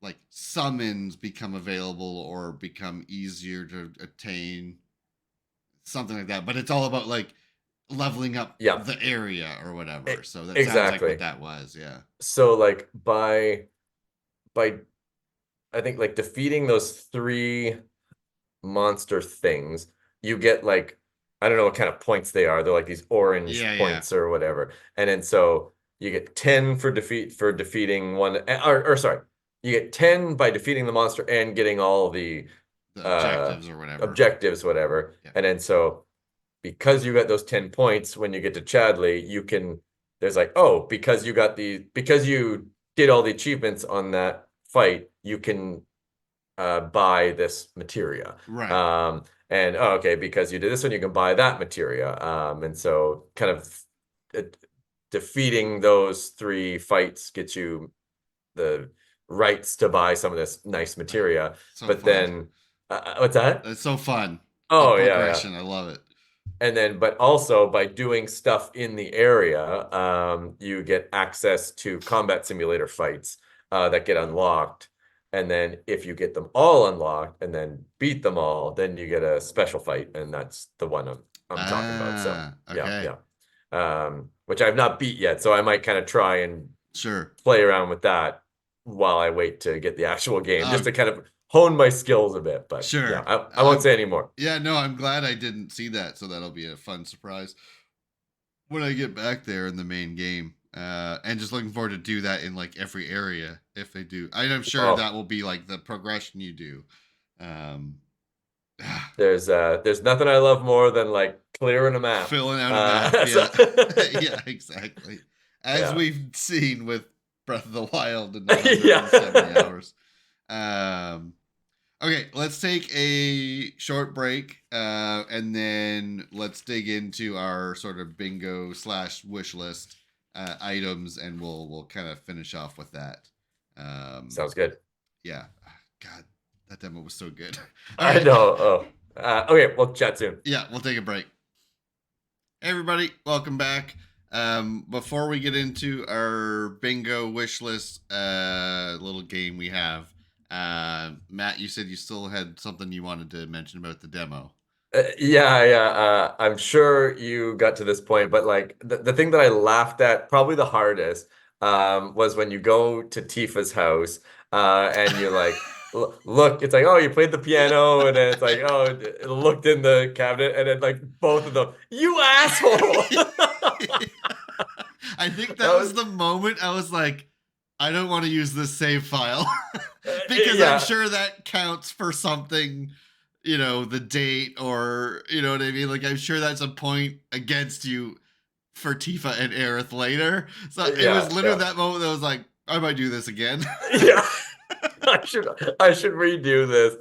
[SPEAKER 1] like summons become available or become easier to attain, something like that. But it's all about like leveling up
[SPEAKER 2] Yeah.
[SPEAKER 1] the area or whatever. So that sounds like
[SPEAKER 2] Exactly.
[SPEAKER 1] what that was. Yeah.
[SPEAKER 2] So like by I think like defeating those 3 monster things, you get like I don't know what kind of points they are. They're like these orange
[SPEAKER 1] Yeah. Yeah.
[SPEAKER 2] points or whatever. And then so you get 10 for defeating one or sorry, you get 10 by defeating the monster and getting all the
[SPEAKER 1] The objectives or whatever.
[SPEAKER 2] objectives, whatever.
[SPEAKER 1] Yeah.
[SPEAKER 2] And then so because you got those 10 points when you get to Chadley, you can there's like, oh, because you did all the achievements on that fight, you can buy this materia.
[SPEAKER 1] Right.
[SPEAKER 2] And oh, okay, because you did this one, you can buy that materia. And so kind of defeating those 3 fights gets you the rights to buy some of this nice materia.
[SPEAKER 1] So
[SPEAKER 2] but
[SPEAKER 1] fun.
[SPEAKER 2] then what's that?
[SPEAKER 1] It's so fun.
[SPEAKER 2] Oh,
[SPEAKER 1] The
[SPEAKER 2] yeah,
[SPEAKER 1] progression. I love it.
[SPEAKER 2] And then, but also by doing stuff in the area, you get access to combat simulator fights. that get unlocked. And then if you get them all unlocked and then beat them all, then you get a special fight, and that's the one I'm talking about. So yeah,
[SPEAKER 1] Okay.
[SPEAKER 2] yeah. Which I've not beat yet, so I might kind of try and
[SPEAKER 1] Sure.
[SPEAKER 2] play around with that while I wait to get the actual game, just
[SPEAKER 1] Uh,
[SPEAKER 2] to kind of hone my skills a bit. But yeah,
[SPEAKER 1] sure.
[SPEAKER 2] I won't say anymore.
[SPEAKER 1] Yeah, no, I'm glad I didn't see that, so that'll be a fun surprise when I get back there in the main game. And just looking forward to do that in like every area if they do. I'm sure
[SPEAKER 2] Oh,
[SPEAKER 1] that will be like the progression you do. Um,
[SPEAKER 2] there's nothing I love more than like clearing a map.
[SPEAKER 1] filling out a map, yeah. Yeah, exactly. As
[SPEAKER 2] Yeah.
[SPEAKER 1] we've seen with Breath of the Wild in 170
[SPEAKER 2] Yeah.
[SPEAKER 1] hours. Um, okay, let's take a short break, and then let's dig into our sort of bingo slash wish list items, and we'll kind of finish off with that.
[SPEAKER 2] Sounds good.
[SPEAKER 1] Yeah, God, that demo was so good. All
[SPEAKER 2] I
[SPEAKER 1] right,
[SPEAKER 2] know. Oh. Okay, we'll chat soon.
[SPEAKER 1] yeah, we'll take a break. Hey everybody, welcome back. Before we get into our bingo wish list little game we have, Matt, you said you still had something you wanted to mention about the demo.
[SPEAKER 2] Yeah. I'm sure you got to this point, but like the thing that I laughed at probably the hardest was when you go to Tifa's house and you're like, look, it's like, oh, you played the piano, and then it's like, oh, it looked in the cabinet, and then like both of them, you asshole.
[SPEAKER 1] I think
[SPEAKER 2] That
[SPEAKER 1] that was
[SPEAKER 2] was
[SPEAKER 1] the moment I was like, I don't want to use this save file because I'm
[SPEAKER 2] yeah,
[SPEAKER 1] sure that counts for something, the date or, you know what I mean? Like, I'm sure that's a point against you for Tifa and Aerith later. So it was literally
[SPEAKER 2] yeah.
[SPEAKER 1] that moment that I was like, I might do this again.
[SPEAKER 2] Yeah. I should redo this.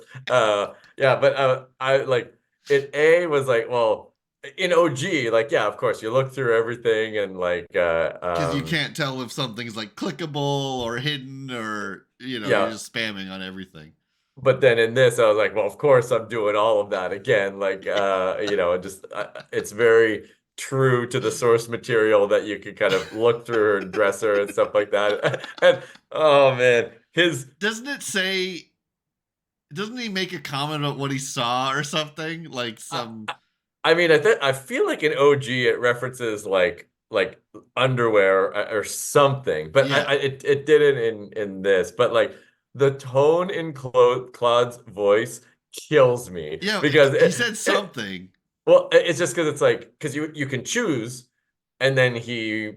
[SPEAKER 2] Yeah, but I like it. A was like, well, in OG, like, yeah, of course, you look through everything and like,
[SPEAKER 1] Because you can't tell if something's like clickable or hidden or, you're
[SPEAKER 2] yeah.
[SPEAKER 1] just spamming on everything.
[SPEAKER 2] But then in this, I was like, well, of course, I'm doing all of that again. Like, just it's very true to the source material that you can kind of look through her dresser and stuff like that. And oh man, his
[SPEAKER 1] Doesn't it say, doesn't he make a comment about what he saw or something? Like
[SPEAKER 2] I,
[SPEAKER 1] some.
[SPEAKER 2] I mean, I feel like in OG it references like underwear or something, but
[SPEAKER 1] Yeah.
[SPEAKER 2] it didn't in this. But like the tone in Claude's voice kills me
[SPEAKER 1] Yeah.
[SPEAKER 2] because
[SPEAKER 1] He said something.
[SPEAKER 2] well, it's just because it's like because you can choose, and then he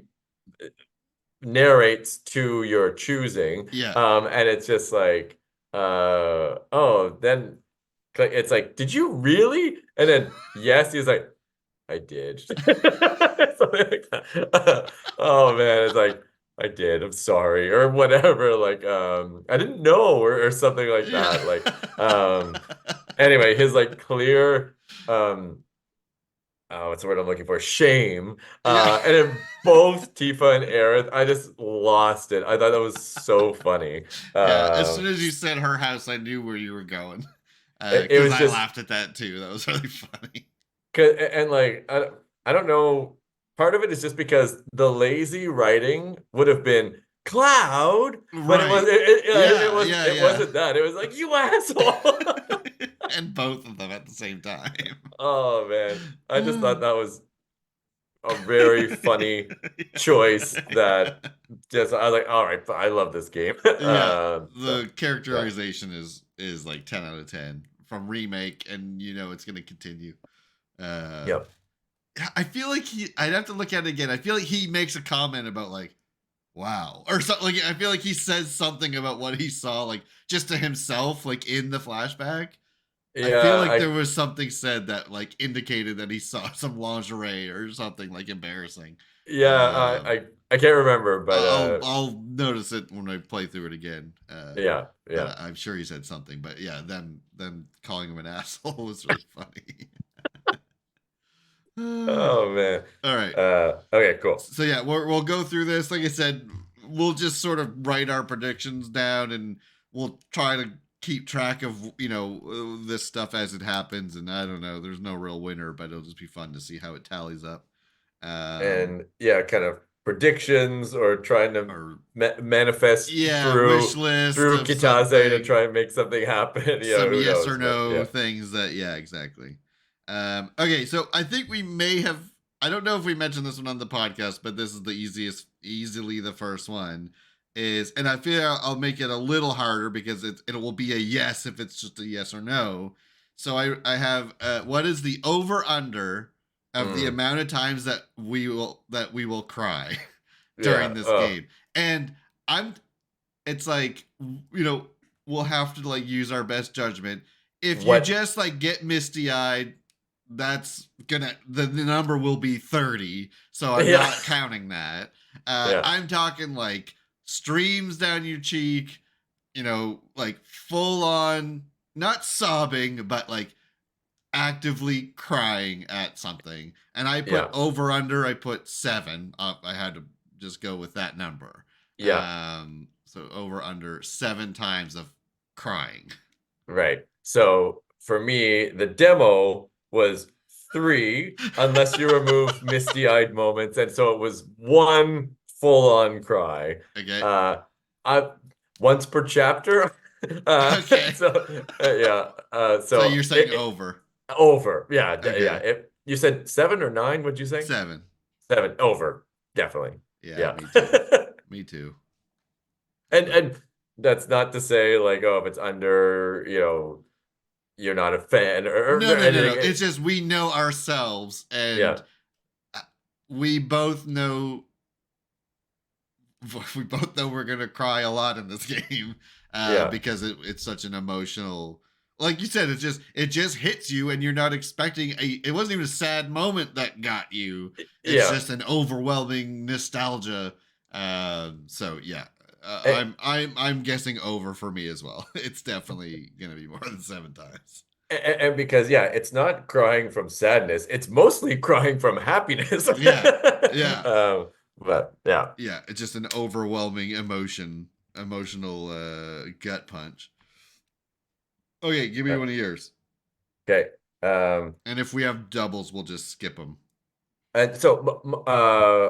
[SPEAKER 2] narrates to your choosing,
[SPEAKER 1] Yeah.
[SPEAKER 2] and it's just like oh, then it's like, did you really? And then yes, he's like, I did. Something like that. Oh man, it's like I did. I'm sorry, or whatever. Like, I didn't know, or something like
[SPEAKER 1] Yeah.
[SPEAKER 2] that. Like, anyway, his like clear, oh, what's the word I'm looking for? Shame.
[SPEAKER 1] Yeah.
[SPEAKER 2] And in both Tifa and Aerith, I just lost it. I thought that was so funny.
[SPEAKER 1] Yeah. As soon as you
[SPEAKER 2] It,
[SPEAKER 1] said her house, I knew where you were going.
[SPEAKER 2] it
[SPEAKER 1] Because
[SPEAKER 2] was
[SPEAKER 1] I
[SPEAKER 2] just
[SPEAKER 1] laughed at that too. That was really funny.
[SPEAKER 2] And like I don't know. Part of it is just because the lazy writing would have been Cloud, but it was
[SPEAKER 1] Right. Yeah. Yeah.
[SPEAKER 2] it
[SPEAKER 1] Yeah.
[SPEAKER 2] wasn't that. It was like, you asshole.
[SPEAKER 1] And both of them at the same time.
[SPEAKER 2] Oh man, I just thought that was a very funny choice that just I was like, all right, I love this game.
[SPEAKER 1] Yeah,
[SPEAKER 2] So
[SPEAKER 1] the
[SPEAKER 2] yeah,
[SPEAKER 1] characterization is like 10 out of 10 from remake, and it's going to continue. Uh,
[SPEAKER 2] yep,
[SPEAKER 1] I feel like I'd have to look at it again. I feel like he makes a comment about like, wow, or something. Like, I feel like he says something about what he saw, like just to himself, like in the flashback. I feel
[SPEAKER 2] yeah,
[SPEAKER 1] like
[SPEAKER 2] I
[SPEAKER 1] there was something said that like indicated that he saw some lingerie or something like embarrassing.
[SPEAKER 2] yeah,
[SPEAKER 1] Um,
[SPEAKER 2] I can't remember, but
[SPEAKER 1] I'll notice it when I play through it again.
[SPEAKER 2] yeah, yeah.
[SPEAKER 1] But I'm sure he said something. But yeah, them calling him an asshole was really funny.
[SPEAKER 2] Oh man.
[SPEAKER 1] All right.
[SPEAKER 2] Okay, cool.
[SPEAKER 1] So yeah, we'll go through this. Like I said, we'll just sort of write our predictions down, and we'll try to keep track of this stuff as it happens. And I don't know, there's no real winner, but it'll just be fun to see how it tallies up. Um,
[SPEAKER 2] And yeah, kind of predictions or trying to
[SPEAKER 1] or
[SPEAKER 2] manifest
[SPEAKER 1] yeah, wish
[SPEAKER 2] through
[SPEAKER 1] list
[SPEAKER 2] through
[SPEAKER 1] of
[SPEAKER 2] Kitase to
[SPEAKER 1] something,
[SPEAKER 2] try and make something happen.
[SPEAKER 1] some
[SPEAKER 2] Who
[SPEAKER 1] yes or
[SPEAKER 2] knows? But
[SPEAKER 1] no
[SPEAKER 2] yeah.
[SPEAKER 1] things that yeah, exactly. Okay, so I think we may have, I don't know if we mentioned this one on the podcast, but this is the easily the first one is, and I feel I'll make it a little harder because it will be a yes if it's just a yes or no. So I have what is the over under of the
[SPEAKER 2] Mm,
[SPEAKER 1] amount of times that we will cry
[SPEAKER 2] yeah.
[SPEAKER 1] during this
[SPEAKER 2] Oh,
[SPEAKER 1] game. And I'm it's like, we'll have to like use our best judgment. If you
[SPEAKER 2] what?
[SPEAKER 1] just like get misty eyed, that's gonna the number will be 30. So I'm
[SPEAKER 2] Yeah.
[SPEAKER 1] not counting that.
[SPEAKER 2] Yeah.
[SPEAKER 1] I'm talking like streams down your cheek, like full on, not sobbing, but like actively crying at something. And I put
[SPEAKER 2] Yeah.
[SPEAKER 1] over under, I put 7. I had to just go with that number.
[SPEAKER 2] Yeah.
[SPEAKER 1] So over under 7 times of crying.
[SPEAKER 2] Right. So for me, the demo was 3, unless you remove misty-eyed moments, and so it was 1 full-on cry.
[SPEAKER 1] Okay.
[SPEAKER 2] Uh, I once per chapter.
[SPEAKER 1] Okay.
[SPEAKER 2] So yeah.
[SPEAKER 1] So you're
[SPEAKER 2] So
[SPEAKER 1] saying over.
[SPEAKER 2] over. Yeah. Yeah.
[SPEAKER 1] Okay.
[SPEAKER 2] You said 7 or 9? What'd you say?
[SPEAKER 1] 7.
[SPEAKER 2] 7 over. Definitely.
[SPEAKER 1] Yeah,
[SPEAKER 2] Yeah.
[SPEAKER 1] me too. Me too.
[SPEAKER 2] And that's not to say like, oh, if it's under, you're not a fan
[SPEAKER 1] No,
[SPEAKER 2] or
[SPEAKER 1] no, no, no.
[SPEAKER 2] anything.
[SPEAKER 1] It's just we know ourselves, and
[SPEAKER 2] Yeah,
[SPEAKER 1] uh, we both know we both know we're gonna cry a lot in this game,
[SPEAKER 2] yeah,
[SPEAKER 1] because it's such an emotional. Like you said, it just hits you, and you're not expecting a. It wasn't even a sad moment that got you. It's
[SPEAKER 2] yeah.
[SPEAKER 1] just an overwhelming nostalgia. So yeah,
[SPEAKER 2] And,
[SPEAKER 1] I'm guessing over for me as well. It's definitely gonna be more than 7 times.
[SPEAKER 2] and because yeah, it's not crying from sadness; it's mostly crying from happiness.
[SPEAKER 1] Yeah, yeah,
[SPEAKER 2] But yeah,
[SPEAKER 1] yeah. It's just an overwhelming emotional gut punch. Okay, give me
[SPEAKER 2] uh,
[SPEAKER 1] one of yours.
[SPEAKER 2] okay.
[SPEAKER 1] And if we have doubles, we'll just skip them.
[SPEAKER 2] And so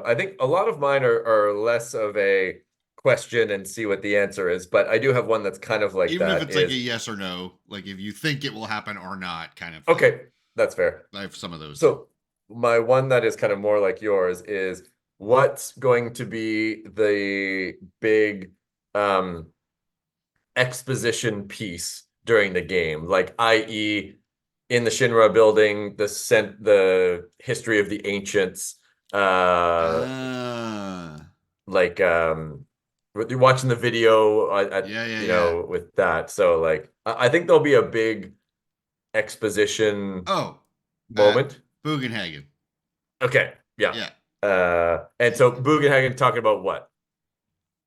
[SPEAKER 2] I think a lot of mine are less of a question and see what the answer is, but I do have one that's kind of like
[SPEAKER 1] Even if
[SPEAKER 2] that
[SPEAKER 1] it's like a
[SPEAKER 2] is
[SPEAKER 1] yes or no, like if you think it will happen or not, kind of thing.
[SPEAKER 2] okay. That's fair.
[SPEAKER 1] I have some of those too.
[SPEAKER 2] So my one that is kind of more like yours is what's going to be the big um exposition piece during the game, like i.e. in the Shinra building, the history of the ancients, uh
[SPEAKER 1] Ah,
[SPEAKER 2] like you're watching the video
[SPEAKER 1] yeah, yeah, yeah.
[SPEAKER 2] with that. So like I think there'll be a big exposition
[SPEAKER 1] Oh, uh,
[SPEAKER 2] moment.
[SPEAKER 1] Bugenhagen.
[SPEAKER 2] Okay, yeah.
[SPEAKER 1] Yeah.
[SPEAKER 2] And so Bugenhagen talking about what?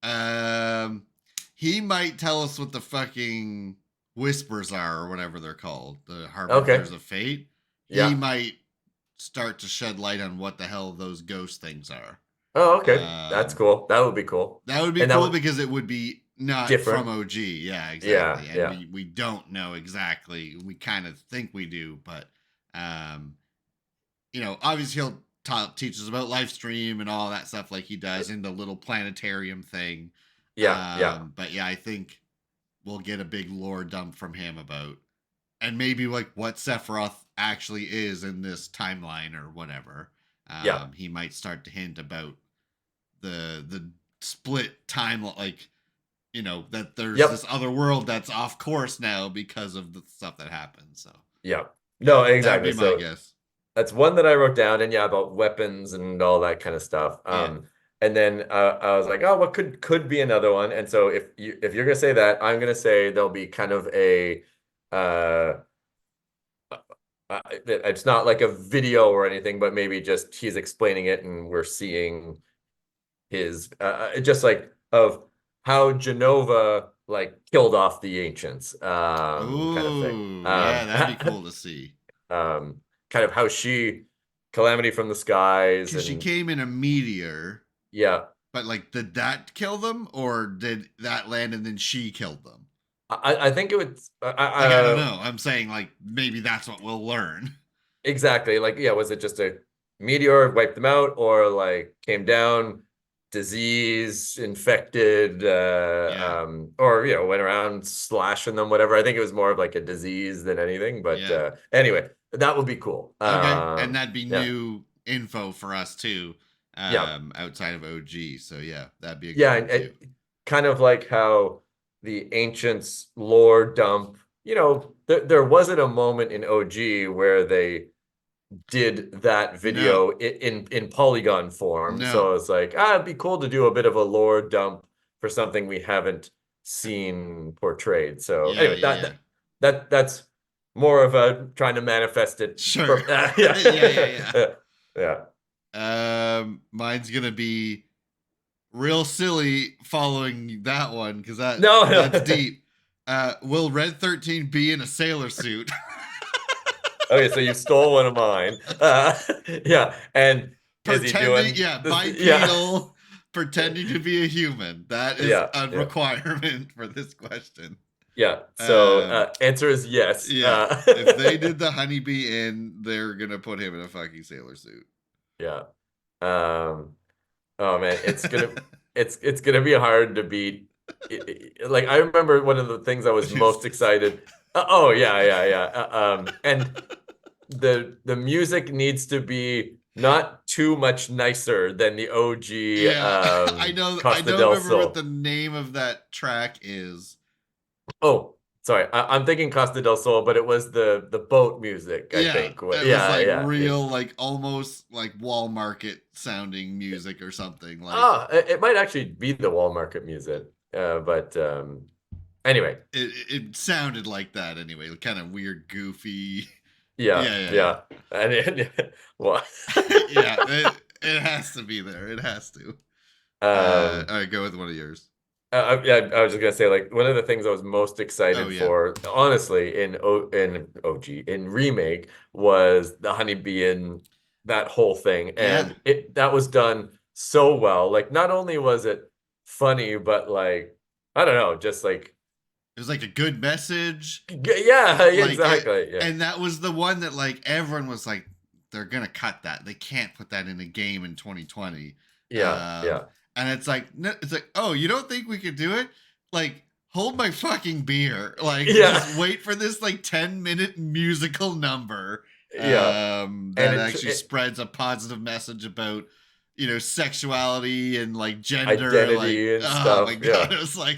[SPEAKER 1] Um, he might tell us what the fucking whispers are or whatever they're called, the
[SPEAKER 2] Okay,
[SPEAKER 1] harbingers of fate. He
[SPEAKER 2] yeah.
[SPEAKER 1] might start to shed light on what the hell those ghost things are.
[SPEAKER 2] Oh, okay. That's
[SPEAKER 1] Um,
[SPEAKER 2] cool. That would be cool.
[SPEAKER 1] that would be
[SPEAKER 2] And that
[SPEAKER 1] cool
[SPEAKER 2] would
[SPEAKER 1] because it would be not from
[SPEAKER 2] different.
[SPEAKER 1] OG. Yeah,
[SPEAKER 2] Yeah,
[SPEAKER 1] exactly. And
[SPEAKER 2] yeah,
[SPEAKER 1] we don't know exactly. We kind of think we do, but um, obviously he'll teach us about live stream and all that stuff like he does in the little planetarium thing.
[SPEAKER 2] yeah, yeah,
[SPEAKER 1] But yeah, I think we'll get a big lore dump from him about, and maybe like what Sephiroth actually is in this timeline or whatever.
[SPEAKER 2] yeah,
[SPEAKER 1] He might start to hint about the split time, like that there's this
[SPEAKER 2] yep,
[SPEAKER 1] other world that's off course now because of the stuff that happened. So
[SPEAKER 2] yeah.
[SPEAKER 1] yeah,
[SPEAKER 2] No,
[SPEAKER 1] that would
[SPEAKER 2] exactly.
[SPEAKER 1] be my
[SPEAKER 2] So
[SPEAKER 1] guess.
[SPEAKER 2] that's one that I wrote down, and yeah, about weapons and all that kind of stuff.
[SPEAKER 1] Yeah.
[SPEAKER 2] And then I was like, oh, what could be another one? And so if you're gonna say that, I'm gonna say there'll be kind of a uh, it's not like a video or anything, but maybe just he's explaining it, and we're seeing his just like of how Genova like killed off the ancients, kind of thing.
[SPEAKER 1] Oh, yeah, that'd be cool to see.
[SPEAKER 2] Kind of how she calamity from the skies
[SPEAKER 1] Because she
[SPEAKER 2] and
[SPEAKER 1] came in a meteor,
[SPEAKER 2] yeah.
[SPEAKER 1] but like, did that kill them, or did that land and then she killed them?
[SPEAKER 2] I think it would
[SPEAKER 1] Like, I don't know. I'm saying like maybe that's what we'll learn.
[SPEAKER 2] exactly like yeah, was it just a meteor wiped them out or like came down disease infected,
[SPEAKER 1] Yeah.
[SPEAKER 2] or went around slashing them, whatever. I think it was more of like a disease than anything. But
[SPEAKER 1] Yeah.
[SPEAKER 2] anyway, that would be cool.
[SPEAKER 1] Okay. And that'd be
[SPEAKER 2] Yeah,
[SPEAKER 1] new info for us too,
[SPEAKER 2] yeah,
[SPEAKER 1] outside of OG. So yeah, that'd be a good
[SPEAKER 2] yeah,
[SPEAKER 1] one too.
[SPEAKER 2] kind of like how the ancients lore dump. There wasn't a moment in OG where they did that
[SPEAKER 1] No.
[SPEAKER 2] video in polygon form.
[SPEAKER 1] No.
[SPEAKER 2] So it's like, it'd be cool to do a bit of a lore dump for something we haven't seen portrayed. So
[SPEAKER 1] Yeah,
[SPEAKER 2] anyway,
[SPEAKER 1] yeah, yeah.
[SPEAKER 2] that's more of a trying to manifest it.
[SPEAKER 1] Sure.
[SPEAKER 2] Yeah.
[SPEAKER 1] Yeah, yeah,
[SPEAKER 2] Yeah.
[SPEAKER 1] yeah. Mine's gonna be real silly following that one because
[SPEAKER 2] No,
[SPEAKER 1] that's
[SPEAKER 2] no.
[SPEAKER 1] deep. Will Red 13 be in a sailor suit?
[SPEAKER 2] Okay, so you stole one of mine. Yeah, and is he
[SPEAKER 1] Pretending,
[SPEAKER 2] doing
[SPEAKER 1] yeah,
[SPEAKER 2] this? Yeah,
[SPEAKER 1] bipedal, pretending to be a human. That is
[SPEAKER 2] yeah,
[SPEAKER 1] a
[SPEAKER 2] yeah,
[SPEAKER 1] requirement for this question.
[SPEAKER 2] yeah. So
[SPEAKER 1] Um,
[SPEAKER 2] answer is yes.
[SPEAKER 1] yeah, if they did the honeybee in, they're gonna put him in a fucking sailor suit.
[SPEAKER 2] Yeah. Oh man, it's gonna be hard to beat. Like I remember one of the things I was most excited. Oh yeah, yeah, yeah. And the music needs to be not too much nicer than the OG
[SPEAKER 1] Yeah, I know. I
[SPEAKER 2] Costa
[SPEAKER 1] don't
[SPEAKER 2] del
[SPEAKER 1] remember what
[SPEAKER 2] Sol.
[SPEAKER 1] the name of that track is.
[SPEAKER 2] Oh, sorry, I'm thinking Costa del Sol, but it was the boat music, I
[SPEAKER 1] Yeah,
[SPEAKER 2] think.
[SPEAKER 1] it was
[SPEAKER 2] Yeah,
[SPEAKER 1] like
[SPEAKER 2] yeah, yeah.
[SPEAKER 1] real, like almost like wall market sounding music or something. Like
[SPEAKER 2] It might actually be the wall market music. But anyway,
[SPEAKER 1] it sounded like that anyway. Kind of weird, goofy.
[SPEAKER 2] yeah,
[SPEAKER 1] Yeah, yeah,
[SPEAKER 2] yeah. And well,
[SPEAKER 1] yeah. Yeah, it has to be there. It has to.
[SPEAKER 2] um,
[SPEAKER 1] All right, go with one of yours.
[SPEAKER 2] yeah, I was just gonna say, like, one of the things I was most
[SPEAKER 1] Oh
[SPEAKER 2] excited
[SPEAKER 1] yeah,
[SPEAKER 2] for, honestly, in OG in remake was the honeybee in that whole thing,
[SPEAKER 1] yeah.
[SPEAKER 2] and that was done so well. Like, not only was it funny, but like, I don't know, just like,
[SPEAKER 1] It was like a good message.
[SPEAKER 2] yeah,
[SPEAKER 1] Like it,
[SPEAKER 2] exactly, yeah,
[SPEAKER 1] and that was the one that like everyone was like, they're gonna cut that. They can't put that in a game in 2020.
[SPEAKER 2] yeah, yeah,
[SPEAKER 1] And it's like, no, it's like, oh, you don't think we could do it? Like, hold my fucking beer. Like,
[SPEAKER 2] yeah,
[SPEAKER 1] just wait for this like 10-minute musical number
[SPEAKER 2] yeah, and
[SPEAKER 1] that actually spreads a positive message about sexuality and like gender. Like,
[SPEAKER 2] identity and
[SPEAKER 1] oh my
[SPEAKER 2] stuff,
[SPEAKER 1] god,
[SPEAKER 2] yeah.
[SPEAKER 1] it was like,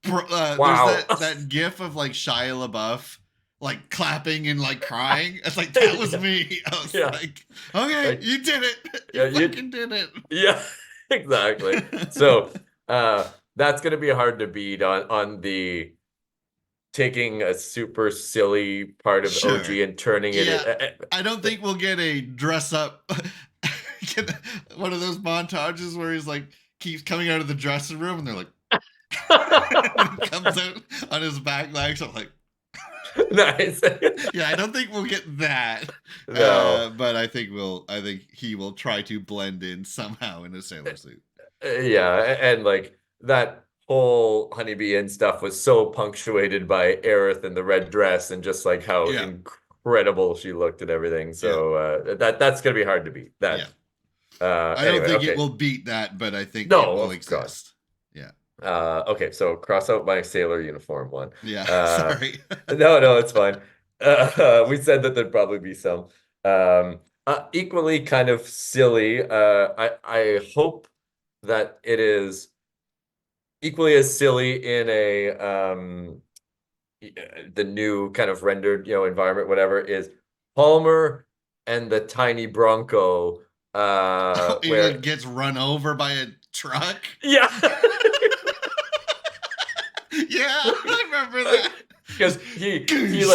[SPEAKER 1] there's
[SPEAKER 2] Wow.
[SPEAKER 1] that gif of like Shia LaBeouf like clapping and like crying. It's like that was
[SPEAKER 2] Yeah,
[SPEAKER 1] me. I was
[SPEAKER 2] yeah,
[SPEAKER 1] like, okay,
[SPEAKER 2] like,
[SPEAKER 1] you did it. You
[SPEAKER 2] yeah,
[SPEAKER 1] fucking did it.
[SPEAKER 2] yeah, exactly. So, that's gonna be hard to beat on the taking a super silly part of
[SPEAKER 1] Sure.
[SPEAKER 2] OG and turning it.
[SPEAKER 1] Yeah. I don't think we'll get a dress up get one of those montages where he's like keeps coming out of the dressing room and they're like and he comes out on his back legs. I'm like,
[SPEAKER 2] Nice.
[SPEAKER 1] yeah, I don't think we'll get that.
[SPEAKER 2] No.
[SPEAKER 1] But I think he will try to blend in somehow in a sailor suit.
[SPEAKER 2] Yeah, and like that whole honeybee and stuff was so punctuated by Aerith in the red dress and just like how
[SPEAKER 1] Yeah.
[SPEAKER 2] incredible she looked and everything.
[SPEAKER 1] Yeah.
[SPEAKER 2] So that's gonna be hard to beat. That
[SPEAKER 1] Yeah. I don't
[SPEAKER 2] anyway,
[SPEAKER 1] think
[SPEAKER 2] okay.
[SPEAKER 1] it will beat that, but I think it
[SPEAKER 2] No,
[SPEAKER 1] will
[SPEAKER 2] of course.
[SPEAKER 1] exist. Yeah.
[SPEAKER 2] Okay, so cross out my sailor uniform one.
[SPEAKER 1] Yeah. Sorry.
[SPEAKER 2] No, it's fine. We said that there'd probably be some. Equally kind of silly. I hope that it is equally as silly in a the new kind of rendered, environment, whatever, is Palmer and the tiny Bronco,
[SPEAKER 1] He like
[SPEAKER 2] where
[SPEAKER 1] gets run over by a truck.
[SPEAKER 2] yeah.
[SPEAKER 1] Yeah, I remember that.
[SPEAKER 2] Because he's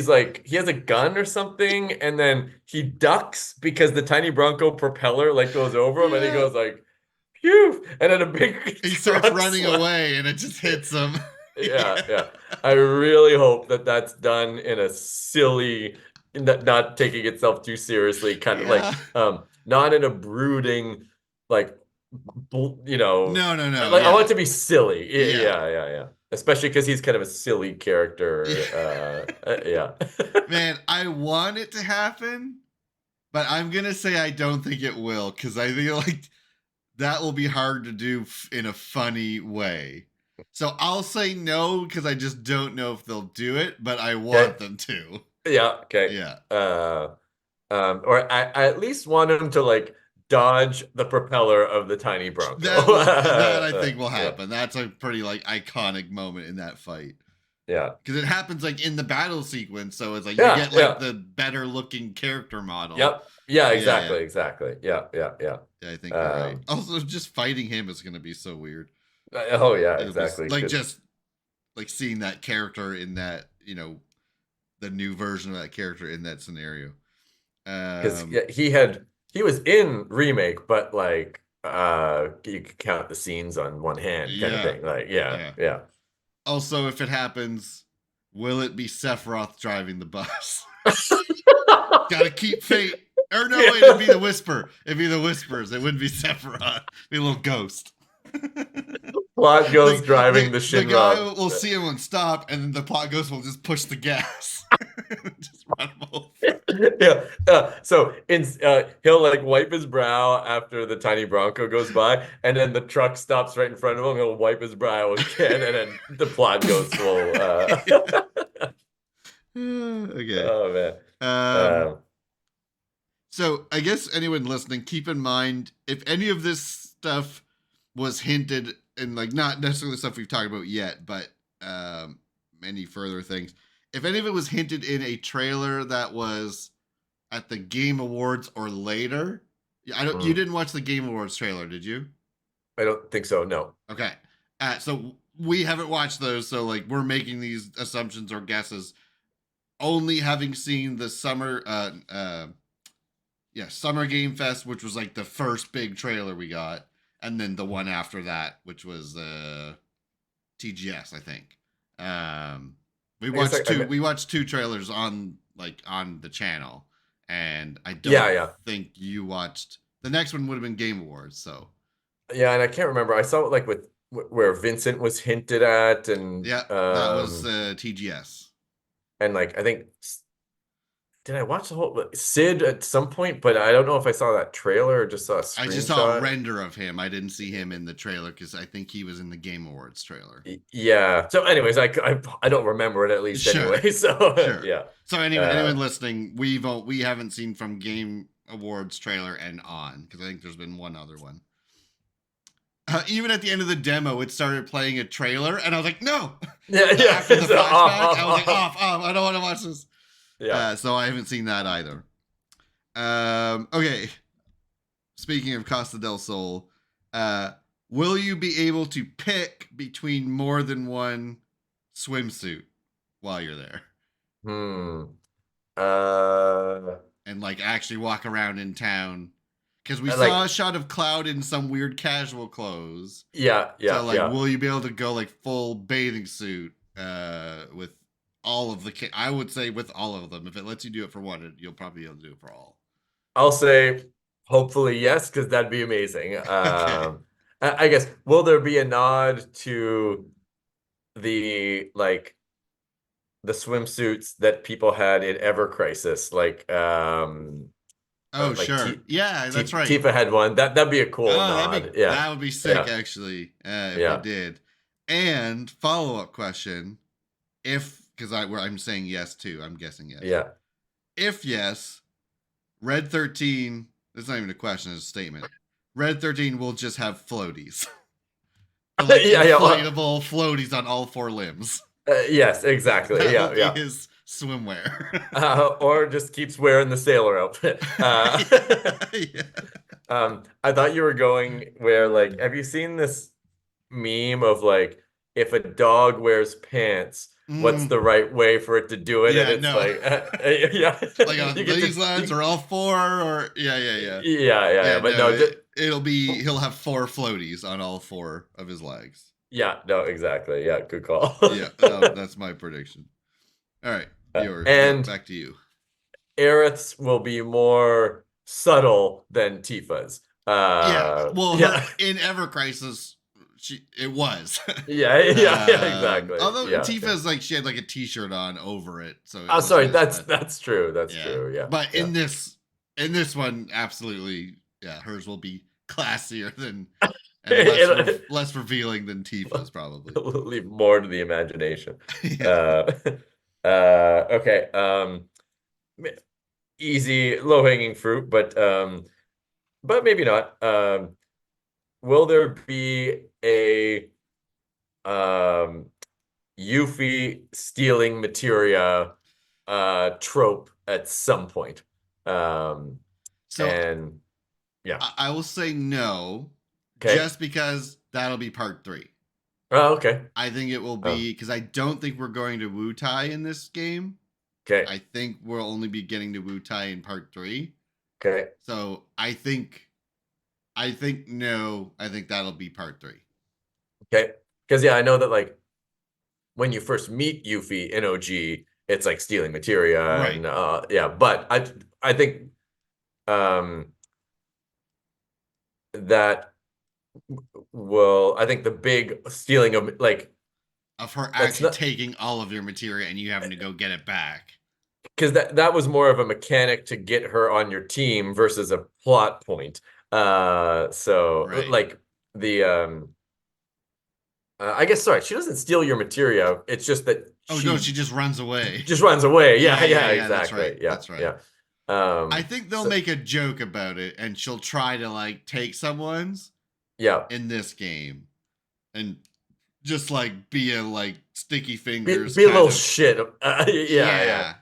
[SPEAKER 2] like he has a gun or something, and then he ducks because the tiny Bronco propeller like goes over him, and he
[SPEAKER 1] Yeah.
[SPEAKER 2] goes like, phew, and then a big
[SPEAKER 1] He starts
[SPEAKER 2] truck
[SPEAKER 1] running away and it just hits him.
[SPEAKER 2] Yeah. I really hope that that's done in a silly, not taking itself too seriously, kind of
[SPEAKER 1] Yeah.
[SPEAKER 2] like not in a brooding, like
[SPEAKER 1] No,
[SPEAKER 2] like I
[SPEAKER 1] yeah.
[SPEAKER 2] want it to be silly.
[SPEAKER 1] Yeah.
[SPEAKER 2] Yeah. Especially because he's kind of a silly character. Yeah.
[SPEAKER 1] Man, I want it to happen, but I'm gonna say I don't think it will because I feel like that will be hard to do in a funny way. So I'll say no because I just don't know if they'll do it, but I want them to.
[SPEAKER 2] Yeah. Okay.
[SPEAKER 1] Yeah.
[SPEAKER 2] Or I at least want him to like dodge the propeller of the tiny Bronco.
[SPEAKER 1] That I think will
[SPEAKER 2] Yeah.
[SPEAKER 1] happen. That's a pretty like iconic moment in that fight.
[SPEAKER 2] Yeah.
[SPEAKER 1] Because it happens like in the battle sequence, so it's like
[SPEAKER 2] Yeah,
[SPEAKER 1] you get like the better looking character model.
[SPEAKER 2] Yep. Yeah,
[SPEAKER 1] Yeah,
[SPEAKER 2] exactly,
[SPEAKER 1] yeah.
[SPEAKER 2] exactly. Yeah.
[SPEAKER 1] Yeah, I think you're right. Also, just fighting him is gonna be so weird.
[SPEAKER 2] Oh yeah,
[SPEAKER 1] It'll
[SPEAKER 2] exactly.
[SPEAKER 1] be, like just like seeing that character in that, the new version of that character in that scenario.
[SPEAKER 2] Because he was in remake, but like you could count the scenes on one hand kind of thing. Like yeah.
[SPEAKER 1] Also, if it happens, will it be Sephiroth driving the bus? Gotta keep fate. Or no, wait, it'd be the Whisper. It'd be the Whispers. It wouldn't be Sephiroth. It'd be a little ghost.
[SPEAKER 2] Plot Ghost driving the Shinra.
[SPEAKER 1] The guy will see him and stop, and then the Plot Ghost will just push the gas. Just run him over.
[SPEAKER 2] Yeah. So he'll like wipe his brow after the tiny Bronco goes by, and then the truck stops right in front of him. He'll wipe his brow again, and then the Plot Ghost will.
[SPEAKER 1] Okay.
[SPEAKER 2] Oh man.
[SPEAKER 1] So I guess anyone listening, keep in mind if any of this stuff was hinted in, like, not necessarily the stuff we've talked about yet, but many further things. If any of it was hinted in a trailer that was at the Game Awards or later, you didn't watch the Game Awards trailer, did you?
[SPEAKER 2] I don't think so. No.
[SPEAKER 1] Okay. So we haven't watched those, so like we're making these assumptions or guesses, only having seen the Summer Game Fest, which was like the first big trailer we got, and then the one after that, which was TGS, I think. We watched two trailers on the channel, and I don't think you watched the next one. Would have been Game Awards, so
[SPEAKER 2] yeah, and I can't remember. I saw it like with where Vincent was hinted at, and
[SPEAKER 1] that was TGS,
[SPEAKER 2] and like I think. Did I watch the whole Sid at some point? But I don't know if I saw that trailer or just saw a screenshot.
[SPEAKER 1] I just saw a render of him. I didn't see him in the trailer because I think he was in the Game Awards trailer.
[SPEAKER 2] Yeah. So, anyways, I don't remember it at least anyway. So yeah.
[SPEAKER 1] So anyone listening, we haven't seen from Game Awards trailer and on, because I think there's been one other one. Even at the end of the demo, it started playing a trailer, and I was like, no.
[SPEAKER 2] Yeah.
[SPEAKER 1] After the flashback, I was like, off. I don't want to watch this.
[SPEAKER 2] Yeah.
[SPEAKER 1] So I haven't seen that either. Okay. Speaking of Costa del Sol, will you be able to pick between more than one swimsuit while you're there? And like actually walk around in town? Because we saw a shot of Cloud in some weird casual clothes.
[SPEAKER 2] Yeah.
[SPEAKER 1] So will you be able to go like full bathing suit with all of the I would say with all of them. If it lets you do it for one, you'll probably be able to do it for all.
[SPEAKER 2] I'll say hopefully yes, because that'd be amazing. Okay. I guess, will there be a nod to the swimsuits that people had in Ever Crisis?
[SPEAKER 1] Sure. That's right.
[SPEAKER 2] Tifa had one. That'd be a cool nod.
[SPEAKER 1] That would be sick, actually, if they did. And follow-up question, because I'm saying yes too. I'm guessing yes.
[SPEAKER 2] Yeah.
[SPEAKER 1] If yes, Red 13. That's not even a question; it's a statement. Red 13 will just have floaties. Inflatable floaties on all four limbs.
[SPEAKER 2] Yes, exactly.
[SPEAKER 1] That will be his swimwear.
[SPEAKER 2] Or just keeps wearing the sailor outfit. I thought you were going where have you seen this meme of if a dog wears pants, what's the right way for it to do it?
[SPEAKER 1] Yeah,
[SPEAKER 2] and it's
[SPEAKER 1] like on these legs or all four, or yeah.
[SPEAKER 2] But
[SPEAKER 1] he'll have four floaties on all four of his legs.
[SPEAKER 2] Yeah, no, exactly. Yeah, good call.
[SPEAKER 1] Yeah, that's my prediction. All right, yours. And back to you.
[SPEAKER 2] Aerith's will be more subtle than Tifa's.
[SPEAKER 1] In Ever Crisis, it was.
[SPEAKER 2] Exactly.
[SPEAKER 1] Although Tifa's she had a t-shirt on over it, so.
[SPEAKER 2] That's true. That's true. Yeah.
[SPEAKER 1] But in this one, absolutely, hers will be classier than and
[SPEAKER 2] It'll,
[SPEAKER 1] less revealing than Tifa's probably.
[SPEAKER 2] it'll leave more to the imagination.
[SPEAKER 1] Yeah.
[SPEAKER 2] Okay. Easy, low-hanging fruit, but maybe not. Will there be a Yuffie stealing materia trope at some point?
[SPEAKER 1] So
[SPEAKER 2] And yeah.
[SPEAKER 1] I will say no,
[SPEAKER 2] Okay.
[SPEAKER 1] just because that'll be part 3.
[SPEAKER 2] Oh, okay.
[SPEAKER 1] I think it will
[SPEAKER 2] Oh,
[SPEAKER 1] be because I don't think we're going to Wu Tai in this game.
[SPEAKER 2] okay.
[SPEAKER 1] I think we'll only be getting to Wu Tai in part 3.
[SPEAKER 2] Okay.
[SPEAKER 1] So I think no. I think that'll be part 3.
[SPEAKER 2] Okay. Because yeah, I know that like when you first meet Yuffie in OG, it's like stealing materia
[SPEAKER 1] Right.
[SPEAKER 2] and yeah, but I think that I think the big stealing of like
[SPEAKER 1] Of her
[SPEAKER 2] that's
[SPEAKER 1] actually
[SPEAKER 2] not
[SPEAKER 1] taking all of your materia and you having to go get it back.
[SPEAKER 2] because that was more of a mechanic to get her on your team versus a plot point. So
[SPEAKER 1] Right.
[SPEAKER 2] like the I guess sorry, she doesn't steal your materia. It's just that
[SPEAKER 1] Oh no,
[SPEAKER 2] she
[SPEAKER 1] she just runs away.
[SPEAKER 2] just runs away. Yeah,
[SPEAKER 1] Yeah. That's right.
[SPEAKER 2] exactly. Yeah,
[SPEAKER 1] That's right.
[SPEAKER 2] yeah.
[SPEAKER 1] I think they'll
[SPEAKER 2] So,
[SPEAKER 1] make a joke about it, and she'll try to like take someone's
[SPEAKER 2] yeah.
[SPEAKER 1] in this game, and just like be a like sticky
[SPEAKER 2] Be
[SPEAKER 1] fingers
[SPEAKER 2] a
[SPEAKER 1] kind
[SPEAKER 2] little
[SPEAKER 1] of
[SPEAKER 2] shit. Yeah.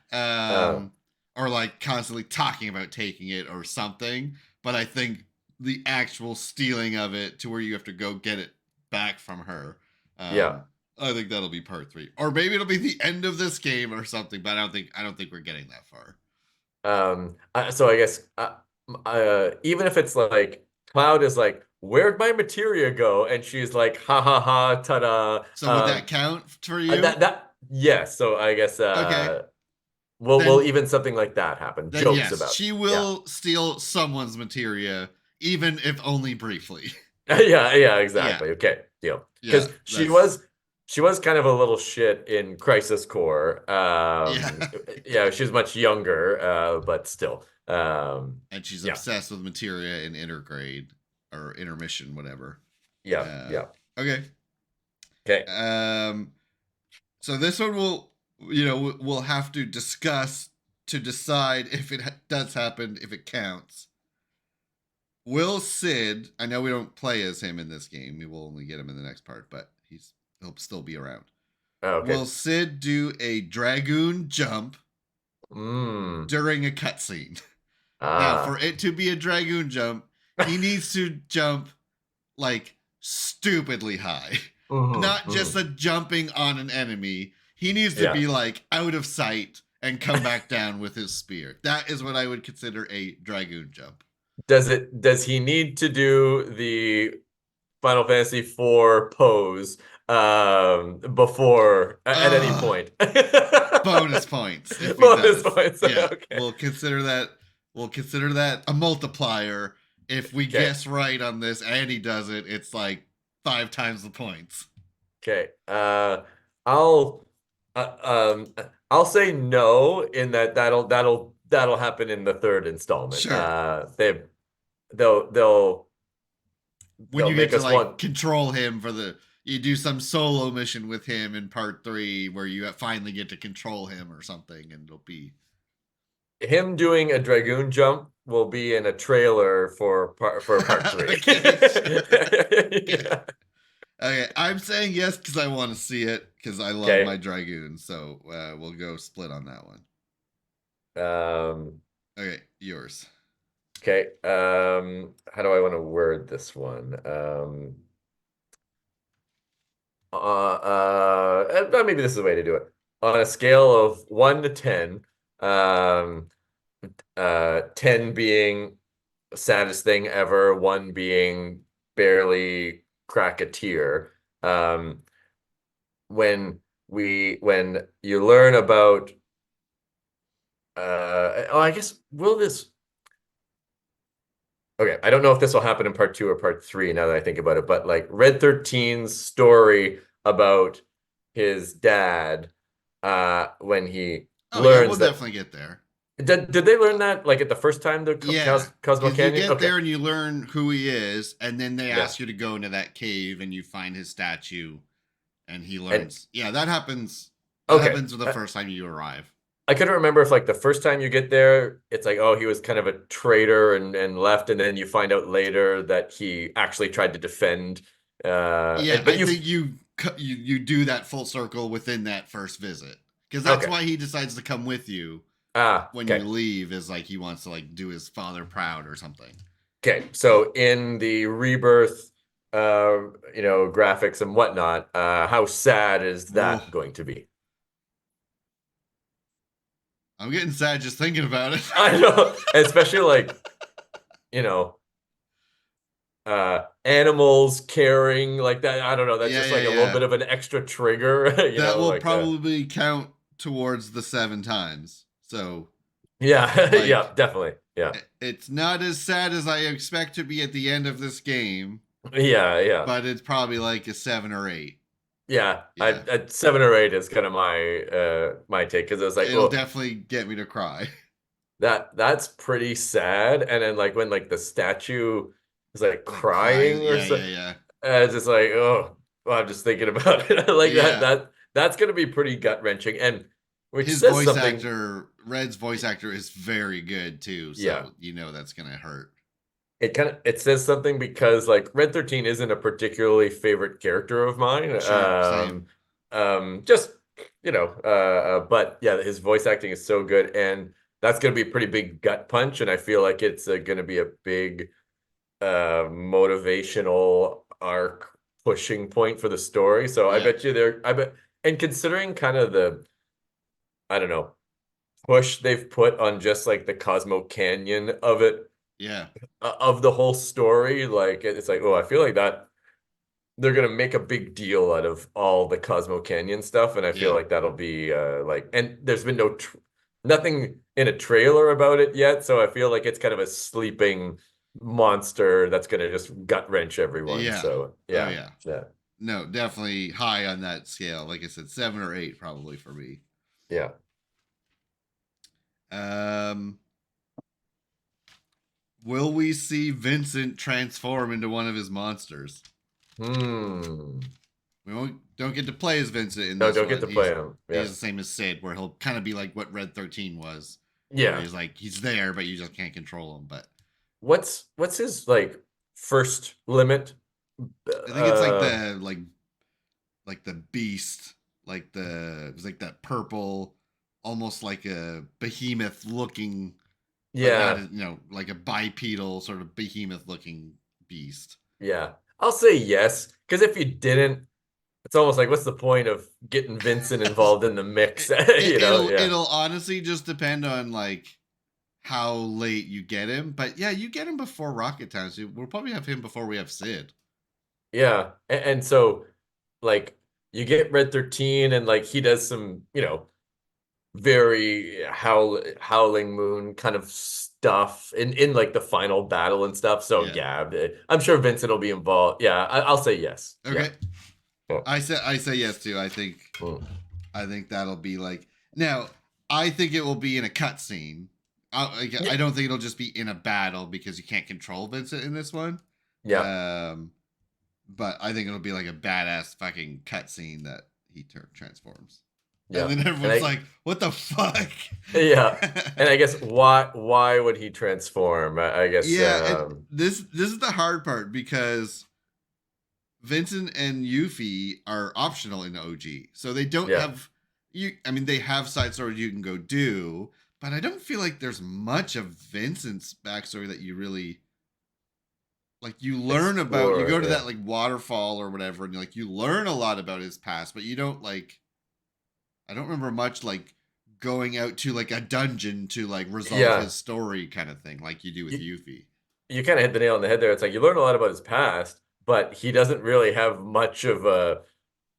[SPEAKER 1] or like constantly talking about taking it or something. But I think the actual stealing of it to where you have to go get it back from her.
[SPEAKER 2] Yeah.
[SPEAKER 1] I think that'll be part 3, or maybe it'll be the end of this game or something. But I don't think we're getting that far.
[SPEAKER 2] So I guess even if it's like Cloud is like, where'd my materia go? And she's like, ha ha ha, ta-da.
[SPEAKER 1] So would that count for you?
[SPEAKER 2] That yes. So I guess
[SPEAKER 1] Okay.
[SPEAKER 2] will even something like that happen?
[SPEAKER 1] Then
[SPEAKER 2] Jokes
[SPEAKER 1] yes,
[SPEAKER 2] about
[SPEAKER 1] she
[SPEAKER 2] yeah.
[SPEAKER 1] will steal someone's materia, even if only briefly.
[SPEAKER 2] Yeah,
[SPEAKER 1] Yeah.
[SPEAKER 2] exactly. Okay, deal.
[SPEAKER 1] Yeah.
[SPEAKER 2] Because
[SPEAKER 1] That's
[SPEAKER 2] she was kind of a little shit in Crisis Core.
[SPEAKER 1] yeah.
[SPEAKER 2] Yeah, she's much younger, but still.
[SPEAKER 1] And she's
[SPEAKER 2] Yeah,
[SPEAKER 1] obsessed with materia in intergrade or intermission, whatever.
[SPEAKER 2] yeah.
[SPEAKER 1] Okay.
[SPEAKER 2] Okay.
[SPEAKER 1] So this one we'll have to discuss to decide if it does happen, if it counts. Will Sid? I know we don't play as him in this game. We will only get him in the next part, but he'll still be around.
[SPEAKER 2] Okay.
[SPEAKER 1] Will Sid do a dragoon jump
[SPEAKER 2] Mm.
[SPEAKER 1] during a cutscene? Now,
[SPEAKER 2] Ah.
[SPEAKER 1] for it to be a dragoon jump, he needs to jump like stupidly high. Not just a jumping on an enemy. He needs to
[SPEAKER 2] Yeah.
[SPEAKER 1] be like out of sight and come back down with his spear. That is what I would consider a dragoon jump.
[SPEAKER 2] Does he need to do the Final Fantasy IV pose before at any point?
[SPEAKER 1] Bonus points if he
[SPEAKER 2] Bonus
[SPEAKER 1] does.
[SPEAKER 2] points.
[SPEAKER 1] Yeah,
[SPEAKER 2] Okay.
[SPEAKER 1] we'll consider that a multiplier. If we guess right on this and he does it, it's like 5 times the points.
[SPEAKER 2] Okay. I'll I'll say no in that'll happen in the third installment.
[SPEAKER 1] Sure.
[SPEAKER 2] They'll
[SPEAKER 1] When you
[SPEAKER 2] make
[SPEAKER 1] get to
[SPEAKER 2] us
[SPEAKER 1] like
[SPEAKER 2] want
[SPEAKER 1] control him you do some solo mission with him in part 3 where you finally get to control him or something, and it'll be
[SPEAKER 2] him doing a dragoon jump will be in a trailer for part 3.
[SPEAKER 1] Okay,
[SPEAKER 2] Yeah.
[SPEAKER 1] okay, I'm saying yes because I want to see it because I love my dragoon. So we'll go split on that one. Okay, yours.
[SPEAKER 2] Okay. How do I want to word this one? Maybe this is the way to do it. On a scale of 1 to 10, 10 being saddest thing ever, 1 being barely crack a tear. When you learn about I guess will this okay, I don't know if this will happen in part 2 or part 3 now that I think about it, but like Red 13's story about his dad when he
[SPEAKER 1] Oh yeah,
[SPEAKER 2] learns
[SPEAKER 1] we'll
[SPEAKER 2] that
[SPEAKER 1] definitely get there.
[SPEAKER 2] Did they learn that like at the first time the
[SPEAKER 1] Yeah,
[SPEAKER 2] Cosmo
[SPEAKER 1] because you
[SPEAKER 2] Canyon?
[SPEAKER 1] get
[SPEAKER 2] Okay.
[SPEAKER 1] there and you learn who he is, and then they
[SPEAKER 2] Yeah.
[SPEAKER 1] ask you to go into that cave and you find his statue, and he
[SPEAKER 2] And
[SPEAKER 1] learns. Yeah, that happens. That
[SPEAKER 2] okay.
[SPEAKER 1] happens the first time you arrive.
[SPEAKER 2] I couldn't remember if like the first time you get there, it's like, oh, he was kind of a traitor and left, and then you find out later that he actually tried to defend.
[SPEAKER 1] Yeah,
[SPEAKER 2] But
[SPEAKER 1] I
[SPEAKER 2] you
[SPEAKER 1] think you do that full circle within that first visit because that's
[SPEAKER 2] okay.
[SPEAKER 1] why he decides to come with you when you
[SPEAKER 2] Okay.
[SPEAKER 1] leave. Is like he wants to like do his father proud or something.
[SPEAKER 2] Okay. So in the rebirth, graphics and whatnot, how sad is
[SPEAKER 1] Oh,
[SPEAKER 2] that going to be?
[SPEAKER 1] I'm getting sad just thinking about it.
[SPEAKER 2] I know, especially like, you know, animals caring like that. I don't know. That's
[SPEAKER 1] Yeah,
[SPEAKER 2] just
[SPEAKER 1] yeah,
[SPEAKER 2] like a little
[SPEAKER 1] yeah.
[SPEAKER 2] bit of an extra trigger,
[SPEAKER 1] That will
[SPEAKER 2] like
[SPEAKER 1] probably count towards the 7 times. So,
[SPEAKER 2] yeah,
[SPEAKER 1] like,
[SPEAKER 2] yeah, definitely. Yeah.
[SPEAKER 1] it's not as sad as I expect to be at the end of this game,
[SPEAKER 2] Yeah, yeah.
[SPEAKER 1] but it's probably like a 7 or 8.
[SPEAKER 2] Yeah.
[SPEAKER 1] Yeah,
[SPEAKER 2] At 7 or 8 is kind of my take because it was like,
[SPEAKER 1] it'll
[SPEAKER 2] oh,
[SPEAKER 1] definitely get me to cry.
[SPEAKER 2] that's pretty sad. And then like when like the statue is like
[SPEAKER 1] Like cries.
[SPEAKER 2] crying or
[SPEAKER 1] Yeah,
[SPEAKER 2] so,
[SPEAKER 1] yeah, yeah.
[SPEAKER 2] it's just like, oh, well, I'm just thinking about it. Like
[SPEAKER 1] Yeah.
[SPEAKER 2] that's gonna be pretty gut-wrenching. And which
[SPEAKER 1] His
[SPEAKER 2] says
[SPEAKER 1] voice
[SPEAKER 2] something.
[SPEAKER 1] actor, Red's voice actor, is very good too.
[SPEAKER 2] Yeah.
[SPEAKER 1] So you know that's gonna hurt.
[SPEAKER 2] It says something because like Red 13 isn't a particularly favorite character of mine.
[SPEAKER 1] Sure, same.
[SPEAKER 2] Just but yeah, his voice acting is so good, and that's gonna be a pretty big gut punch, and I feel like it's gonna be a big motivational arc pushing point for the story. So I
[SPEAKER 1] Yeah,
[SPEAKER 2] bet you there. I bet, and considering kind of the I don't know push they've put on just like the Cosmo Canyon of it
[SPEAKER 1] yeah,
[SPEAKER 2] of the whole story. Like it's like, oh, I feel like that they're gonna make a big deal out of all the Cosmo Canyon stuff, and I feel
[SPEAKER 1] yeah,
[SPEAKER 2] like that'll be like, and there's been nothing in a trailer about it yet, so I feel like it's kind of a sleeping monster that's gonna just gut wrench everyone.
[SPEAKER 1] yeah.
[SPEAKER 2] So
[SPEAKER 1] Oh
[SPEAKER 2] yeah,
[SPEAKER 1] yeah.
[SPEAKER 2] yeah,
[SPEAKER 1] No, definitely high on that scale. Like I said, 7 or 8 probably for me.
[SPEAKER 2] yeah.
[SPEAKER 1] Um, will we see Vincent transform into one of his monsters?
[SPEAKER 2] Hmm.
[SPEAKER 1] We don't get to play as Vincent in
[SPEAKER 2] No,
[SPEAKER 1] this
[SPEAKER 2] don't get
[SPEAKER 1] one.
[SPEAKER 2] to play him. Yeah,
[SPEAKER 1] He's the same as Sid, where he'll kind of be like what Red 13 was, where
[SPEAKER 2] yeah.
[SPEAKER 1] he's like he's there, but you just can't control him. But
[SPEAKER 2] What's his like first limit?
[SPEAKER 1] I think it's like
[SPEAKER 2] Uh,
[SPEAKER 1] the beast, it's like that purple, almost like a behemoth looking, but not
[SPEAKER 2] yeah.
[SPEAKER 1] like a bipedal sort of behemoth looking beast.
[SPEAKER 2] Yeah, I'll say yes, because if you didn't, it's almost like what's the point of getting Vincent involved in the mix? Yeah.
[SPEAKER 1] It'll honestly just depend on like how late you get him. But yeah, you get him before Rocket Time, so we'll probably have him before we have Sid.
[SPEAKER 2] Yeah. And so like you get Red 13 and like he does some, very howling moon kind of stuff in like the final battle and stuff. So
[SPEAKER 1] Yeah.
[SPEAKER 2] yeah, I'm sure Vincent will be involved. Yeah, I'll say yes. Yeah.
[SPEAKER 1] Okay.
[SPEAKER 2] Yeah.
[SPEAKER 1] I say yes too.
[SPEAKER 2] Mm.
[SPEAKER 1] I think that'll be like now. I think it will be in a cutscene.
[SPEAKER 2] Yeah.
[SPEAKER 1] I don't think it'll just be in a battle because you can't control Vincent in this one.
[SPEAKER 2] Yeah.
[SPEAKER 1] Um, but I think it'll be like a badass fucking cutscene that he transforms, and
[SPEAKER 2] Yeah.
[SPEAKER 1] then
[SPEAKER 2] And
[SPEAKER 1] everyone's like, "What the fuck?"
[SPEAKER 2] yeah. And I guess why would he transform? I guess
[SPEAKER 1] Yeah, this is the hard part because Vincent and Yuffie are optional in OG, so they don't
[SPEAKER 2] yeah.
[SPEAKER 1] have you. I mean, they have side stories you can go do, but I don't feel like there's much of Vincent's backstory that you really like. You learn about. You
[SPEAKER 2] Explore,
[SPEAKER 1] go to
[SPEAKER 2] yeah.
[SPEAKER 1] that like waterfall or whatever, and like you learn a lot about his past, but you don't like. I don't remember much like going out to like a dungeon to like resolve
[SPEAKER 2] Yeah.
[SPEAKER 1] his story kind of thing, like you do with
[SPEAKER 2] You,
[SPEAKER 1] Yuffie.
[SPEAKER 2] you kind of hit the nail on the head there. It's like you learn a lot about his past, but he doesn't really have much of a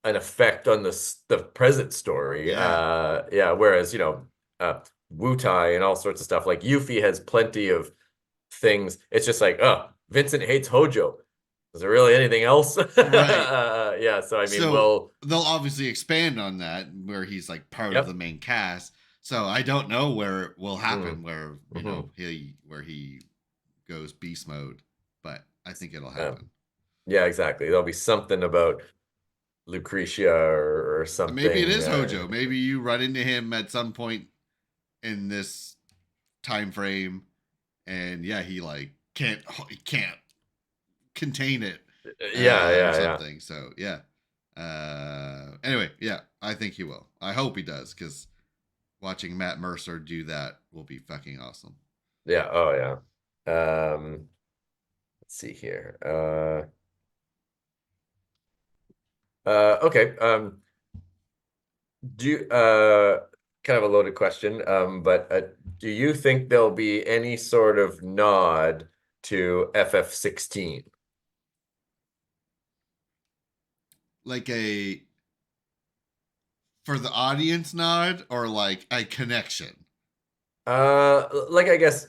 [SPEAKER 2] an effect on the present story.
[SPEAKER 1] Yeah,
[SPEAKER 2] Yeah, whereas, Wutai and all sorts of stuff, like Yuffie has plenty of things. It's just like, oh, Vincent hates Hojo. Is there really anything else?
[SPEAKER 1] right.
[SPEAKER 2] Yeah, so I mean,
[SPEAKER 1] So
[SPEAKER 2] well,
[SPEAKER 1] they'll obviously expand on that where he's like part of the
[SPEAKER 2] yep,
[SPEAKER 1] main cast. So I don't know where it will
[SPEAKER 2] Mm,
[SPEAKER 1] happen, where
[SPEAKER 2] hmm
[SPEAKER 1] he goes beast mode, but I think it'll
[SPEAKER 2] Um,
[SPEAKER 1] happen.
[SPEAKER 2] yeah, exactly. There'll be something about Lucretia or
[SPEAKER 1] Maybe it
[SPEAKER 2] something.
[SPEAKER 1] is Hojo. Maybe you run into him at some point in this time frame, and yeah, he can't contain it,
[SPEAKER 2] Yeah,
[SPEAKER 1] or
[SPEAKER 2] yeah, yeah,
[SPEAKER 1] something. So yeah. Anyway, yeah, I think he will. I hope he does, because watching Matt Mercer do that will be fucking awesome.
[SPEAKER 2] yeah. Oh, yeah. Let's see here. Okay. Do you, kind of a loaded question, but do you think there'll be any sort of nod to FF16?
[SPEAKER 1] Like a for the audience nod, or like a connection.
[SPEAKER 2] Like I guess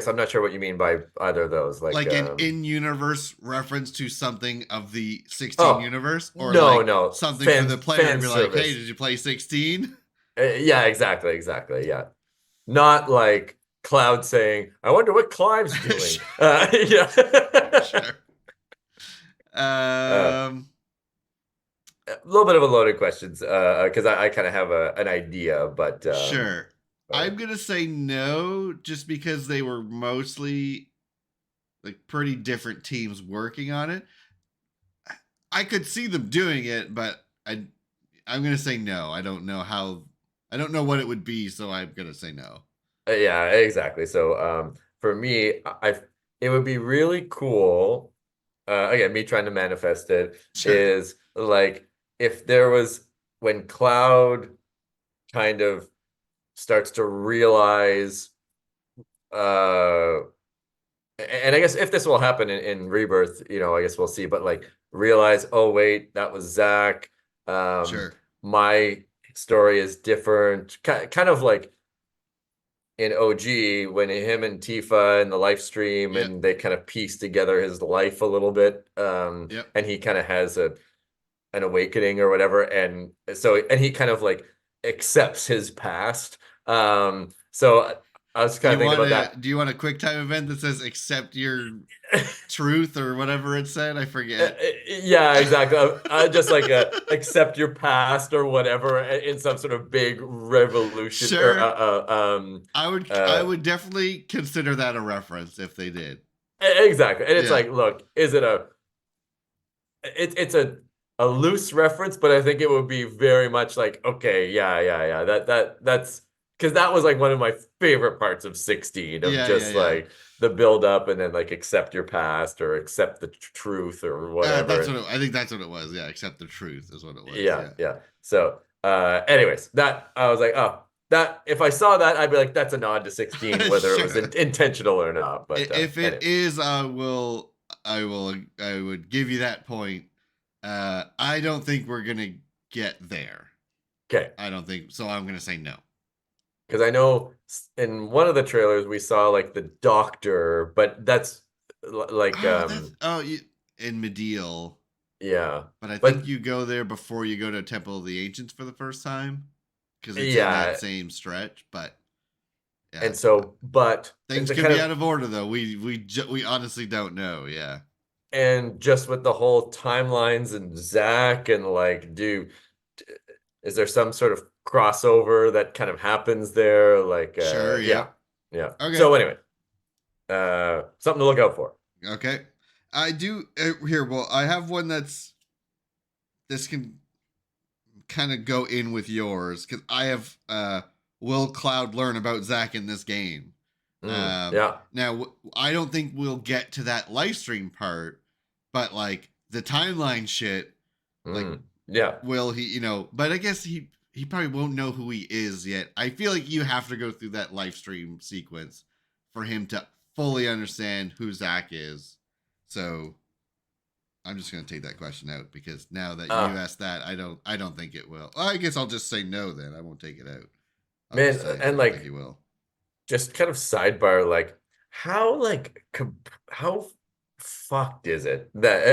[SPEAKER 2] I'm not sure what you mean by either of those. Like,
[SPEAKER 1] Like an in-universe reference to something of the 16
[SPEAKER 2] oh,
[SPEAKER 1] universe, or
[SPEAKER 2] no,
[SPEAKER 1] like
[SPEAKER 2] no,
[SPEAKER 1] something for the player to
[SPEAKER 2] fan
[SPEAKER 1] be like, hey,
[SPEAKER 2] service.
[SPEAKER 1] did you play 16?
[SPEAKER 2] Yeah, exactly, exactly. Yeah, not like Cloud saying, "I wonder what Clive's doing."
[SPEAKER 1] Sure.
[SPEAKER 2] Yeah.
[SPEAKER 1] Sure.
[SPEAKER 2] Uh,
[SPEAKER 1] um
[SPEAKER 2] a little bit of a loaded questions, because I kind of have an idea,
[SPEAKER 1] sure.
[SPEAKER 2] but
[SPEAKER 1] I'm gonna say no, just because they were mostly like pretty different teams working on it. I could see them doing it, but I'm gonna say no. I don't know what it would be, so I'm gonna say no.
[SPEAKER 2] yeah, exactly. So, for me, it would be really cool. Again, me trying to manifest it
[SPEAKER 1] Sure.
[SPEAKER 2] is like if there was when Cloud kind of starts to realize, uh, and I guess if this will happen in Rebirth, I guess we'll see. But like realize, oh wait, that was Zach. Um,
[SPEAKER 1] Sure.
[SPEAKER 2] my story is different. Kind of like in OG when him and Tifa in the live stream
[SPEAKER 1] Yep.
[SPEAKER 2] and they kind of piece together his life a little bit.
[SPEAKER 1] Yep.
[SPEAKER 2] And he kind of has an awakening or whatever. And he kind of like accepts his past. So I was kind of thinking about that.
[SPEAKER 1] Do you want a quick time event that says accept your truth, or whatever it said? I forget.
[SPEAKER 2] Yeah, exactly. Just like accept your past or whatever in some sort of big revolution or
[SPEAKER 1] Sure. I
[SPEAKER 2] uh,
[SPEAKER 1] would definitely consider that a reference if they did.
[SPEAKER 2] exactly. And it's
[SPEAKER 1] Yeah.
[SPEAKER 2] like, look, is it it's a loose reference, but I think it would be very much like, okay, yeah, yeah, yeah. That's because that was like one of my favorite parts of 16 of
[SPEAKER 1] Yeah, yeah,
[SPEAKER 2] just
[SPEAKER 1] yeah.
[SPEAKER 2] like the build up and then like accept your past or accept the truth or whatever.
[SPEAKER 1] I think that's what it was. Yeah, accept the truth is what it was.
[SPEAKER 2] Yeah,
[SPEAKER 1] Yeah.
[SPEAKER 2] yeah. So, anyways, that I was like, oh, that if I saw that, I'd be like, that's a nod to 16, whether it was
[SPEAKER 1] Sure.
[SPEAKER 2] intentional or not. But
[SPEAKER 1] If it
[SPEAKER 2] anyway,
[SPEAKER 1] is, I would give you that point. I don't think we're gonna get there.
[SPEAKER 2] okay.
[SPEAKER 1] I don't think so. I'm gonna say no.
[SPEAKER 2] Because I know in one of the trailers we saw like the doctor, but that's like
[SPEAKER 1] In Medial,
[SPEAKER 2] yeah,
[SPEAKER 1] but I think
[SPEAKER 2] but
[SPEAKER 1] you go there before you go to Temple of the Ancients for the first time, because it's in that
[SPEAKER 2] yeah,
[SPEAKER 1] same stretch. But yeah,
[SPEAKER 2] and so but
[SPEAKER 1] things
[SPEAKER 2] it's a
[SPEAKER 1] could
[SPEAKER 2] kind
[SPEAKER 1] be
[SPEAKER 2] of
[SPEAKER 1] out of order though. We honestly don't know. Yeah.
[SPEAKER 2] and just with the whole timelines and Zach and like, is there some sort of crossover that kind of happens there? Like,
[SPEAKER 1] Sure.
[SPEAKER 2] yeah,
[SPEAKER 1] Yep.
[SPEAKER 2] yeah.
[SPEAKER 1] Okay.
[SPEAKER 2] So anyway, something to look out for.
[SPEAKER 1] Okay. I do here. Well, I have one this can kind of go in with yours, because I have will Cloud learn about Zach in this game?
[SPEAKER 2] Yeah.
[SPEAKER 1] Now I don't think we'll get to that live stream part, but like the timeline shit, like
[SPEAKER 2] Yeah.
[SPEAKER 1] will he? But I guess he probably won't know who he is yet. I feel like you have to go through that live stream sequence for him to fully understand who Zach is. So I'm just gonna take that question out, because now that you
[SPEAKER 2] Uh,
[SPEAKER 1] asked that, I don't think it will. I guess I'll just say no then. I won't take it out. I'll
[SPEAKER 2] man,
[SPEAKER 1] just say I
[SPEAKER 2] and
[SPEAKER 1] don't think
[SPEAKER 2] like
[SPEAKER 1] he will.
[SPEAKER 2] just kind of sidebar, like how fucked is it that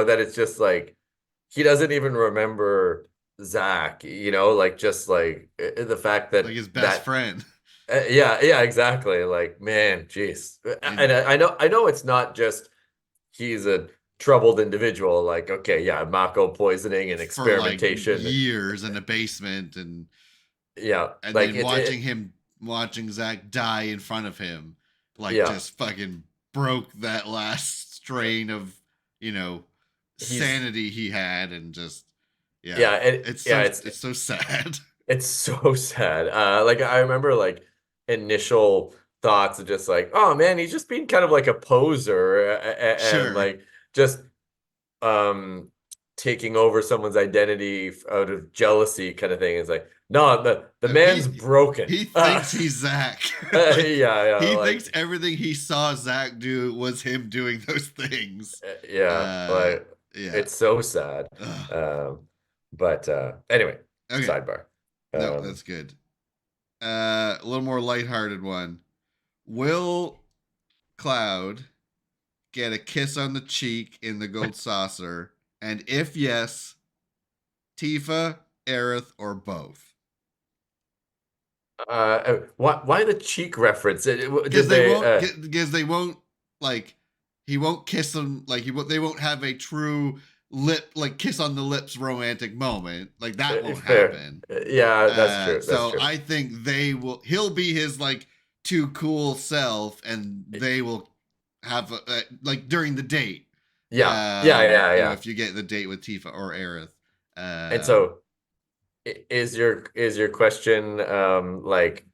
[SPEAKER 2] that it's just like he doesn't even remember Zach, like just like the fact
[SPEAKER 1] Like
[SPEAKER 2] that
[SPEAKER 1] his best friend.
[SPEAKER 2] yeah, exactly. Like, man, jeez. And
[SPEAKER 1] And
[SPEAKER 2] I know it's not just he's a troubled individual. Like, okay, yeah, Mako poisoning and
[SPEAKER 1] for like
[SPEAKER 2] experimentation.
[SPEAKER 1] years in a basement,
[SPEAKER 2] Yeah,
[SPEAKER 1] and
[SPEAKER 2] like
[SPEAKER 1] then watching Zach die in front of him, like
[SPEAKER 2] yeah,
[SPEAKER 1] just fucking broke that last strain of, you know,
[SPEAKER 2] he's
[SPEAKER 1] sanity he had, and just yeah,
[SPEAKER 2] yeah, and
[SPEAKER 1] it's
[SPEAKER 2] yeah,
[SPEAKER 1] so it's so sad.
[SPEAKER 2] it's so sad. Like I remember like initial thoughts of just like, oh man, he's just being kind of like a poser and
[SPEAKER 1] Sure.
[SPEAKER 2] like just um taking over someone's identity out of jealousy kind of thing. It's like, no, the
[SPEAKER 1] No,
[SPEAKER 2] man's broken.
[SPEAKER 1] he thinks he's Zach. Like
[SPEAKER 2] Yeah,
[SPEAKER 1] he thinks
[SPEAKER 2] like
[SPEAKER 1] everything he saw Zach do was him doing those things.
[SPEAKER 2] yeah,
[SPEAKER 1] Uh
[SPEAKER 2] like
[SPEAKER 1] yeah.
[SPEAKER 2] it's so sad.
[SPEAKER 1] Ugh.
[SPEAKER 2] But anyway,
[SPEAKER 1] Okay.
[SPEAKER 2] sidebar.
[SPEAKER 1] No,
[SPEAKER 2] Um,
[SPEAKER 1] that's good. A little more lighthearted one. Will Cloud get a kiss on the cheek in the gold saucer? And if yes, Tifa, Aerith, or both?
[SPEAKER 2] why the cheek reference?
[SPEAKER 1] Because
[SPEAKER 2] Did
[SPEAKER 1] they
[SPEAKER 2] they?
[SPEAKER 1] won't. Because they won't like. He won't kiss them. Like he. They won't have a true kiss on the lips romantic moment. Like that won't
[SPEAKER 2] Fair.
[SPEAKER 1] happen.
[SPEAKER 2] Yeah, that's true. That's
[SPEAKER 1] So
[SPEAKER 2] true.
[SPEAKER 1] I think they will. He'll be his like too cool self, and they will have like during the date.
[SPEAKER 2] Yeah, yeah, yeah.
[SPEAKER 1] If you get the date with Tifa or Aerith.
[SPEAKER 2] And
[SPEAKER 1] Um,
[SPEAKER 2] so, is your question like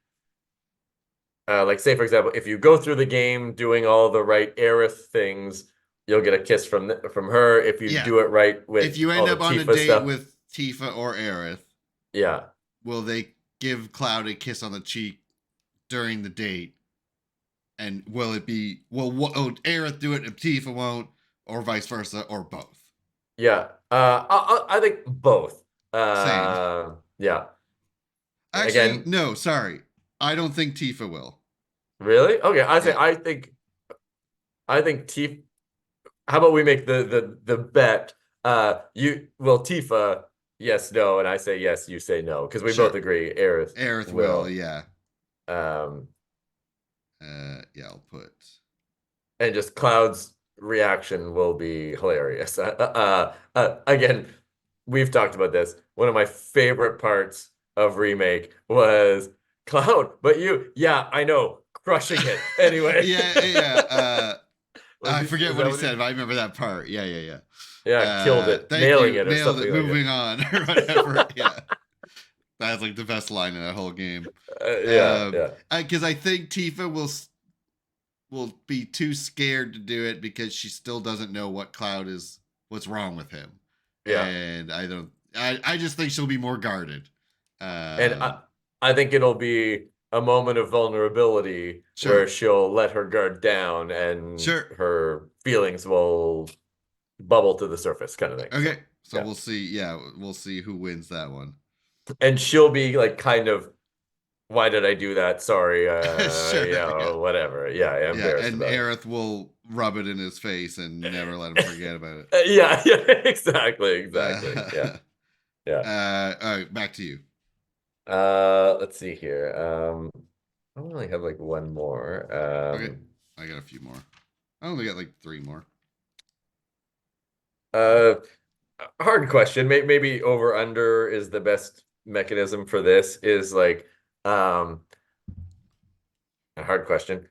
[SPEAKER 2] say for example, if you go through the game doing all the right Aerith things, you'll get a kiss from her. If you
[SPEAKER 1] yeah.
[SPEAKER 2] do it right
[SPEAKER 1] If
[SPEAKER 2] with
[SPEAKER 1] you
[SPEAKER 2] all
[SPEAKER 1] end
[SPEAKER 2] the
[SPEAKER 1] up on a
[SPEAKER 2] Tifa
[SPEAKER 1] date
[SPEAKER 2] stuff,
[SPEAKER 1] with Tifa or Aerith,
[SPEAKER 2] yeah,
[SPEAKER 1] will they give Cloud a kiss on the cheek during the date? And will it be will Aerith do it if Tifa won't, or vice versa, or both?
[SPEAKER 2] yeah. I think both.
[SPEAKER 1] Same.
[SPEAKER 2] Yeah.
[SPEAKER 1] Actually,
[SPEAKER 2] Again,
[SPEAKER 1] no. Sorry, I don't think Tifa will.
[SPEAKER 2] really? Okay,
[SPEAKER 1] Yeah,
[SPEAKER 2] I think Tifa. How about we make the bet? You will Tifa, yes, no, and I say yes, you say no, because we both
[SPEAKER 1] sure.
[SPEAKER 2] agree Aerith
[SPEAKER 1] Aerith will.
[SPEAKER 2] will.
[SPEAKER 1] Yeah.
[SPEAKER 2] Um,
[SPEAKER 1] Yeah. I'll put.
[SPEAKER 2] and just Cloud's reaction will be hilarious. Again, we've talked about this. One of my favorite parts of remake was Cloud, but yeah, I know, crushing it anyway.
[SPEAKER 1] Yeah. Yeah. I forget
[SPEAKER 2] Is
[SPEAKER 1] what
[SPEAKER 2] that
[SPEAKER 1] he
[SPEAKER 2] what he?
[SPEAKER 1] said, but I remember that part. Yeah. Yeah. Yeah.
[SPEAKER 2] Yeah, killed it,
[SPEAKER 1] Thank
[SPEAKER 2] nailing
[SPEAKER 1] you.
[SPEAKER 2] it, or
[SPEAKER 1] Nailed it.
[SPEAKER 2] something like
[SPEAKER 1] Moving on, or whatever.
[SPEAKER 2] that.
[SPEAKER 1] Yeah. That's like the best line in that whole game.
[SPEAKER 2] Yeah, yeah,
[SPEAKER 1] Because I think Tifa will be too scared to do it because she still doesn't know what's wrong with him,
[SPEAKER 2] yeah.
[SPEAKER 1] and I don't. I just think she'll be more guarded.
[SPEAKER 2] And
[SPEAKER 1] Uh,
[SPEAKER 2] I think it'll be a moment of vulnerability where
[SPEAKER 1] sure,
[SPEAKER 2] she'll let her guard down and
[SPEAKER 1] sure.
[SPEAKER 2] her feelings will bubble to the surface, kind of thing. So,
[SPEAKER 1] Okay, so
[SPEAKER 2] yeah.
[SPEAKER 1] we'll see. Yeah, we'll see who wins that one.
[SPEAKER 2] And she'll be like kind of, why did I do that? Sorry,
[SPEAKER 1] Sure. Yeah.
[SPEAKER 2] whatever. Yeah,
[SPEAKER 1] Yeah,
[SPEAKER 2] embarrassed
[SPEAKER 1] and
[SPEAKER 2] about it.
[SPEAKER 1] Aerith will rub it in his face and never let him forget about it.
[SPEAKER 2] Yeah, exactly. Yeah,
[SPEAKER 1] Uh,
[SPEAKER 2] yeah.
[SPEAKER 1] all right, back to you.
[SPEAKER 2] Let's see here. I only have like one more.
[SPEAKER 1] Okay, I got a few more. I only got like three more.
[SPEAKER 2] Uh, hard question. Maybe over under is the best mechanism for this. Is like um a hard question.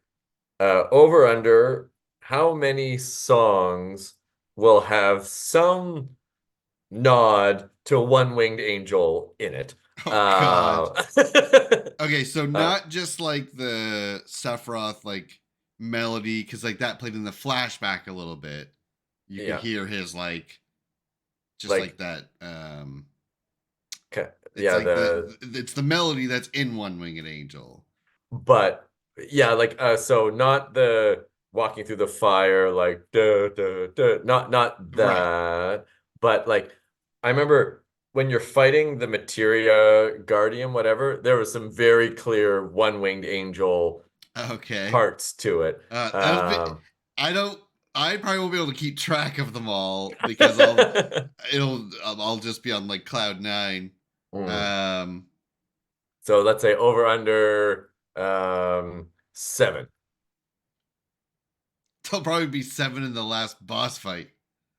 [SPEAKER 2] Over under, how many songs will have some nod to One Winged Angel in it?
[SPEAKER 1] Oh God.
[SPEAKER 2] Uh,
[SPEAKER 1] Okay, so
[SPEAKER 2] uh,
[SPEAKER 1] not just like the Sephiroth like melody, because like that played in the flashback a little bit. You could
[SPEAKER 2] yeah,
[SPEAKER 1] hear his like just like
[SPEAKER 2] like
[SPEAKER 1] that. It's
[SPEAKER 2] yeah,
[SPEAKER 1] like it's the melody that's in One Winged Angel.
[SPEAKER 2] but yeah, like so not the walking through the fire, like duh, duh, duh, not
[SPEAKER 1] Right.
[SPEAKER 2] that, but like I remember when you're fighting the Materia Guardian, whatever, there was some very clear One Winged Angel
[SPEAKER 1] Okay.
[SPEAKER 2] parts to it.
[SPEAKER 1] That was
[SPEAKER 2] Um,
[SPEAKER 1] I don't I probably won't be able to keep track of them all because I'll just be on like cloud nine.
[SPEAKER 2] Mm.
[SPEAKER 1] Um,
[SPEAKER 2] So let's say over under 7.
[SPEAKER 1] there'll probably be 7 in the last boss fight.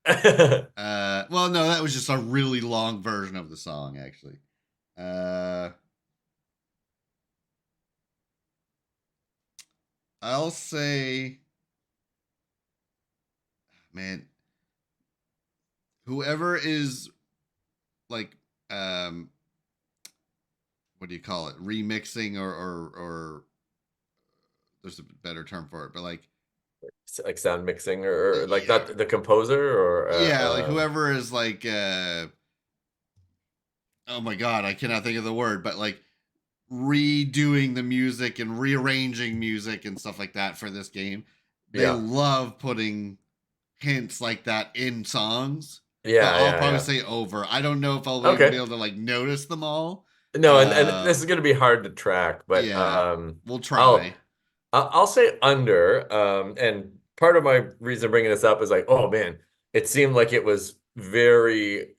[SPEAKER 1] Well, no, that was just a really long version of the song, actually. I'll say, man, whoever is like, what do you call it? Remixing or there's a better term for it, but like,
[SPEAKER 2] like sound mixing or like
[SPEAKER 1] yeah,
[SPEAKER 2] that the composer or
[SPEAKER 1] yeah, like whoever is like, oh my god, I cannot think of the word, but like redoing the music and rearranging music and stuff like that for this game. They
[SPEAKER 2] yeah.
[SPEAKER 1] love putting hints like that in songs. So
[SPEAKER 2] Yeah,
[SPEAKER 1] I'll
[SPEAKER 2] yeah,
[SPEAKER 1] probably
[SPEAKER 2] yeah.
[SPEAKER 1] say over. I don't know if I'll even be
[SPEAKER 2] Okay.
[SPEAKER 1] able to like notice them all.
[SPEAKER 2] No, and this is going to be hard to track, but
[SPEAKER 1] Yeah, we'll
[SPEAKER 2] I'll
[SPEAKER 1] try.
[SPEAKER 2] I'll say under. And part of my reason bringing this up is like, oh man, it seemed like it was very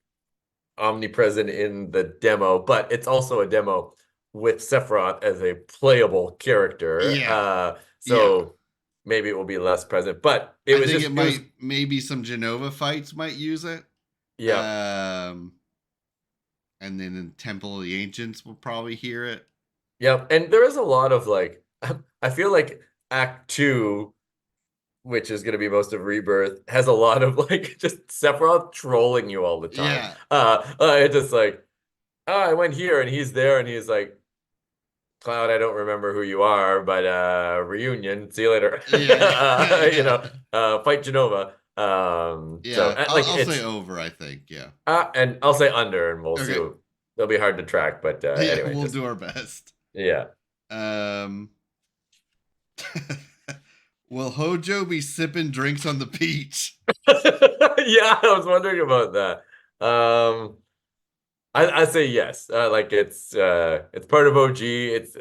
[SPEAKER 2] omnipresent in the demo, but it's also a demo with Sephiroth as a playable character.
[SPEAKER 1] Yeah, yeah.
[SPEAKER 2] So maybe it will be less present, but
[SPEAKER 1] I think it
[SPEAKER 2] it was,
[SPEAKER 1] might, maybe some Genova fights might use it.
[SPEAKER 2] yeah.
[SPEAKER 1] Um, and then in Temple of the Ancients will probably hear it.
[SPEAKER 2] Yeah, and there is a lot of like I feel like Act 2, which is going to be most of Rebirth, has a lot of like just Sephiroth trolling you all the time.
[SPEAKER 1] Yeah,
[SPEAKER 2] It's just like, oh, I went here and he's there and he's like, Cloud, I don't remember who you are, but reunion, see you later.
[SPEAKER 1] yeah, yeah.
[SPEAKER 2] Fight Genova. So
[SPEAKER 1] Yeah,
[SPEAKER 2] like
[SPEAKER 1] I'll say
[SPEAKER 2] it's
[SPEAKER 1] over, I think. Yeah.
[SPEAKER 2] and I'll say under, and we'll see.
[SPEAKER 1] Okay.
[SPEAKER 2] It'll be hard to track, but
[SPEAKER 1] Yeah,
[SPEAKER 2] anyway,
[SPEAKER 1] we'll
[SPEAKER 2] just
[SPEAKER 1] do our best.
[SPEAKER 2] yeah.
[SPEAKER 1] Um, will Hojo be sipping drinks on the beach?
[SPEAKER 2] Yeah, I was wondering about that. I say yes. Like it's part of OG. It's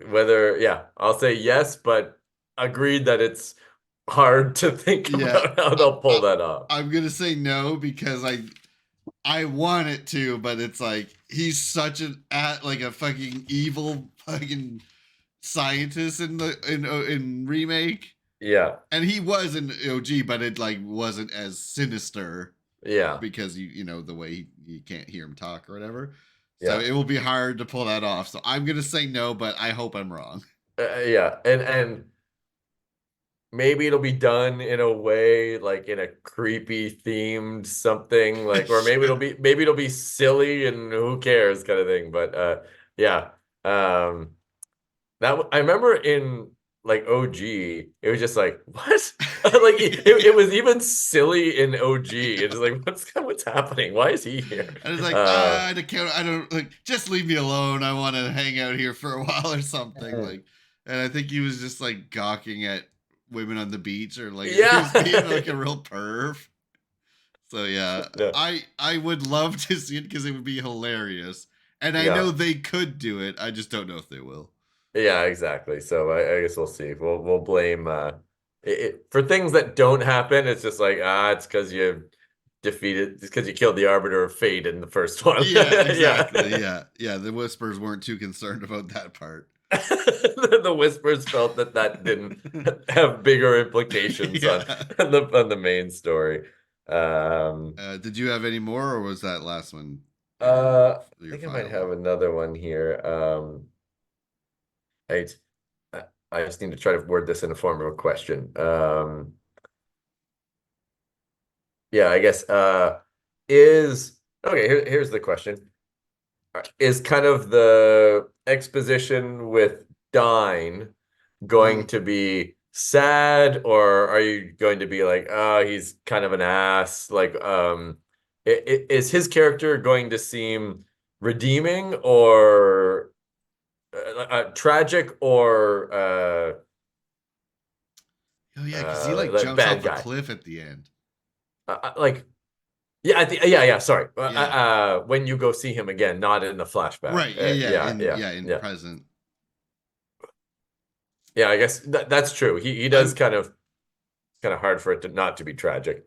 [SPEAKER 2] whether yeah, I'll say yes, but agreed that it's hard to think
[SPEAKER 1] Yeah,
[SPEAKER 2] about how they'll pull that off.
[SPEAKER 1] I'm gonna say no because I want it to, but it's like he's such an like a fucking evil fucking scientist in the in remake,
[SPEAKER 2] Yeah,
[SPEAKER 1] and he was in OG, but it like wasn't as sinister
[SPEAKER 2] yeah,
[SPEAKER 1] because you know the way you can't hear him talk or whatever. So
[SPEAKER 2] yeah,
[SPEAKER 1] it will be hard to pull that off. So I'm gonna say no, but I hope I'm wrong.
[SPEAKER 2] yeah, and maybe it'll be done in a way like in a creepy themed something like, or maybe it'll be silly and who cares kind of thing. But yeah, I remember in like OG, it was just like what, like it was even silly in OG. It's like what's happening? Why is he here?
[SPEAKER 1] And it's like, I don't like, just leave me alone. I want to hang out here for a while or something. Like, and I think he was just like gawking at women on the beach or like he was being
[SPEAKER 2] Yeah,
[SPEAKER 1] like a real perv. So yeah,
[SPEAKER 2] yeah,
[SPEAKER 1] I would love to see it because it would be hilarious. And I
[SPEAKER 2] yeah.
[SPEAKER 1] know they could do it. I just don't know if they will.
[SPEAKER 2] Yeah, exactly. So I guess we'll see. We'll blame for things that don't happen. It's just like it's because you defeated, it's because you killed the Arbiter of Fate in the first one.
[SPEAKER 1] Yeah,
[SPEAKER 2] Yeah.
[SPEAKER 1] exactly. Yeah, yeah. The whispers weren't too concerned about that part.
[SPEAKER 2] The Whispers felt that didn't have bigger implications on
[SPEAKER 1] Yeah.
[SPEAKER 2] on the main story.
[SPEAKER 1] Did you have any more, or was that last one
[SPEAKER 2] I
[SPEAKER 1] your
[SPEAKER 2] think I might
[SPEAKER 1] final
[SPEAKER 2] have
[SPEAKER 1] one?
[SPEAKER 2] another one here. I I just need to try to word this in a form of a question. Yeah, I guess is okay, here's the question. Is kind of the exposition with Dine going
[SPEAKER 1] Mm.
[SPEAKER 2] to be sad, or are you going to be like, oh, he's kind of an ass? Like, is his character going to seem redeeming or tragic or
[SPEAKER 1] Oh yeah, because he like
[SPEAKER 2] like
[SPEAKER 1] jumps
[SPEAKER 2] bad
[SPEAKER 1] off a
[SPEAKER 2] guy?
[SPEAKER 1] cliff at the end.
[SPEAKER 2] Like, yeah, I think, yeah. Sorry,
[SPEAKER 1] Yeah.
[SPEAKER 2] when you go see him again, not in the flashback.
[SPEAKER 1] Right. Yeah. Yeah. In
[SPEAKER 2] Yeah.
[SPEAKER 1] present.
[SPEAKER 2] Yeah, I guess that's true. He does
[SPEAKER 1] I'm
[SPEAKER 2] kind of. kind of hard for it to not to be tragic.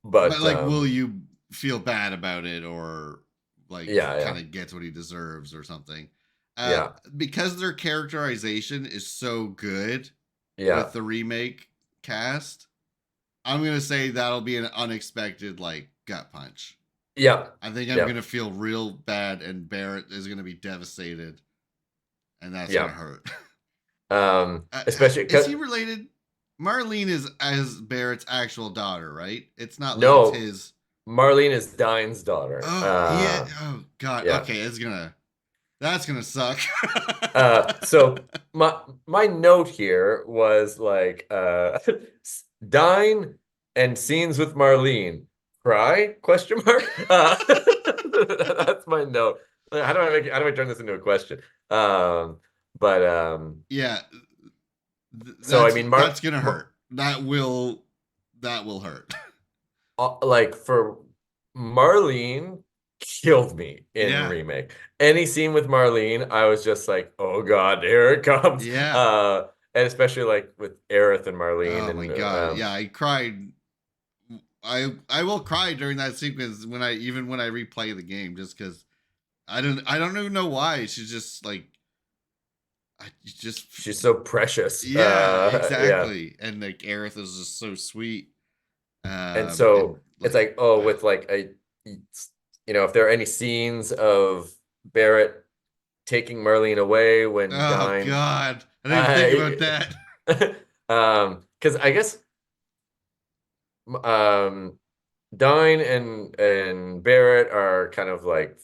[SPEAKER 2] But
[SPEAKER 1] like, will you feel bad about it, or like he
[SPEAKER 2] yeah,
[SPEAKER 1] kind of gets what he deserves or something?
[SPEAKER 2] yeah,
[SPEAKER 1] Because their characterization is so good
[SPEAKER 2] yeah,
[SPEAKER 1] with the remake cast, I'm gonna say that'll be an unexpected like gut punch.
[SPEAKER 2] yeah,
[SPEAKER 1] I think I'm
[SPEAKER 2] yeah,
[SPEAKER 1] gonna feel real bad, and Barrett is gonna be devastated, and that's gonna
[SPEAKER 2] yeah.
[SPEAKER 1] hurt.
[SPEAKER 2] Especially
[SPEAKER 1] Is
[SPEAKER 2] because
[SPEAKER 1] he related? Marlene is as Barrett's actual daughter, right? It's not like it's
[SPEAKER 2] no,
[SPEAKER 1] his.
[SPEAKER 2] Marlene is Dine's daughter.
[SPEAKER 1] Oh yeah. Oh god.
[SPEAKER 2] Yeah.
[SPEAKER 1] Okay, that's gonna suck.
[SPEAKER 2] So my note here was like Dine and scenes with Marlene. Cry? Question mark. That's my note. How do I turn this into a question? Um, but
[SPEAKER 1] Yeah,
[SPEAKER 2] so I mean,
[SPEAKER 1] that's gonna hurt. That will hurt.
[SPEAKER 2] Like for Marlene killed me in
[SPEAKER 1] Yeah.
[SPEAKER 2] remake. Any scene with Marlene, I was just like, oh God, here it comes.
[SPEAKER 1] Yeah.
[SPEAKER 2] And especially like with Aerith and Marlene
[SPEAKER 1] Oh my
[SPEAKER 2] and
[SPEAKER 1] god. Yeah, I cried. I will cry during that sequence when I replay the game, just because I don't even know why. She's just like I just
[SPEAKER 2] she's so precious.
[SPEAKER 1] yeah,
[SPEAKER 2] Yeah.
[SPEAKER 1] exactly. And like Aerith is just so sweet.
[SPEAKER 2] And
[SPEAKER 1] And
[SPEAKER 2] so it's
[SPEAKER 1] like
[SPEAKER 2] like, oh, with like if there are any scenes of Barrett taking Marlene away when
[SPEAKER 1] oh
[SPEAKER 2] Dine,
[SPEAKER 1] god, I didn't even think about
[SPEAKER 2] I,
[SPEAKER 1] that.
[SPEAKER 2] because I guess um Dine and Barrett are kind of like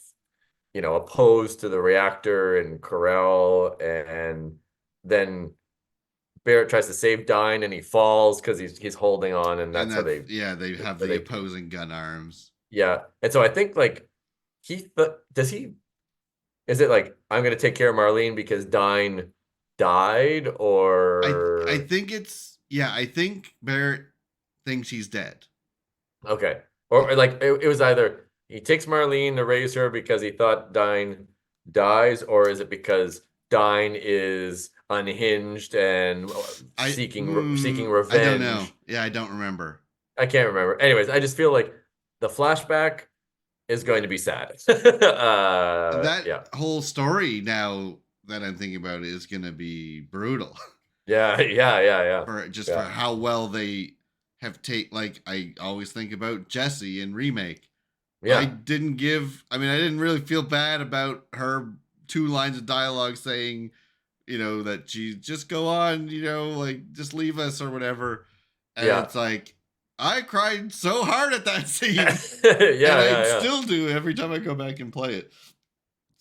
[SPEAKER 2] opposed to the reactor and Corel, and then Barrett tries to save Dine and he falls because he's holding on, and
[SPEAKER 1] And
[SPEAKER 2] that's how
[SPEAKER 1] that's
[SPEAKER 2] they
[SPEAKER 1] yeah, they have the
[SPEAKER 2] they
[SPEAKER 1] opposing gun arms.
[SPEAKER 2] yeah. And so I think like does he is it like I'm gonna take care of Marlene because Dine died,
[SPEAKER 1] I
[SPEAKER 2] or
[SPEAKER 1] think it's yeah, I think Barrett thinks he's dead.
[SPEAKER 2] okay,
[SPEAKER 1] Like
[SPEAKER 2] or like it was either he takes Marlene to raise her because he thought Dine dies, or is it because Dine is unhinged and seeking
[SPEAKER 1] I don't know.
[SPEAKER 2] revenge?
[SPEAKER 1] Yeah, I don't remember.
[SPEAKER 2] I can't remember. Anyways, I just feel like the flashback is going to be sad.
[SPEAKER 1] That
[SPEAKER 2] Yeah,
[SPEAKER 1] whole story, now that I'm thinking about it, is gonna be brutal.
[SPEAKER 2] yeah, yeah, yeah, yeah,
[SPEAKER 1] For
[SPEAKER 2] yeah,
[SPEAKER 1] how well they have like I always think about Jessie in remake.
[SPEAKER 2] yeah.
[SPEAKER 1] I didn't really feel bad about her 2 lines of dialogue saying, that she just go on, like just leave us or whatever. And
[SPEAKER 2] Yeah.
[SPEAKER 1] it's like I cried so hard at that scene,
[SPEAKER 2] Yeah,
[SPEAKER 1] and I
[SPEAKER 2] yeah, yeah.
[SPEAKER 1] still do every time I go back and play it.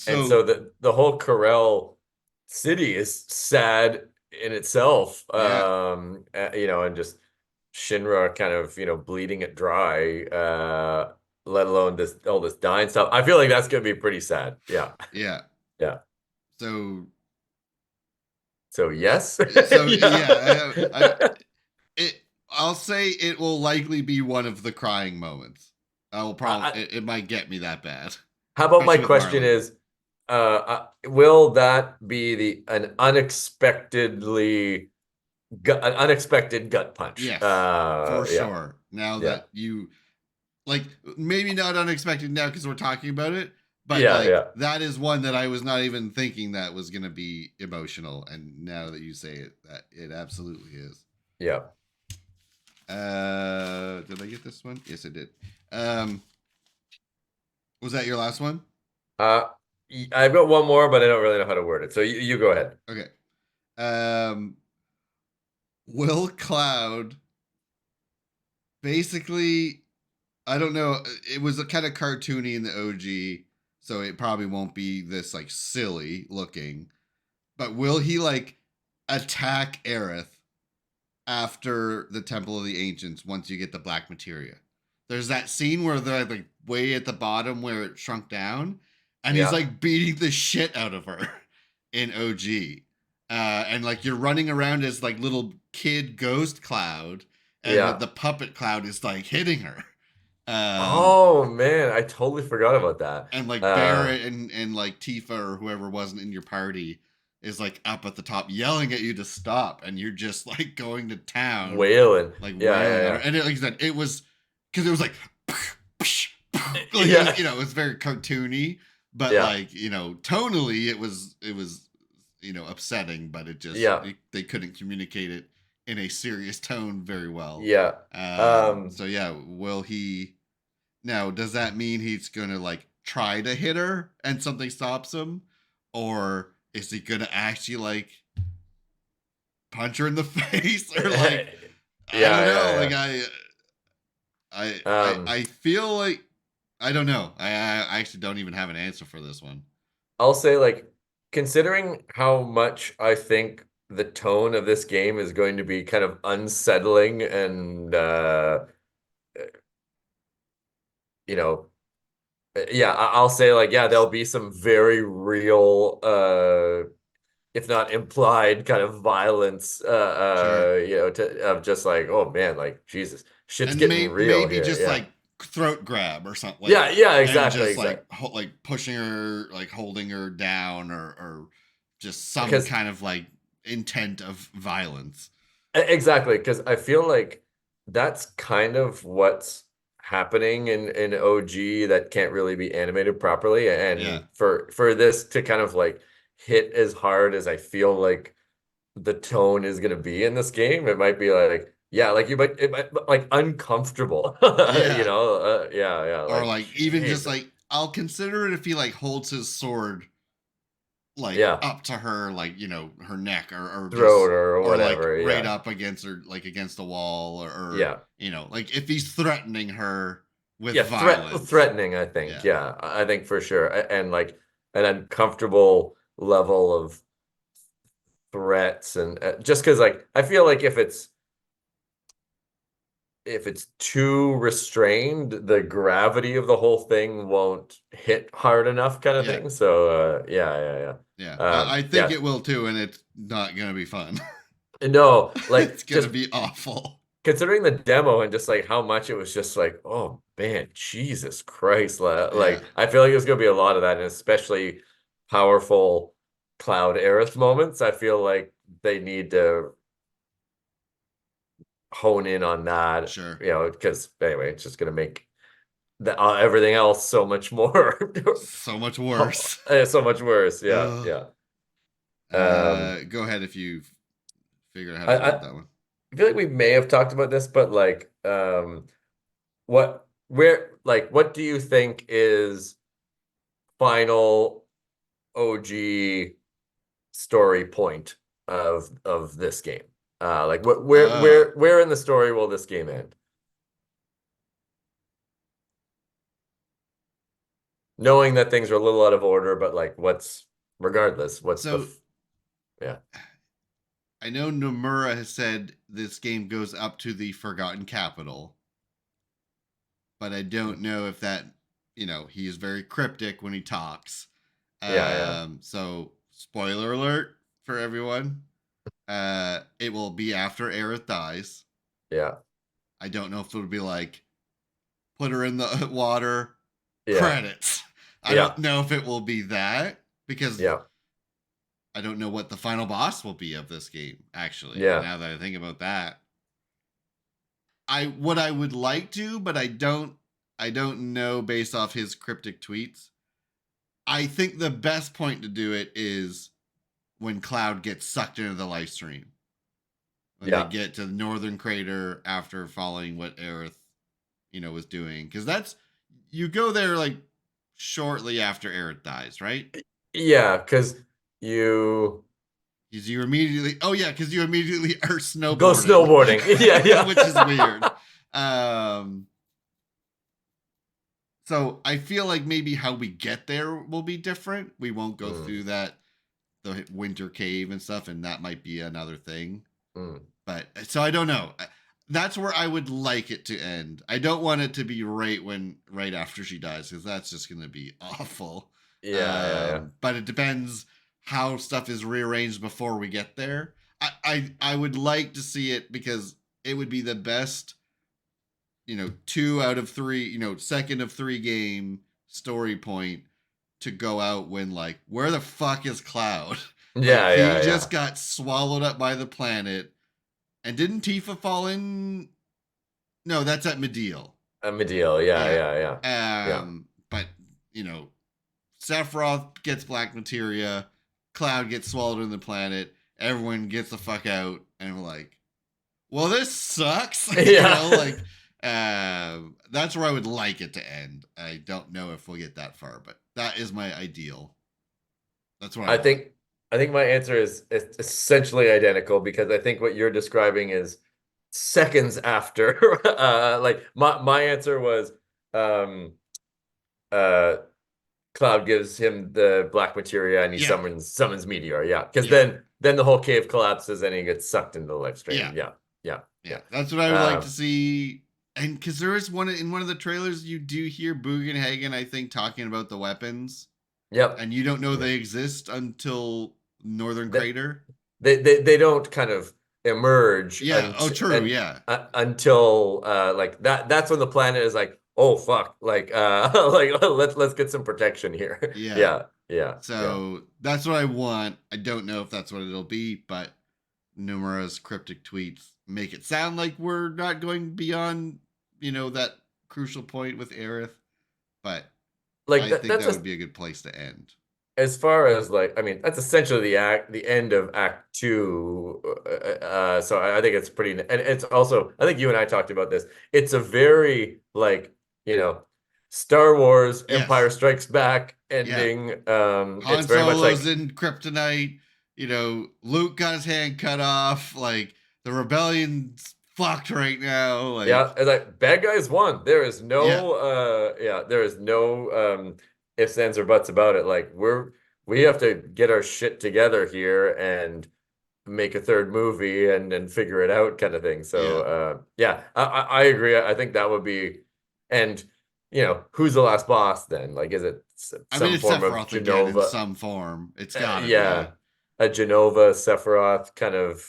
[SPEAKER 2] And so
[SPEAKER 1] So
[SPEAKER 2] the whole Corel city is sad in itself.
[SPEAKER 1] yeah,
[SPEAKER 2] And just Shinra kind of, bleeding it dry, let alone all this dying stuff. I feel like that's gonna be pretty sad. Yeah.
[SPEAKER 1] yeah.
[SPEAKER 2] Yeah.
[SPEAKER 1] So
[SPEAKER 2] So yes.
[SPEAKER 1] yeah,
[SPEAKER 2] Yeah.
[SPEAKER 1] it. I'll say it will likely be one of the crying moments. I will probably it might get me that bad,
[SPEAKER 2] How about my
[SPEAKER 1] especially with
[SPEAKER 2] question
[SPEAKER 1] Marlene.
[SPEAKER 2] is, will that be an unexpected gut punch?
[SPEAKER 1] Yes, for
[SPEAKER 2] Yeah,
[SPEAKER 1] sure. Now
[SPEAKER 2] yeah,
[SPEAKER 1] that you like, maybe not unexpected now because we're talking about it, but
[SPEAKER 2] yeah,
[SPEAKER 1] like
[SPEAKER 2] yeah,
[SPEAKER 1] that is one that I was not even thinking that was gonna be emotional, and now that you say it, that it absolutely is.
[SPEAKER 2] yeah.
[SPEAKER 1] Did I get this one? Yes, I did. Was that your last one?
[SPEAKER 2] Uh, I've got one more, but I don't really know how to word it. So you go ahead.
[SPEAKER 1] Okay. Um, Will Cloud basically, I don't know, it was a kind of cartoony in the OG, so it probably won't be this like silly looking. But will he like attack Aerith after the Temple of the Ancients once you get the black materia? There's that scene where they're like way at the bottom where it shrunk down, and he's
[SPEAKER 2] Yeah,
[SPEAKER 1] like beating the shit out of her in OG. And like you're running around as like little kid ghost Cloud, and
[SPEAKER 2] yeah.
[SPEAKER 1] the puppet Cloud is like hitting her. Um,
[SPEAKER 2] Oh man, I totally forgot about that.
[SPEAKER 1] and like Barrett and like Tifa or whoever wasn't in your party is like up at the top yelling at you to stop, and you're just like going to town,
[SPEAKER 2] Wailing.
[SPEAKER 1] like
[SPEAKER 2] Yeah,
[SPEAKER 1] wailing
[SPEAKER 2] yeah,
[SPEAKER 1] on her.
[SPEAKER 2] yeah.
[SPEAKER 1] And like I said, it was because it was like, like it
[SPEAKER 2] Yeah.
[SPEAKER 1] was, it was very cartoony, but
[SPEAKER 2] Yeah.
[SPEAKER 1] like tonally, it was upsetting, but it just
[SPEAKER 2] Yeah.
[SPEAKER 1] they couldn't communicate it in a serious tone very well.
[SPEAKER 2] Yeah.
[SPEAKER 1] So yeah, will he now? Does that mean he's gonna like try to hit her and something stops him, or is he gonna actually like punch her in the face, or like I
[SPEAKER 2] Yeah,
[SPEAKER 1] don't know,
[SPEAKER 2] yeah,
[SPEAKER 1] like
[SPEAKER 2] yeah.
[SPEAKER 1] I feel like I don't know. I actually don't even have an answer for this one.
[SPEAKER 2] I'll say, like, considering how much I think the tone of this game is going to be kind of unsettling and you know, yeah, I'll say, like, yeah, there'll be some very real if not implied kind of violence
[SPEAKER 1] Sure.
[SPEAKER 2] of just like, oh man, like Jesus, shit's
[SPEAKER 1] And
[SPEAKER 2] getting real
[SPEAKER 1] maybe
[SPEAKER 2] here.
[SPEAKER 1] just
[SPEAKER 2] Yeah.
[SPEAKER 1] like throat grab or something, like,
[SPEAKER 2] Yeah, yeah,
[SPEAKER 1] and
[SPEAKER 2] exactly,
[SPEAKER 1] just like
[SPEAKER 2] exactly.
[SPEAKER 1] like pushing her, like holding her down, or just some
[SPEAKER 2] Because
[SPEAKER 1] kind of like intent of violence.
[SPEAKER 2] exactly, because I feel like that's kind of what's happening in OG that can't really be animated properly.
[SPEAKER 1] Yeah,
[SPEAKER 2] And for this to kind of like hit as hard as I feel like the tone is gonna be in this game, it might be like, yeah, like it might like uncomfortable.
[SPEAKER 1] yeah,
[SPEAKER 2] Yeah, yeah,
[SPEAKER 1] or
[SPEAKER 2] like
[SPEAKER 1] like even just
[SPEAKER 2] Jesus.
[SPEAKER 1] like I'll consider it if he like holds his sword like
[SPEAKER 2] Yeah,
[SPEAKER 1] up to her, like her neck, or
[SPEAKER 2] throat
[SPEAKER 1] just
[SPEAKER 2] or
[SPEAKER 1] or like
[SPEAKER 2] whatever.
[SPEAKER 1] right
[SPEAKER 2] Yeah,
[SPEAKER 1] up against her, like against the wall, or
[SPEAKER 2] yeah.
[SPEAKER 1] like if he's threatening her with
[SPEAKER 2] Yeah,
[SPEAKER 1] violence.
[SPEAKER 2] threatening, I think.
[SPEAKER 1] Yeah,
[SPEAKER 2] Yeah, I think for sure. And like an uncomfortable level of threats and just because like I feel like if it's too restrained, the gravity of the whole thing won't hit hard enough kind of
[SPEAKER 1] yeah,
[SPEAKER 2] thing. So yeah, yeah,
[SPEAKER 1] yeah.
[SPEAKER 2] yeah.
[SPEAKER 1] I think
[SPEAKER 2] Yeah.
[SPEAKER 1] it will too, and it's not gonna be fun.
[SPEAKER 2] No,
[SPEAKER 1] It's
[SPEAKER 2] like
[SPEAKER 1] gonna
[SPEAKER 2] just
[SPEAKER 1] be awful.
[SPEAKER 2] considering the demo and just like how much it was just like, oh man, Jesus Christ.
[SPEAKER 1] Yeah,
[SPEAKER 2] Like I feel like there's gonna be a lot of that, and especially powerful Cloud Aerith moments. I feel like they need to hone in on that,
[SPEAKER 1] sure.
[SPEAKER 2] because anyway, it's just gonna make everything else so much more
[SPEAKER 1] So much worse.
[SPEAKER 2] so much worse. Yeah,
[SPEAKER 1] Ugh.
[SPEAKER 2] yeah. Um,
[SPEAKER 1] Go ahead if you figure out how to
[SPEAKER 2] I,
[SPEAKER 1] deal
[SPEAKER 2] I
[SPEAKER 1] with that one.
[SPEAKER 2] I feel like we may have talked about this, but like, what do you think is final OG story point of this game? Like what
[SPEAKER 1] Uh,
[SPEAKER 2] where in the story will this game end? Knowing that things are a little out of order, but like what's
[SPEAKER 1] so
[SPEAKER 2] yeah.
[SPEAKER 1] I know Nomura has said this game goes up to the Forgotten Capital, but I don't know if that, he is very cryptic when he talks.
[SPEAKER 2] Yeah, yeah,
[SPEAKER 1] So spoiler alert for everyone. It will be after Aerith dies.
[SPEAKER 2] yeah,
[SPEAKER 1] I don't know if it'll be like put her in the water,
[SPEAKER 2] yeah,
[SPEAKER 1] credits. I
[SPEAKER 2] yeah,
[SPEAKER 1] don't know if it will be that, because
[SPEAKER 2] yeah,
[SPEAKER 1] I don't know what the final boss will be of this game, actually.
[SPEAKER 2] yeah,
[SPEAKER 1] Now that I think about that, I would like to, but I don't know based off his cryptic tweets. I think the best point to do it is when Cloud gets sucked into the live stream. When they
[SPEAKER 2] yeah,
[SPEAKER 1] get to the northern crater after following what Aerith, was doing. Because that's you go there like shortly after Aerith dies, right?
[SPEAKER 2] yeah. Because you
[SPEAKER 1] Because you immediately, oh yeah, because you immediately are
[SPEAKER 2] go
[SPEAKER 1] snowboarding,
[SPEAKER 2] snowboarding. Yeah,
[SPEAKER 1] which is weird.
[SPEAKER 2] yeah.
[SPEAKER 1] Um, so I feel like maybe how we get there will be different. We won't go
[SPEAKER 2] Mm,
[SPEAKER 1] through the winter cave and stuff, and that might be another thing.
[SPEAKER 2] mm.
[SPEAKER 1] But so I don't know. That's where I would like it to end. I don't want it to be right after she dies, because that's just going to be awful.
[SPEAKER 2] Yeah, yeah, yeah.
[SPEAKER 1] But it depends how stuff is rearranged before we get there. I would like to see it, because it would be the best, 2 out of 3, second of 3 game story point to go out when, like, where the fuck is Cloud? Like
[SPEAKER 2] Yeah,
[SPEAKER 1] he
[SPEAKER 2] yeah,
[SPEAKER 1] just
[SPEAKER 2] yeah.
[SPEAKER 1] got swallowed up by the planet. And didn't Tifa fall in? No, that's at Mediel.
[SPEAKER 2] A Medial. Yeah,
[SPEAKER 1] Yeah.
[SPEAKER 2] yeah, yeah. Yeah.
[SPEAKER 1] But you know, Sephiroth gets black materia, Cloud gets swallowed in the planet, everyone gets the fuck out, and we're like, well, this sucks.
[SPEAKER 2] Yeah.
[SPEAKER 1] Like that's where I would like it to end. I don't know if we'll get that far, but that is my ideal. That's what I
[SPEAKER 2] I
[SPEAKER 1] want.
[SPEAKER 2] think I think my answer is essentially identical because I think what you're describing is seconds after. Like my answer was um uh Cloud gives him the black materia and he
[SPEAKER 1] Yeah,
[SPEAKER 2] summons Meteor. Yeah, because
[SPEAKER 1] yeah,
[SPEAKER 2] then the whole cave collapses and he gets sucked into the live
[SPEAKER 1] yeah,
[SPEAKER 2] stream. Yeah, yeah,
[SPEAKER 1] yeah.
[SPEAKER 2] yeah.
[SPEAKER 1] That's what I would like to
[SPEAKER 2] Um,
[SPEAKER 1] see. And because there is one in one of the trailers, you do hear Bugenhagen, I think, talking about the weapons,
[SPEAKER 2] yep.
[SPEAKER 1] and you don't know
[SPEAKER 2] Yeah.
[SPEAKER 1] they exist until Northern
[SPEAKER 2] They,
[SPEAKER 1] Crater.
[SPEAKER 2] they don't kind of emerge
[SPEAKER 1] Yeah. Oh, true. Yeah.
[SPEAKER 2] until like that's when the planet is like, oh fuck, like like let's get some protection here.
[SPEAKER 1] Yeah.
[SPEAKER 2] Yeah, yeah, yeah.
[SPEAKER 1] So that's what I want. I don't know if that's what it'll be, but Nomura's cryptic tweets make it sound like we're not going beyond, that crucial point with Aerith. But
[SPEAKER 2] Like
[SPEAKER 1] I think
[SPEAKER 2] that's
[SPEAKER 1] that
[SPEAKER 2] a
[SPEAKER 1] would be a good place to end.
[SPEAKER 2] as far as like I mean that's essentially the end of Act Two. So I think it's pretty, and it's also I think you and I talked about this. It's a very like you know Star Wars
[SPEAKER 1] Yes.
[SPEAKER 2] Empire Strikes Back
[SPEAKER 1] Yeah.
[SPEAKER 2] ending.
[SPEAKER 1] Han
[SPEAKER 2] It's very much
[SPEAKER 1] Solo's
[SPEAKER 2] like
[SPEAKER 1] in Kryptonite. Luke got his hand cut off. Like the rebellion's fucked right now. Like
[SPEAKER 2] yeah, it's like bad guys won. There is
[SPEAKER 1] yeah,
[SPEAKER 2] no there is no ifs, ands, or buts about it. Like we have to get our shit together here and make a third movie and figure it out kind of thing. So
[SPEAKER 1] yeah.
[SPEAKER 2] yeah, I agree. I think that would be, and who's the last boss then? Like is it
[SPEAKER 1] I mean,
[SPEAKER 2] some
[SPEAKER 1] it's
[SPEAKER 2] form of
[SPEAKER 1] Sephiroth again in
[SPEAKER 2] Genova?
[SPEAKER 1] some form. It's gotta
[SPEAKER 2] Yeah,
[SPEAKER 1] be.
[SPEAKER 2] a Genova Sephiroth kind of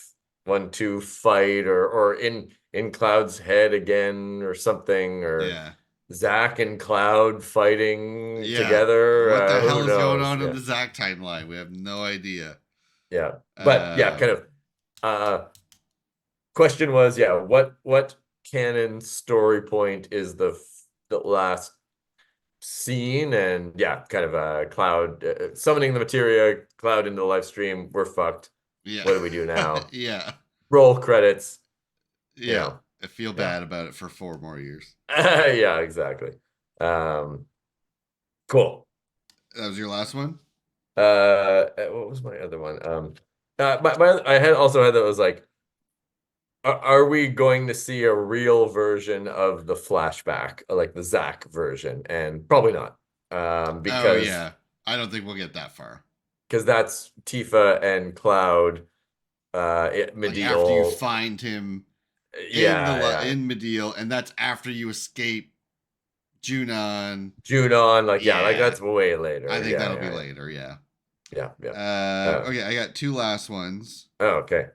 [SPEAKER 2] 1-2 fight, or in Cloud's head again or something, or
[SPEAKER 1] Yeah.
[SPEAKER 2] Zack and Cloud fighting
[SPEAKER 1] Yeah.
[SPEAKER 2] together.
[SPEAKER 1] What the hell
[SPEAKER 2] Who
[SPEAKER 1] is going
[SPEAKER 2] knows?
[SPEAKER 1] on in
[SPEAKER 2] Yeah,
[SPEAKER 1] the Zack timeline? We have no idea.
[SPEAKER 2] yeah. But yeah, kind
[SPEAKER 1] Um,
[SPEAKER 2] of. Question was, yeah, what canon story point is the last scene? And yeah, kind of Cloud summoning the materia, Cloud into the live stream. We're fucked.
[SPEAKER 1] yeah.
[SPEAKER 2] What do we do now?
[SPEAKER 1] Yeah.
[SPEAKER 2] Roll credits. You
[SPEAKER 1] Yeah.
[SPEAKER 2] know,
[SPEAKER 1] I feel
[SPEAKER 2] yeah,
[SPEAKER 1] bad about it for 4 more years.
[SPEAKER 2] yeah, exactly. Um, cool.
[SPEAKER 1] That was your last one?
[SPEAKER 2] What was my other one? I had also had that was like, are we going to see a real version of the flashback, like the Zack version? And probably not,
[SPEAKER 1] Oh
[SPEAKER 2] because
[SPEAKER 1] yeah. I don't think we'll get that far.
[SPEAKER 2] that's Tifa and Cloud,
[SPEAKER 1] Like after you
[SPEAKER 2] Medial.
[SPEAKER 1] find him
[SPEAKER 2] Yeah, yeah.
[SPEAKER 1] in Mediel, and that's after you escape Junon.
[SPEAKER 2] Junon, like yeah, like
[SPEAKER 1] Yeah.
[SPEAKER 2] that's way
[SPEAKER 1] I
[SPEAKER 2] later.
[SPEAKER 1] think
[SPEAKER 2] Yeah,
[SPEAKER 1] that'll be
[SPEAKER 2] yeah,
[SPEAKER 1] later, yeah.
[SPEAKER 2] yeah, yeah, yeah.
[SPEAKER 1] Okay, I got two last ones.
[SPEAKER 2] Oh, okay.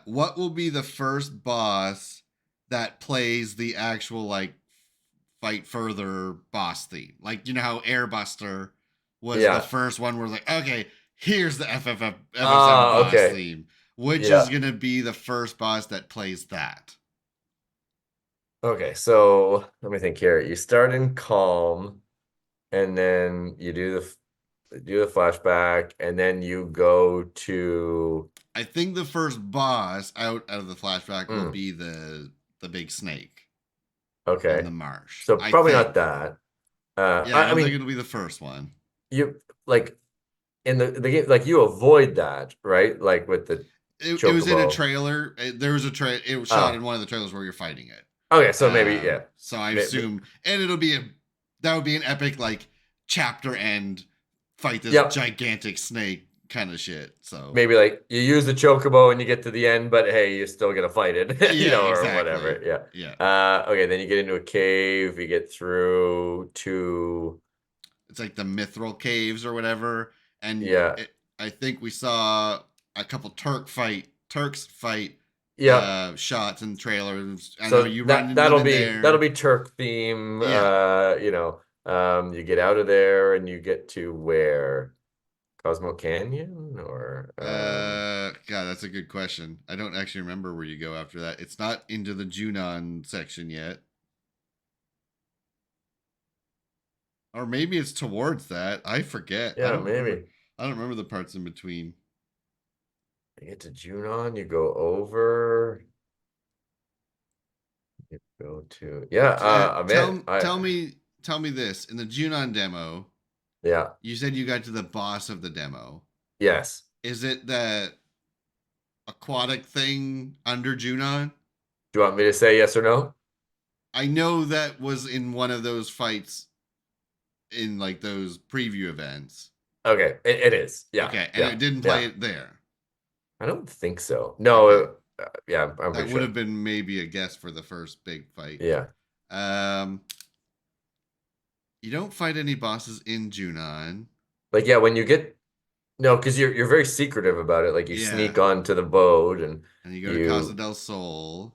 [SPEAKER 1] What will be the first boss that plays the actual like fight further boss theme? Like how Airbuster was the
[SPEAKER 2] Yeah.
[SPEAKER 1] first one where like, okay, here's the FF7 boss
[SPEAKER 2] Okay.
[SPEAKER 1] theme. Which is
[SPEAKER 2] Yeah.
[SPEAKER 1] gonna be the first boss that plays that?
[SPEAKER 2] Okay, so let me think here. You start in calm, and then you do the flashback, and then you go to
[SPEAKER 1] I think the first boss out of the flashback will
[SPEAKER 2] mm,
[SPEAKER 1] be the big snake in
[SPEAKER 2] okay.
[SPEAKER 1] the marsh.
[SPEAKER 2] So
[SPEAKER 1] I
[SPEAKER 2] probably not
[SPEAKER 1] think.
[SPEAKER 2] that.
[SPEAKER 1] Yeah, I
[SPEAKER 2] I
[SPEAKER 1] don't think
[SPEAKER 2] mean,
[SPEAKER 1] it'll be the first one.
[SPEAKER 2] you like in the game, like you avoid that, right? Like with the
[SPEAKER 1] It was in a
[SPEAKER 2] chocobo.
[SPEAKER 1] trailer. There was a It was shot
[SPEAKER 2] Oh,
[SPEAKER 1] in one of the trailers where you're fighting it.
[SPEAKER 2] okay, so maybe yeah.
[SPEAKER 1] So I
[SPEAKER 2] Maybe,
[SPEAKER 1] assume, and that would be an epic like chapter end fight this
[SPEAKER 2] yep.
[SPEAKER 1] gigantic snake kind of shit. So
[SPEAKER 2] Maybe like you use the chocobo and you get to the end, but hey, you're still gonna fight it,
[SPEAKER 1] yeah,
[SPEAKER 2] or
[SPEAKER 1] exactly.
[SPEAKER 2] whatever. Yeah.
[SPEAKER 1] Yeah,
[SPEAKER 2] Okay, then you get into a cave, you get through to
[SPEAKER 1] it's like the Mithril caves or whatever, and
[SPEAKER 2] yeah.
[SPEAKER 1] I think we saw a couple Turks fight
[SPEAKER 2] Yeah.
[SPEAKER 1] shots and trailers. I know
[SPEAKER 2] So
[SPEAKER 1] you run into them
[SPEAKER 2] that'll
[SPEAKER 1] in
[SPEAKER 2] be
[SPEAKER 1] there.
[SPEAKER 2] Turk theme.
[SPEAKER 1] Yeah,
[SPEAKER 2] You get out of there and you get to where? Cosmo Canyon or
[SPEAKER 1] God, that's a good question. I don't actually remember where you go after that. It's not into the Junon section yet. Or maybe it's towards that. I forget. I
[SPEAKER 2] yeah,
[SPEAKER 1] don't remember.
[SPEAKER 2] maybe.
[SPEAKER 1] I don't remember the parts in between.
[SPEAKER 2] You get to Junon, you go over, you go to yeah, man,
[SPEAKER 1] Tell me this. In the Junon demo,
[SPEAKER 2] yeah,
[SPEAKER 1] you said you got to the boss of the demo.
[SPEAKER 2] yes.
[SPEAKER 1] Is it that aquatic thing under Junon?
[SPEAKER 2] Do you want me to say yes or no?
[SPEAKER 1] I know that was in one of those fights in like those preview events.
[SPEAKER 2] Okay, it is. Yeah,
[SPEAKER 1] Okay, and
[SPEAKER 2] yeah,
[SPEAKER 1] it didn't play
[SPEAKER 2] yeah.
[SPEAKER 1] it there.
[SPEAKER 2] I don't think so.
[SPEAKER 1] Okay,
[SPEAKER 2] No, yeah, I'm
[SPEAKER 1] that
[SPEAKER 2] pretty
[SPEAKER 1] would
[SPEAKER 2] sure.
[SPEAKER 1] have been maybe a guess for the first big fight.
[SPEAKER 2] Yeah.
[SPEAKER 1] Um, you don't fight any bosses in Junon.
[SPEAKER 2] Like yeah, when you get no, because you're very secretive about it. Like you
[SPEAKER 1] Yeah,
[SPEAKER 2] sneak onto the boat and
[SPEAKER 1] and you go to Casa
[SPEAKER 2] you
[SPEAKER 1] del Sol.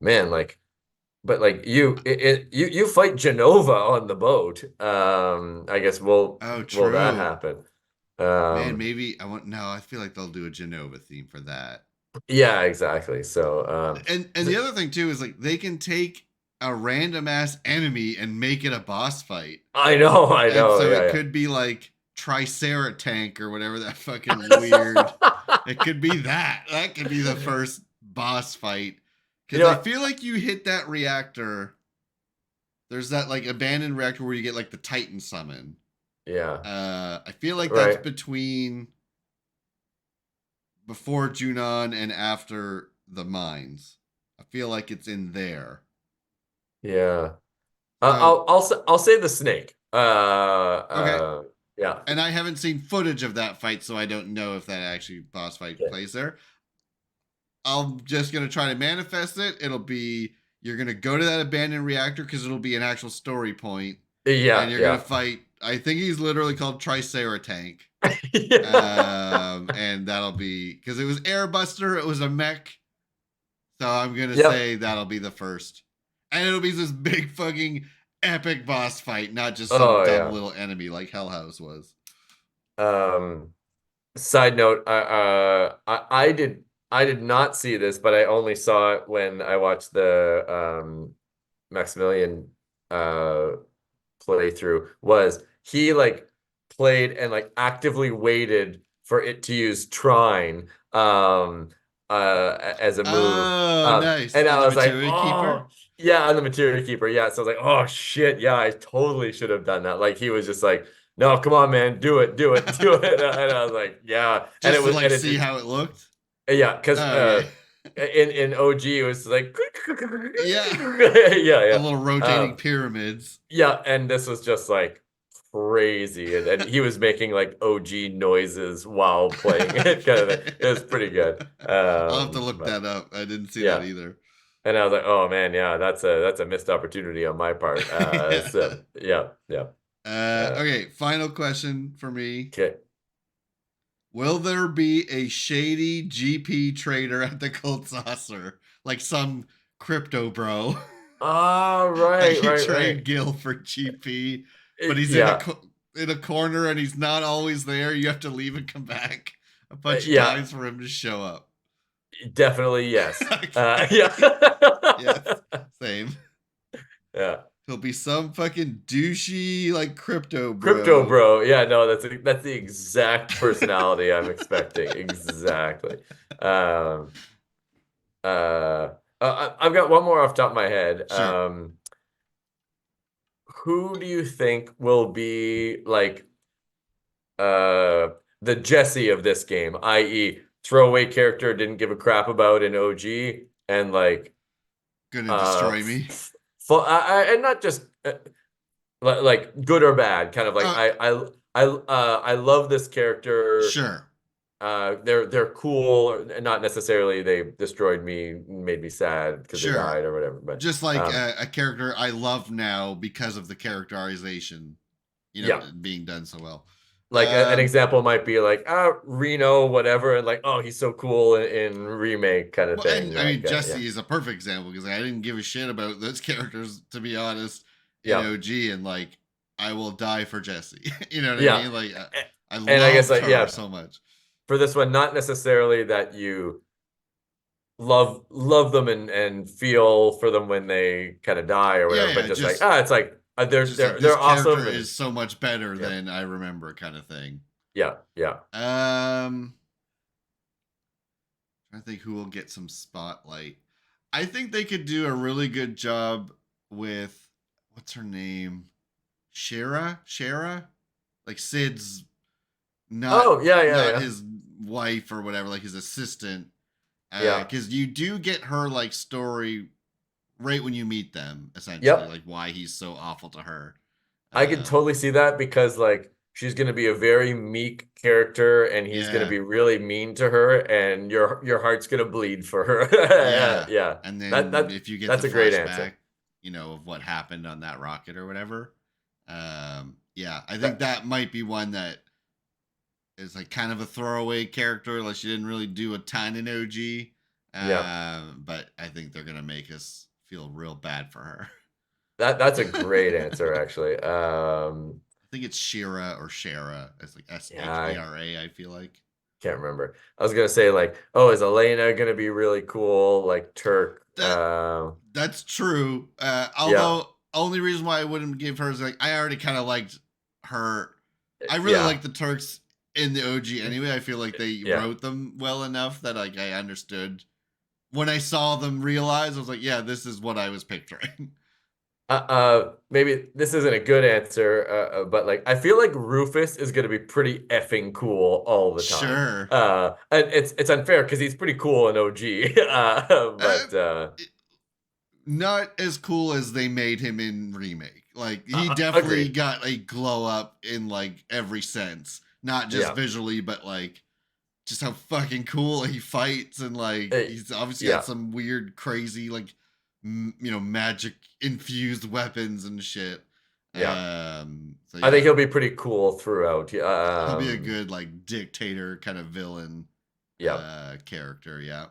[SPEAKER 2] man, like but like you fight Genova on the boat. I guess
[SPEAKER 1] Oh,
[SPEAKER 2] will that
[SPEAKER 1] true.
[SPEAKER 2] happen?
[SPEAKER 1] Man,
[SPEAKER 2] Um,
[SPEAKER 1] maybe I want. No, I feel like they'll do a Genova theme for that.
[SPEAKER 2] yeah, exactly. So
[SPEAKER 1] And the other thing too is like they can take a random ass enemy and make it a boss fight.
[SPEAKER 2] I
[SPEAKER 1] And
[SPEAKER 2] know,
[SPEAKER 1] so it
[SPEAKER 2] yeah,
[SPEAKER 1] could be like Triceratank or whatever that fucking weird.
[SPEAKER 2] yeah.
[SPEAKER 1] It could be that. That could be the first boss fight.
[SPEAKER 2] You
[SPEAKER 1] Because
[SPEAKER 2] know
[SPEAKER 1] I
[SPEAKER 2] what?
[SPEAKER 1] feel like you hit that reactor. There's that like abandoned reactor where you get like the Titan summon.
[SPEAKER 2] Yeah,
[SPEAKER 1] I feel like that's
[SPEAKER 2] right.
[SPEAKER 1] between before Junon and after the mines. I feel like it's in there.
[SPEAKER 2] Yeah.
[SPEAKER 1] So
[SPEAKER 2] I'll say the snake.
[SPEAKER 1] okay,
[SPEAKER 2] Yeah.
[SPEAKER 1] and I haven't seen footage of that fight, so I don't know if that actually boss fight
[SPEAKER 2] Yeah.
[SPEAKER 1] plays there. I'm just gonna try to manifest it. It'll be you're gonna go to that abandoned reactor because it'll be an actual story point, and
[SPEAKER 2] Yeah,
[SPEAKER 1] you're gonna
[SPEAKER 2] yeah.
[SPEAKER 1] fight. I think he's literally called Triceratank,
[SPEAKER 2] Yeah.
[SPEAKER 1] and that'll be because it was Airbuster. It was a mech, so I'm gonna
[SPEAKER 2] Yep.
[SPEAKER 1] say that'll be the first, and it'll be this big fucking epic boss fight, not just some
[SPEAKER 2] Oh
[SPEAKER 1] dumb
[SPEAKER 2] yeah.
[SPEAKER 1] little enemy like Hell House was.
[SPEAKER 2] Um, Side note, I did not see this, but I only saw it when I watched the Maximilian uh playthrough was he like played and like actively waited for it to use Trine as a move.
[SPEAKER 1] Oh, nice
[SPEAKER 2] And
[SPEAKER 1] on
[SPEAKER 2] I
[SPEAKER 1] the
[SPEAKER 2] was like,
[SPEAKER 1] Materia Keeper.
[SPEAKER 2] oh yeah, on the Materia Keeper. Yeah. So I was like, oh shit, yeah, I totally should have done that. Like he was just like, no, come on, man, do it, do it, do it. And I was like, yeah. And it
[SPEAKER 1] Just to
[SPEAKER 2] was
[SPEAKER 1] like
[SPEAKER 2] and
[SPEAKER 1] see how it looked.
[SPEAKER 2] yeah, because
[SPEAKER 1] Oh, okay.
[SPEAKER 2] in OG it was like
[SPEAKER 1] Yeah.
[SPEAKER 2] yeah,
[SPEAKER 1] The
[SPEAKER 2] yeah.
[SPEAKER 1] little rotating
[SPEAKER 2] Um,
[SPEAKER 1] pyramids.
[SPEAKER 2] yeah, and this was just like crazy, and he was making like OG noises while playing it, kind of thing. It was pretty good.
[SPEAKER 1] I'll have to look
[SPEAKER 2] But
[SPEAKER 1] that up. I didn't see that
[SPEAKER 2] yeah,
[SPEAKER 1] either.
[SPEAKER 2] and I was like, oh man, yeah, that's a missed opportunity on my part.
[SPEAKER 1] Yeah.
[SPEAKER 2] So yeah, yeah.
[SPEAKER 1] Okay, final question for me.
[SPEAKER 2] Okay.
[SPEAKER 1] Will there be a shady GP trader at the Cult Saucer? Like some crypto bro?
[SPEAKER 2] Ah,
[SPEAKER 1] Like
[SPEAKER 2] right,
[SPEAKER 1] you
[SPEAKER 2] right,
[SPEAKER 1] trade
[SPEAKER 2] right.
[SPEAKER 1] Gil for GP, but he's
[SPEAKER 2] Yeah,
[SPEAKER 1] in a corner and he's not always there. You have to leave and come back a bunch of
[SPEAKER 2] yeah,
[SPEAKER 1] times for him to show up.
[SPEAKER 2] definitely yes.
[SPEAKER 1] Okay.
[SPEAKER 2] Yeah.
[SPEAKER 1] Yes, same.
[SPEAKER 2] Yeah.
[SPEAKER 1] He'll be some fucking douchey like crypto
[SPEAKER 2] Crypto
[SPEAKER 1] bro.
[SPEAKER 2] bro. Yeah, no, that's the exact personality I'm expecting. Exactly. Um, I've got one more off the top of my head.
[SPEAKER 1] Sure.
[SPEAKER 2] Who do you think will be like the Jesse of this game, i.e., throwaway character didn't give a crap about in OG, and like
[SPEAKER 1] Gonna
[SPEAKER 2] uh,
[SPEAKER 1] destroy me.
[SPEAKER 2] and not just like good or bad, kind of like
[SPEAKER 1] Uh,
[SPEAKER 2] I love this character.
[SPEAKER 1] sure.
[SPEAKER 2] They're cool, and not necessarily they destroyed me, made me sad because they
[SPEAKER 1] Sure.
[SPEAKER 2] died or whatever. But
[SPEAKER 1] Just like a character I love now because of the characterization,
[SPEAKER 2] yeah,
[SPEAKER 1] being done so well.
[SPEAKER 2] like an example might be like Reno, whatever, and like oh he's so cool in remake kind of
[SPEAKER 1] Well,
[SPEAKER 2] thing.
[SPEAKER 1] and I mean,
[SPEAKER 2] Like yeah,
[SPEAKER 1] Jesse is a perfect example because I didn't give a shit about those characters, to be honest, in
[SPEAKER 2] yeah,
[SPEAKER 1] OG, and like, I will die for Jesse. You know what I
[SPEAKER 2] yeah.
[SPEAKER 1] mean? Like, I
[SPEAKER 2] And I guess
[SPEAKER 1] loved
[SPEAKER 2] like
[SPEAKER 1] her
[SPEAKER 2] yeah,
[SPEAKER 1] so much.
[SPEAKER 2] for this one, not necessarily that you love them and feel for them when they kind of die or
[SPEAKER 1] Yeah,
[SPEAKER 2] whatever, but
[SPEAKER 1] yeah,
[SPEAKER 2] just like it's like
[SPEAKER 1] just like this
[SPEAKER 2] they're
[SPEAKER 1] character
[SPEAKER 2] awesome and
[SPEAKER 1] is so much better
[SPEAKER 2] yeah,
[SPEAKER 1] than I remember, kind of thing.
[SPEAKER 2] yeah.
[SPEAKER 1] Um, I think who will get some spotlight. I think they could do a really good job with what's her name, Shara, like Sid's not
[SPEAKER 2] Oh yeah,
[SPEAKER 1] not
[SPEAKER 2] yeah.
[SPEAKER 1] his wife or whatever, like his assistant.
[SPEAKER 2] Yeah.
[SPEAKER 1] Because you do get her like story right when you meet them, essentially,
[SPEAKER 2] Yep.
[SPEAKER 1] like why he's so awful to her.
[SPEAKER 2] I could
[SPEAKER 1] Um,
[SPEAKER 2] totally see that because like she's going to be a very meek character and he's going to
[SPEAKER 1] yeah,
[SPEAKER 2] be really mean to her and your heart's going to bleed for her.
[SPEAKER 1] yeah.
[SPEAKER 2] Yeah.
[SPEAKER 1] And
[SPEAKER 2] That
[SPEAKER 1] then
[SPEAKER 2] that
[SPEAKER 1] if you get the
[SPEAKER 2] that's a great answer.
[SPEAKER 1] flashback, of what happened on that rocket or whatever. Yeah, I think
[SPEAKER 2] That,
[SPEAKER 1] that might be one that is like kind of a throwaway character. Like she didn't really do a ton in OG.
[SPEAKER 2] yeah.
[SPEAKER 1] But I think they're gonna make us feel real bad for her.
[SPEAKER 2] That's a great answer actually.
[SPEAKER 1] I think it's Shira or Shara. It's like
[SPEAKER 2] Yeah,
[SPEAKER 1] Shera. I feel like.
[SPEAKER 2] can't remember. I was gonna say like, oh, is Elena gonna be really cool? Like Turk.
[SPEAKER 1] That that's true.
[SPEAKER 2] Yeah,
[SPEAKER 1] Although only reason why I wouldn't give her is like I already kind of liked her. I really
[SPEAKER 2] yeah,
[SPEAKER 1] like the Turks in the OG anyway. I feel like they
[SPEAKER 2] yeah.
[SPEAKER 1] wrote them well enough that like I understood when I saw them realize. I was like, yeah, this is what I was picturing.
[SPEAKER 2] Maybe this isn't a good answer, but like I feel like Rufus is gonna be pretty effing cool all the time.
[SPEAKER 1] Sure.
[SPEAKER 2] And it's unfair because he's pretty cool in OG.
[SPEAKER 1] Uh,
[SPEAKER 2] But
[SPEAKER 1] Not as cool as they made him in remake. Like he definitely
[SPEAKER 2] agreed.
[SPEAKER 1] got a glow up in like every sense, not just
[SPEAKER 2] Yeah,
[SPEAKER 1] visually, but like just how fucking cool he fights and like
[SPEAKER 2] Uh,
[SPEAKER 1] he's obviously got
[SPEAKER 2] yeah,
[SPEAKER 1] some weird, crazy like magic infused weapons and shit.
[SPEAKER 2] yeah.
[SPEAKER 1] So
[SPEAKER 2] I think
[SPEAKER 1] yeah,
[SPEAKER 2] he'll be pretty cool throughout.
[SPEAKER 1] he'll be a good like dictator kind of villain
[SPEAKER 2] Yeah.
[SPEAKER 1] character. Yeah.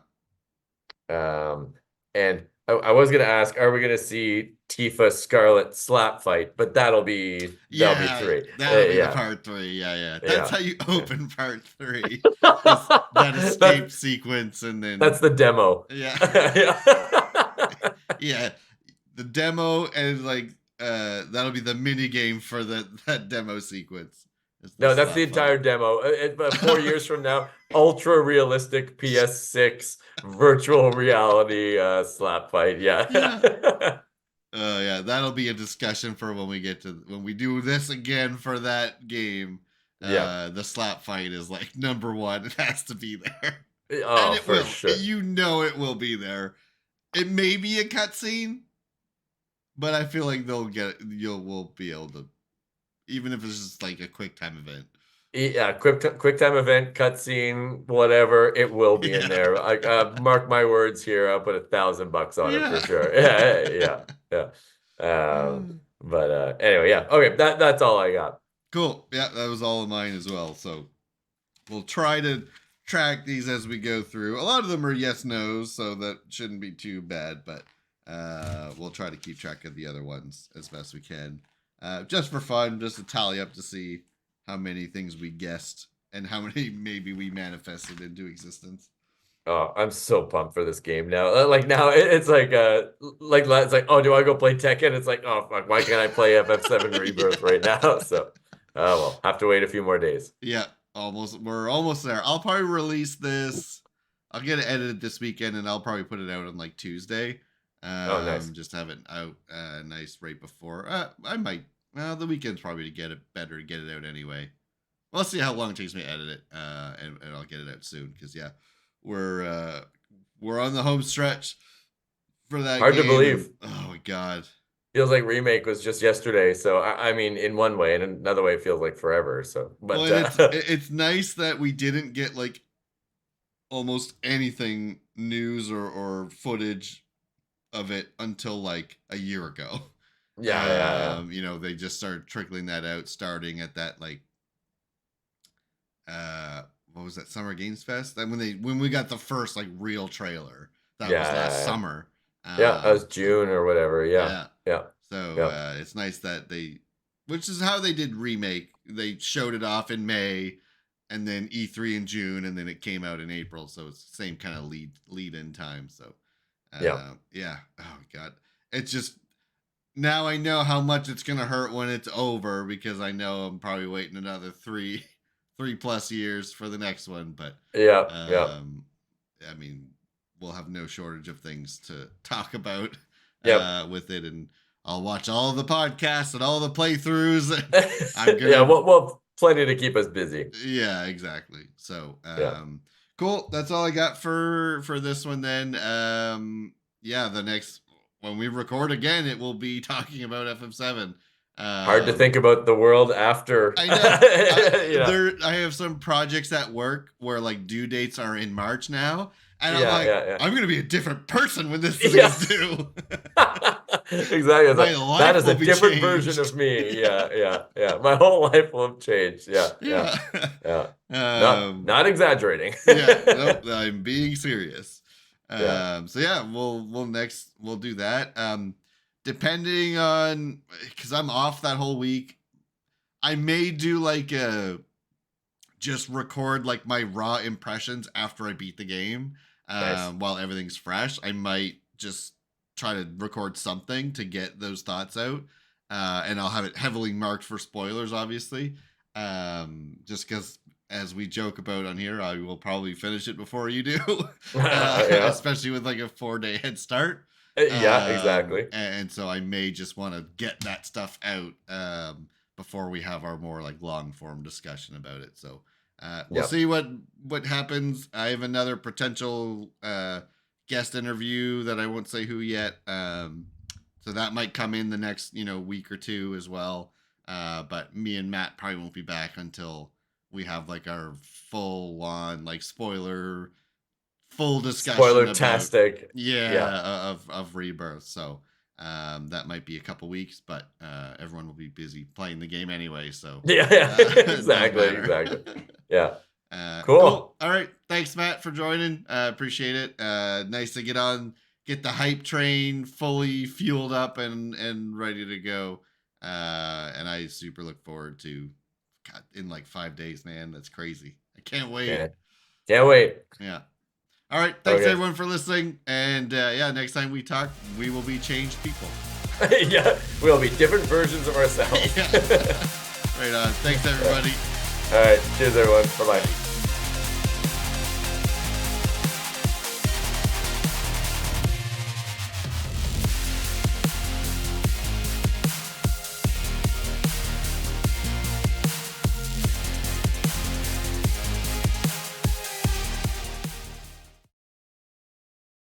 [SPEAKER 2] And I was gonna ask, are we gonna see Tifa Scarlet slap fight? But that'll be
[SPEAKER 1] Yeah,
[SPEAKER 2] three.
[SPEAKER 1] that'll be the
[SPEAKER 2] Yeah,
[SPEAKER 1] part three. Yeah, yeah. That's
[SPEAKER 2] yeah.
[SPEAKER 1] how you
[SPEAKER 2] Yeah.
[SPEAKER 1] open part three. Is that escape
[SPEAKER 2] That's
[SPEAKER 1] sequence and then
[SPEAKER 2] that's the demo.
[SPEAKER 1] yeah.
[SPEAKER 2] Yeah.
[SPEAKER 1] Yeah. The demo and like that'll be the mini game for that demo sequence. It's the
[SPEAKER 2] No, that's the
[SPEAKER 1] slap fight.
[SPEAKER 2] entire demo. 4 years from now, ultra realistic PS6 virtual reality slap fight.
[SPEAKER 1] Yeah.
[SPEAKER 2] Yeah.
[SPEAKER 1] Yeah, that'll be a discussion for when we do this again for that game.
[SPEAKER 2] Yeah.
[SPEAKER 1] The slap fight is like number one. It has to be there. And
[SPEAKER 2] Oh,
[SPEAKER 1] it
[SPEAKER 2] for
[SPEAKER 1] will.
[SPEAKER 2] sure.
[SPEAKER 1] It will be there. It may be a cutscene, but I feel like we'll be able to, even if it's just like a quick time event.
[SPEAKER 2] Yeah, quick time event, cutscene, whatever, it will be in
[SPEAKER 1] Yeah.
[SPEAKER 2] there. I mark my words here. I'll put $1,000 on it for
[SPEAKER 1] Yeah.
[SPEAKER 2] sure. Yeah. But anyway, yeah. Okay, that's all I got.
[SPEAKER 1] Cool. Yeah, that was all of mine as well. So we'll try to track these as we go through. A lot of them are yes nos, so that shouldn't be too bad, but we'll try to keep track of the other ones as best we can. Just for fun, just to tally up to see how many things we guessed and how many maybe we manifested into existence.
[SPEAKER 2] Oh, I'm so pumped for this game now. Like now it's it's like, oh, do I go play Tekken? It's like, oh fuck, why can't I play FF7 Rebirth right now? So well, have to wait a few more days.
[SPEAKER 1] Yeah, almost. We're almost there. I'll probably release this. I'll get it edited this weekend, and I'll probably put it out on like Tuesday.
[SPEAKER 2] Oh, nice.
[SPEAKER 1] Just have it out nice right before. I might. Well, the weekend's probably to get it better to get it out anyway. Well, let's see how long it takes me to edit it, and I'll get it out soon. Because yeah, we're on the home stretch for that
[SPEAKER 2] Hard to
[SPEAKER 1] game.
[SPEAKER 2] believe.
[SPEAKER 1] Oh my god.
[SPEAKER 2] Feels like remake was just yesterday. So I mean, in one way, and another way, it feels like forever. So, but
[SPEAKER 1] Well, and it's nice that we didn't get like almost anything news or footage of it until like a year ago.
[SPEAKER 2] yeah.
[SPEAKER 1] They just started trickling that out starting at that like what was that Summer Games Fest? Then when we got the first like real trailer. That was last summer.
[SPEAKER 2] Yeah, that was June or whatever. Yeah.
[SPEAKER 1] So
[SPEAKER 2] Yeah.
[SPEAKER 1] it's nice that which is how they did remake they showed it off in May, and then E3 in June, and then it came out in April. So it's the same kind of lead in time. So yeah. Oh God, it's just now I know how much it's gonna hurt when it's over, because I know I'm probably waiting another 3+ years for the next one. But I mean, we'll have no shortage of things to talk about with it, and I'll watch all the podcasts and all the playthroughs. I'm gonna
[SPEAKER 2] well, plenty to keep us busy.
[SPEAKER 1] Yeah, exactly. So cool. That's all I got for this one then. The next, when we record again, it will be talking about FF7.
[SPEAKER 2] Hard to think about the world after.
[SPEAKER 1] I know. I have some projects at work where like due dates are in March now, and I'm like, I'm gonna be a different person when this is due.
[SPEAKER 2] Exactly. That is a different version of me. Yeah. My whole life will have changed. Yeah. Not exaggerating.
[SPEAKER 1] Nope, I'm being serious. We'll do that. Depending on, because I'm off that whole week, I may do like just record like my raw impressions after I beat the game. Nice. While everything's fresh, I might just try to record something to get those thoughts out, and I'll have it heavily marked for spoilers, obviously, just because, as we joke about on here, I will probably finish it before you do. Especially with like a 4-day head start.
[SPEAKER 2] Exactly.
[SPEAKER 1] And so I may just want to get that stuff out before we have our more like long form discussion about it. So we'll see what happens. I have another potential guest interview that I won't say who yet. So that might come in the next week or two as well. But me and Matt probably won't be back until we have like our full on like full discussion,
[SPEAKER 2] spoiler-tastic
[SPEAKER 1] of Rebirth. So that might be a couple weeks, but everyone will be busy playing the game anyway, so
[SPEAKER 2] exactly. Yeah. Cool.
[SPEAKER 1] All right, thanks Matt for joining. Appreciate it. Nice to get the hype train fully fueled up and ready to go, and I super look forward to in like 5 days, man. That's crazy. I can't wait.
[SPEAKER 2] Can't wait.
[SPEAKER 1] Yeah. All right. Thanks everyone for listening. And next time we talk, we will be changed people.
[SPEAKER 2] We'll be different versions of ourselves.
[SPEAKER 1] Right on. Thanks everybody.
[SPEAKER 2] All right. Cheers everyone. Bye-bye.